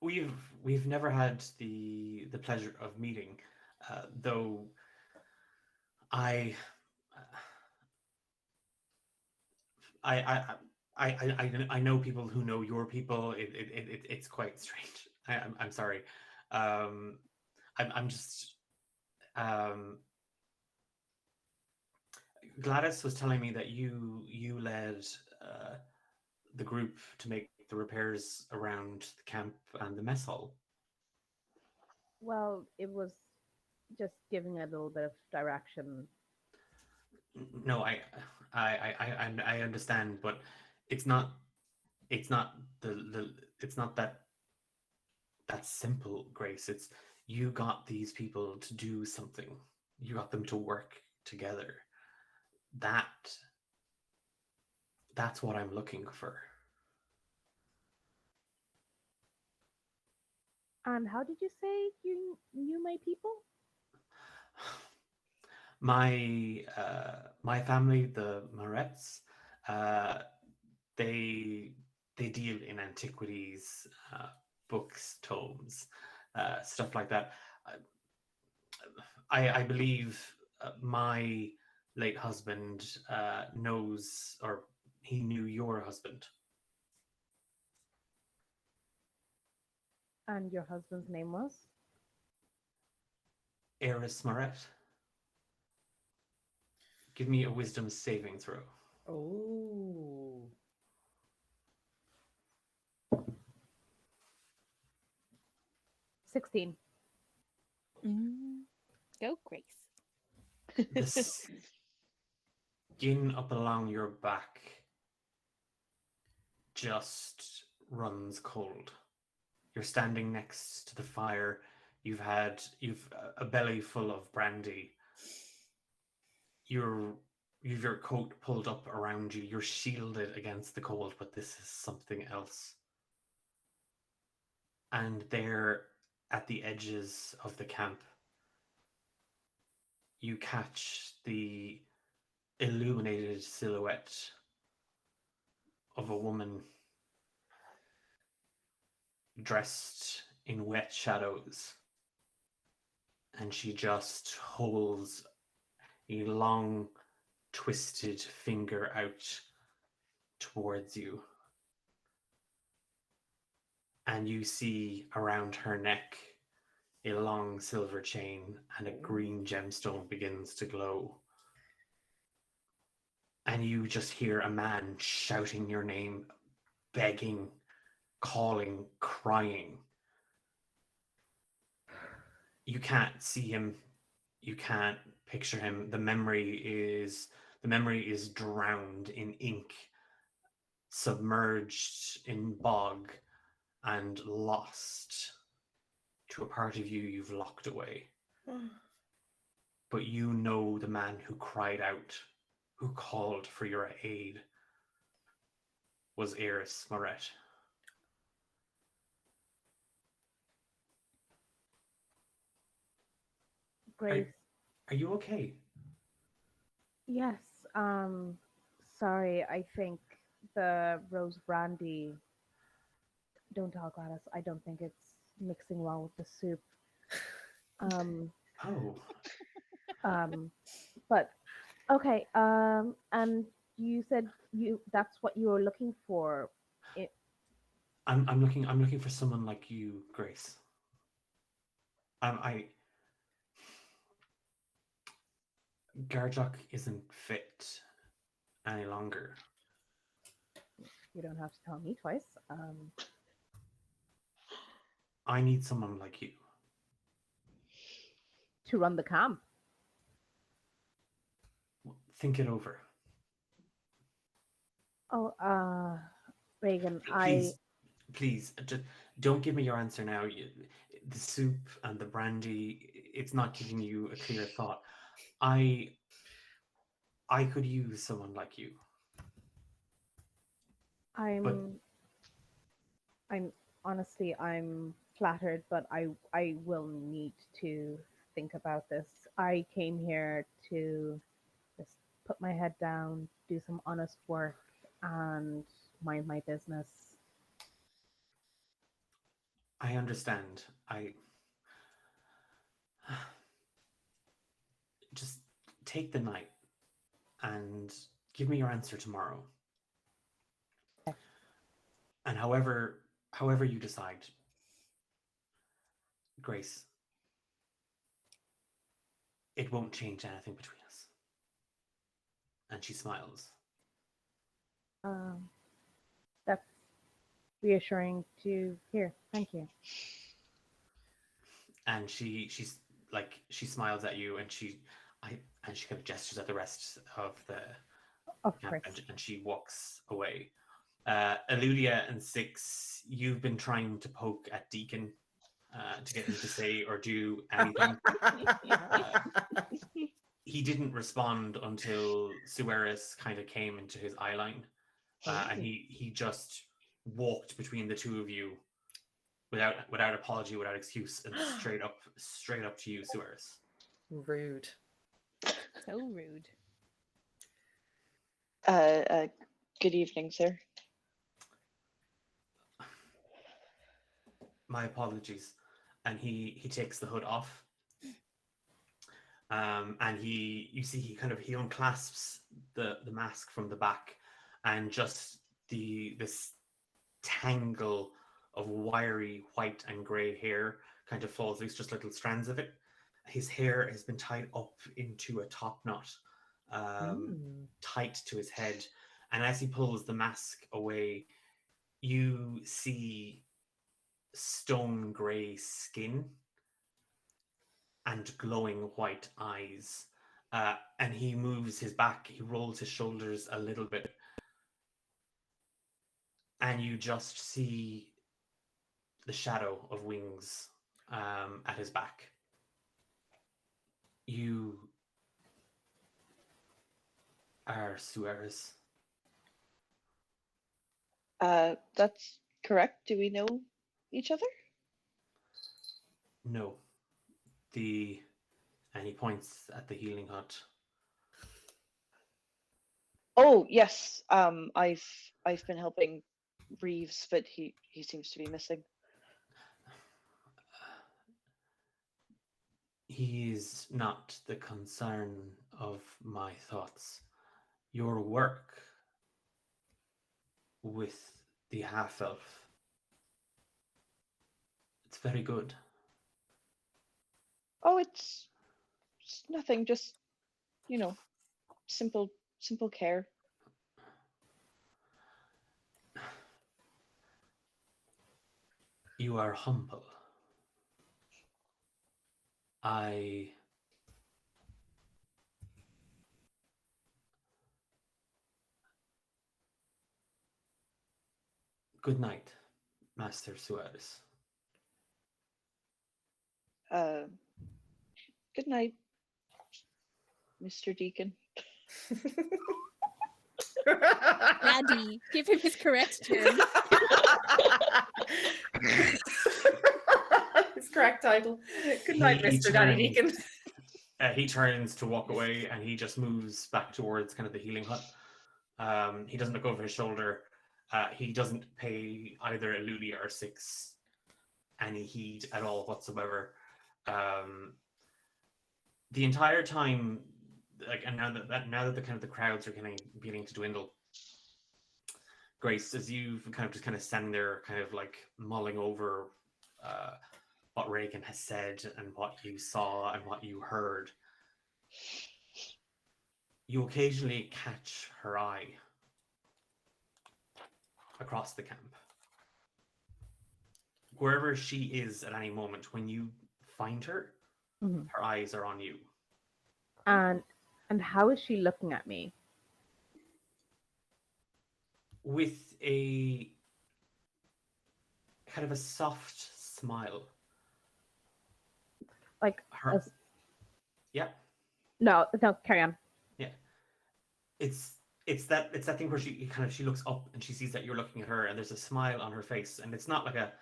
We've never had the pleasure of meeting, though I know people who know your people. It's quite strange. I'm sorry. I'm just Gladys was telling me that you led the group to make the repairs around the camp and the mess hall. Well, it was just giving a little bit of direction. No, I understand, but it's not that simple, Grace. It's you got these people to do something. You got them to work together. That's what I'm looking for. And how did you say you knew my people? My family, the Moretz, they deal in antiquities, books, tomes, stuff like that. I believe my late husband knows, or he knew your husband. And your husband's name was? Eris Moret. Give me a wisdom saving throw. Oh. 16. Go, Grace. The skin up along your back just runs cold. You're standing next to the fire. You've a belly full of brandy. You've your coat pulled up around you. You're shielded against the cold, but this is something else. And there, at the edges of the camp, you catch the illuminated silhouette of a woman dressed in wet shadows, and she just holds a long, twisted finger out towards you. And you see around her neck a long silver chain, and a green gemstone begins to glow. And you just hear a man shouting your name, begging, calling, crying. You can't see him. You can't picture him. The memory is drowned in ink, submerged in bog, and lost to a part of you you've locked away. But you know the man who cried out, who called for your aid, was Eris Moret. Grace. Are you okay? Yes. Sorry. I think the rose brandy. Don't talk about us. I don't think it's mixing well with the soup. Oh, But okay. And you said that's what you were looking for. I'm looking for someone like you, Grace. Garjok isn't fit any longer. You don't have to tell me twice. I need someone like you. To run the camp. Think it over. Oh, Reagan, Please, just don't give me your answer now. The soup and the brandy, it's not giving you a clear thought. I could use someone like you. I'm honestly, I'm flattered, but I will need to think about this. I came here to just put my head down, do some honest work, and mind my business. I understand. Just take the night and give me your answer tomorrow. Okay. And however you decide, Grace, it won't change anything between us. And she smiles. That's reassuring to hear. Thank you. And she smiles at you, and she kind of gestures at the rest of the Of camp, course. and she walks away. Eludia and Six, you've been trying to poke at Deacon to get him to say or do anything. He didn't respond until Sueris kind of came into his eye line, and he just walked between the two of you without apology, without excuse, and straight up to you, Sueris. Rude. So rude. Good evening, sir. My apologies. And he takes the hood off. And you see he unclasps the mask from the back, and just this tangle of wiry white and grey hair kind of falls loose, just little strands of it. His hair has been tied up into a top knot, tight to his head. And as he pulls the mask away, you see stone grey skin and glowing white eyes. And he moves his back, he rolls his shoulders a little bit, and you just see the shadow of wings at his back. You are Sueris. That's correct. Do we know each other? No. The And he points at the healing hut. Oh yes, I've been helping Reeves, but he seems to be missing. He is not the concern of my thoughts. Your work with the half-elf, it's very good. Oh, it's nothing, just simple care. You are humble. I Good night, Master Suarez. Good night, Mr. Deacon. Daddy, give him his correct term. His correct title. Good night, He Mr. Daddy Deacon. He turns to walk away, and he just moves back towards kind of the healing hut. He doesn't look over his shoulder. He doesn't pay either Eludia or Six any heed at all whatsoever. The entire time, like, and now that the kind of the crowds are kind of beginning to dwindle, Grace, as you've kind of standing there, kind of like mulling over what Reagan has said and what you saw and what you heard, you occasionally catch her eye across the camp. Wherever she is at any moment, when you find her, Mhm. her eyes are on you. And how is she looking at me? With a kind of a soft smile. Like, Her, as- yeah, no, carry on. it's that thing where she looks up and she sees that you're looking at her, and there's a smile on her face, and it's not a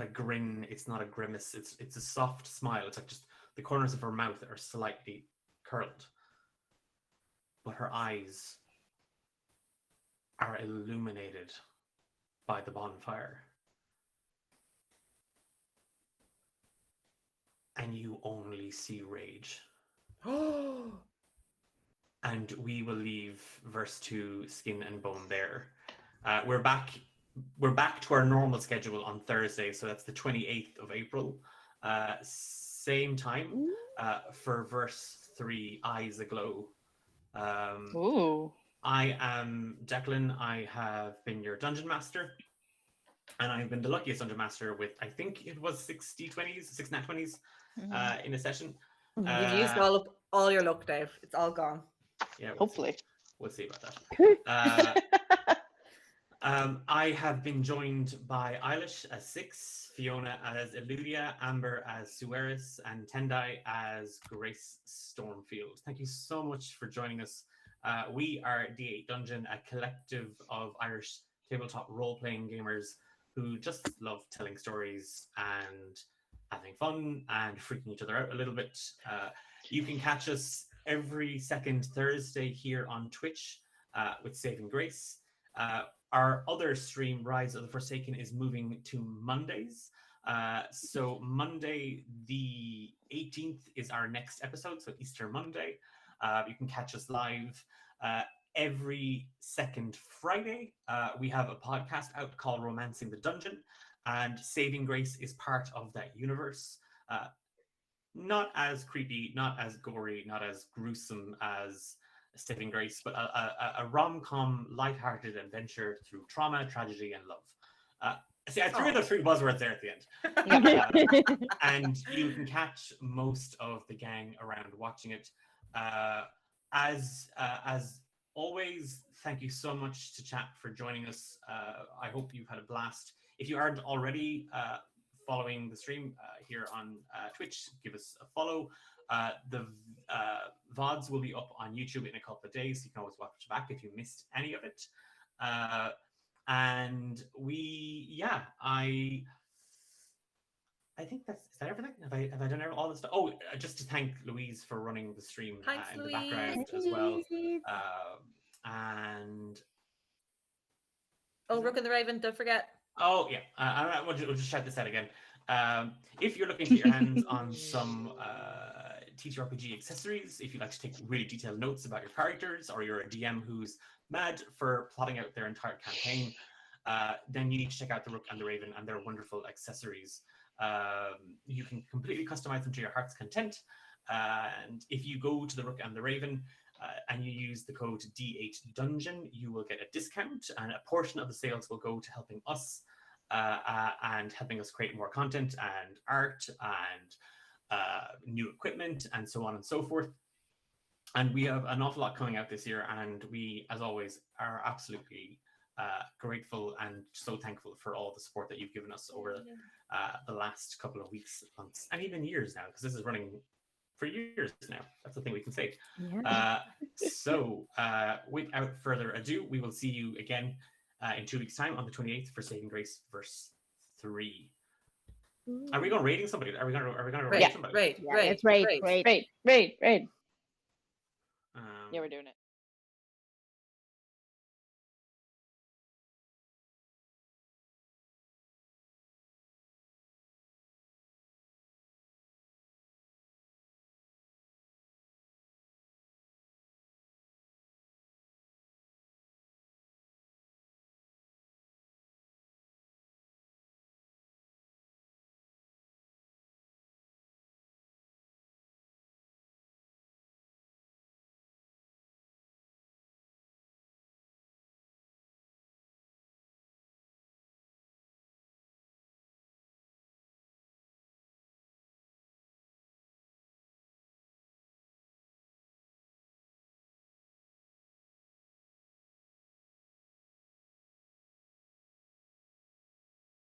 grin, it's not a grimace, it's a soft smile. It's like just the corners of her mouth are slightly curled, but her eyes are illuminated by the bonfire. And you only see rage. And we will leave verse 2, Skin and Bone there. We're back to our normal schedule on Thursday, so that's the 28th of April. Same time for verse 3, Eyes Aglow. Ooh. I am Declan. I have been your dungeon master, and I've been the luckiest dungeon master with, I think it was 6 nat 20s in a session. You've used all your luck, Dave. It's all gone. Yeah, Hopefully. we'll see about that. I have been joined by Eilish as Six, Fiona as Eludia, Amber as Suarez, and Tendai as Grace Stormfield. Thank you so much for joining us. We are D8 Dungeon, a collective of Irish tabletop role-playing gamers who just love telling stories and having fun and freaking each other out a little bit. You can catch us every second Thursday here on Twitch with Saving Grace. Our other stream, Rise of the Forsaken, is moving to Mondays. So Monday the 18th is our next episode, so Easter Monday. You can catch us live every second Friday. We have a podcast out called Romancing the Dungeon, and Saving Grace is part of that universe. Not as creepy, not as gory, not as gruesome as Saving Grace, but a rom-com, light-hearted adventure through trauma, tragedy, and love. See, I threw in the 3 buzzwords there at the end. And you can catch most of the gang around watching it. As always, thank you so much to chat for joining us. I hope you've had a blast. If you aren't already following the stream here on Twitch, give us a follow. The VODs will be up on YouTube in a couple of days. You can always watch back if you missed any of it. And I think is that everything? Have I done all the stuff? Oh, just to thank Louise for running the stream Thanks, in the Louise. background as well. And Oh, Rook and the Raven, don't forget. oh yeah, we'll just shout this out again. If you're looking to get your hands on some TTRPG accessories, if you'd like to take really detailed notes about your characters, or you're a DM who's mad for plotting out their entire campaign, then you need to check out the Rook and the Raven and their wonderful accessories. You can completely customize them to your heart's content. And if you go to the Rook and the Raven and you use the code D8 Dungeon, you will get a discount, and a portion of the sales will go to helping us and helping us create more content and art and new equipment and so on and so forth. And we have an awful lot coming out this year, and we, as always, are absolutely grateful and so thankful for all the support that you've given us over the last couple of weeks, months, and even years now, because this is running for years now. That's the thing we can say. Yeah. So without further ado, we will see you again in 2 weeks' time on the 28th for Saving Grace verse 3. Are we going raiding somebody? Are we going to raid somebody? Raid. Yeah, it's raid. Raid. Um, Yeah, we're doing it.